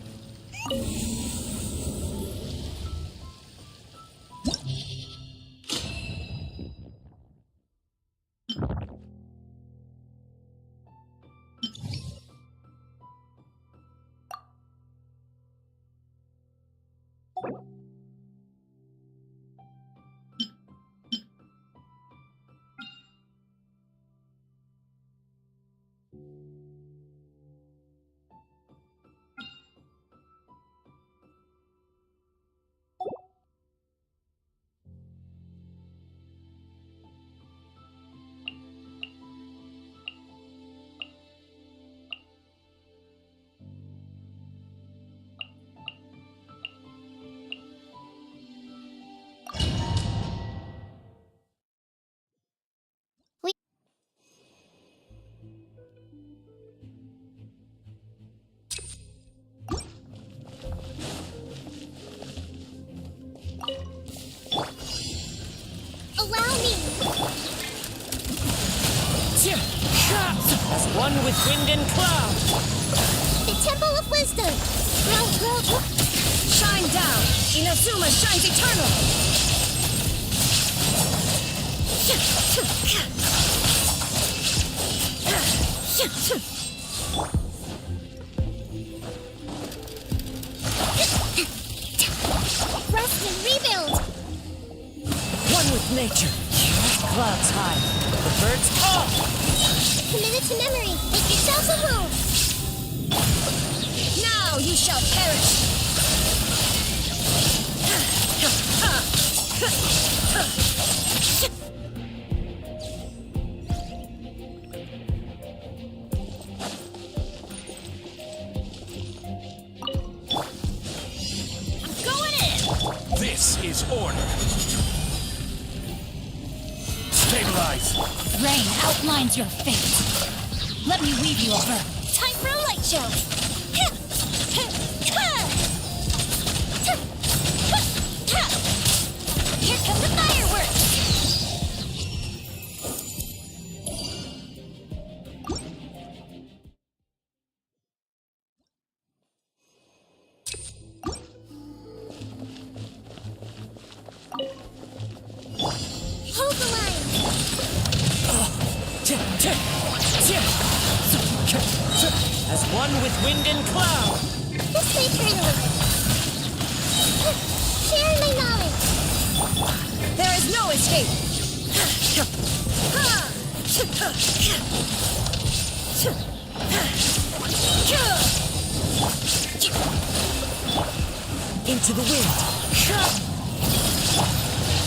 one with wind and cloud. The Temple of Wisdom. Shine down. Inazuma shines eternal. Rest and rebuild. One with nature. Clouds high. The birds call. Committed to memory. Make yourselves a home. Now you shall perish. I'm going in. This is order. Stabilize. Rain outlines your fate. Let me weave you a verb. Time for a light show. Here come the fireworks! Hold the line. As one with wind and cloud. This may turn a little. Share my knowledge. There is no escape. Into the wind.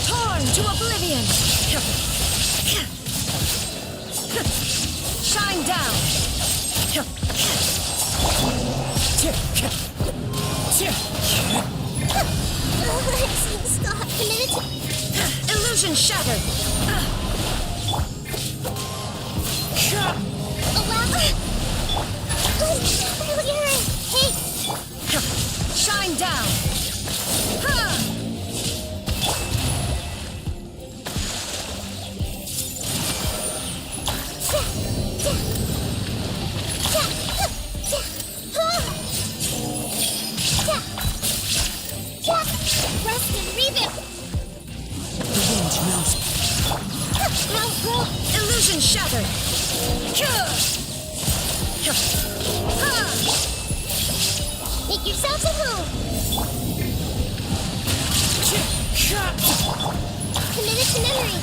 Torn to oblivion. Shine down. Stop. Committed to... Illusion shattered. Hey! Shine down. Rest and rebuild. The wind knows me. Illusion shattered. Make yourselves at home. Committed to memory.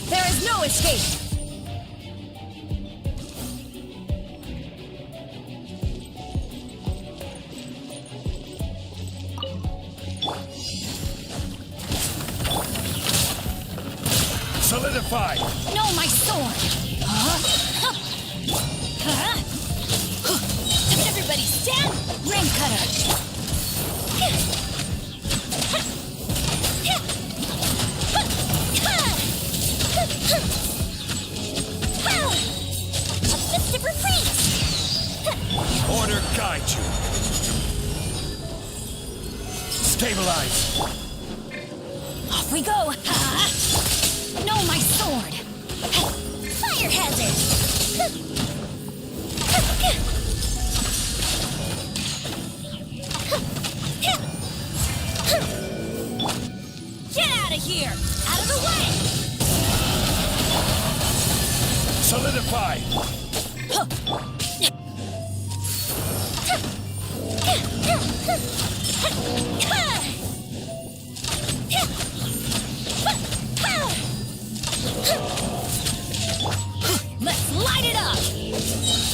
There is no escape. Solidify. No, my sword! Everybody stand! Rain cutter! A festive retreat! Order guide you. Stabilize. Off we go! No, my sword! Fire hazard! Get out of here! Out of the way! Solidify. Let's light it up!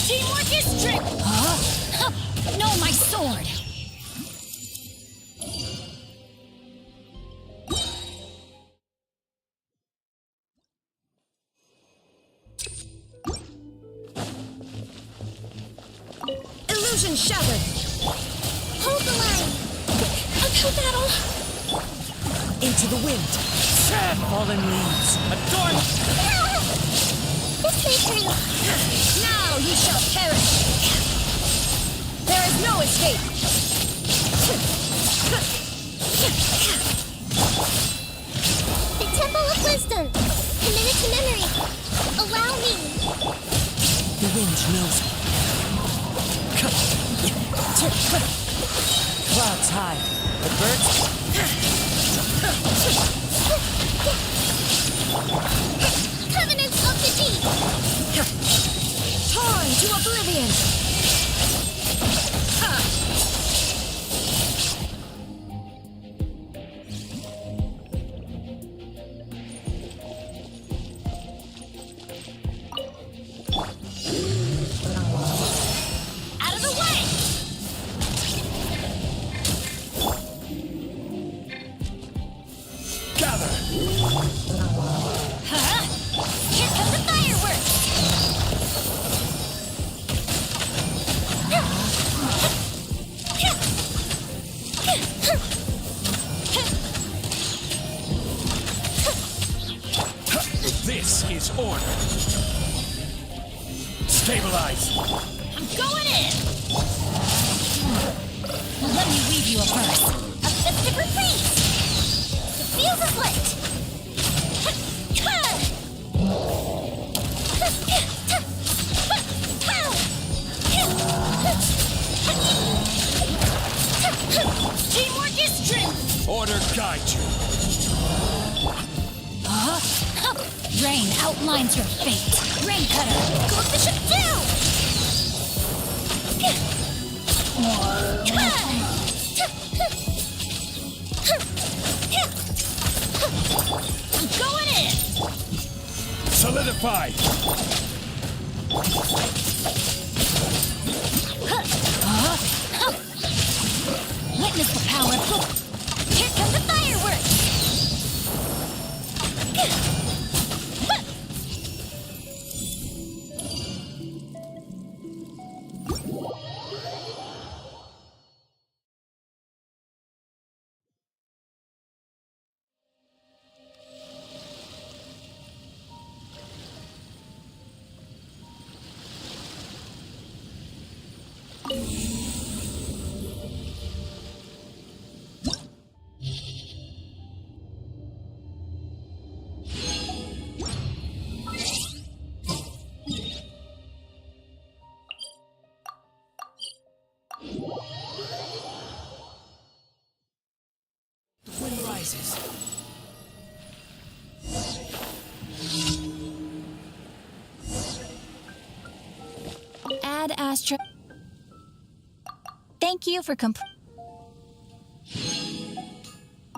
Teamwork is trick! No, my sword! Illusion shattered. Hold the line. Uphill battle. Into the wind. Fallen leaves. Adorn. This may turn... Now you shall perish. There is no escape. The Temple of Wisdom. Committed to memory. Allow me. The wind Sponge knows me. Clouds high. The birds... Covenants of the deep! Torn to oblivion! Out of the way! Gather! Huh? Here come the fireworks! This is order. Stabilize. I'm going in! Let me weave you a verse. A festive reprise! The fuse is lit! Teamwork is strength! Order guide you. Rain outlines your fate. Rain cutter! Coefficient 2! I'm going in! Solidify. Witness the power! Here come the fireworks! The wind rises. Ad Astra. Thank you for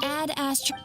Ad Astra.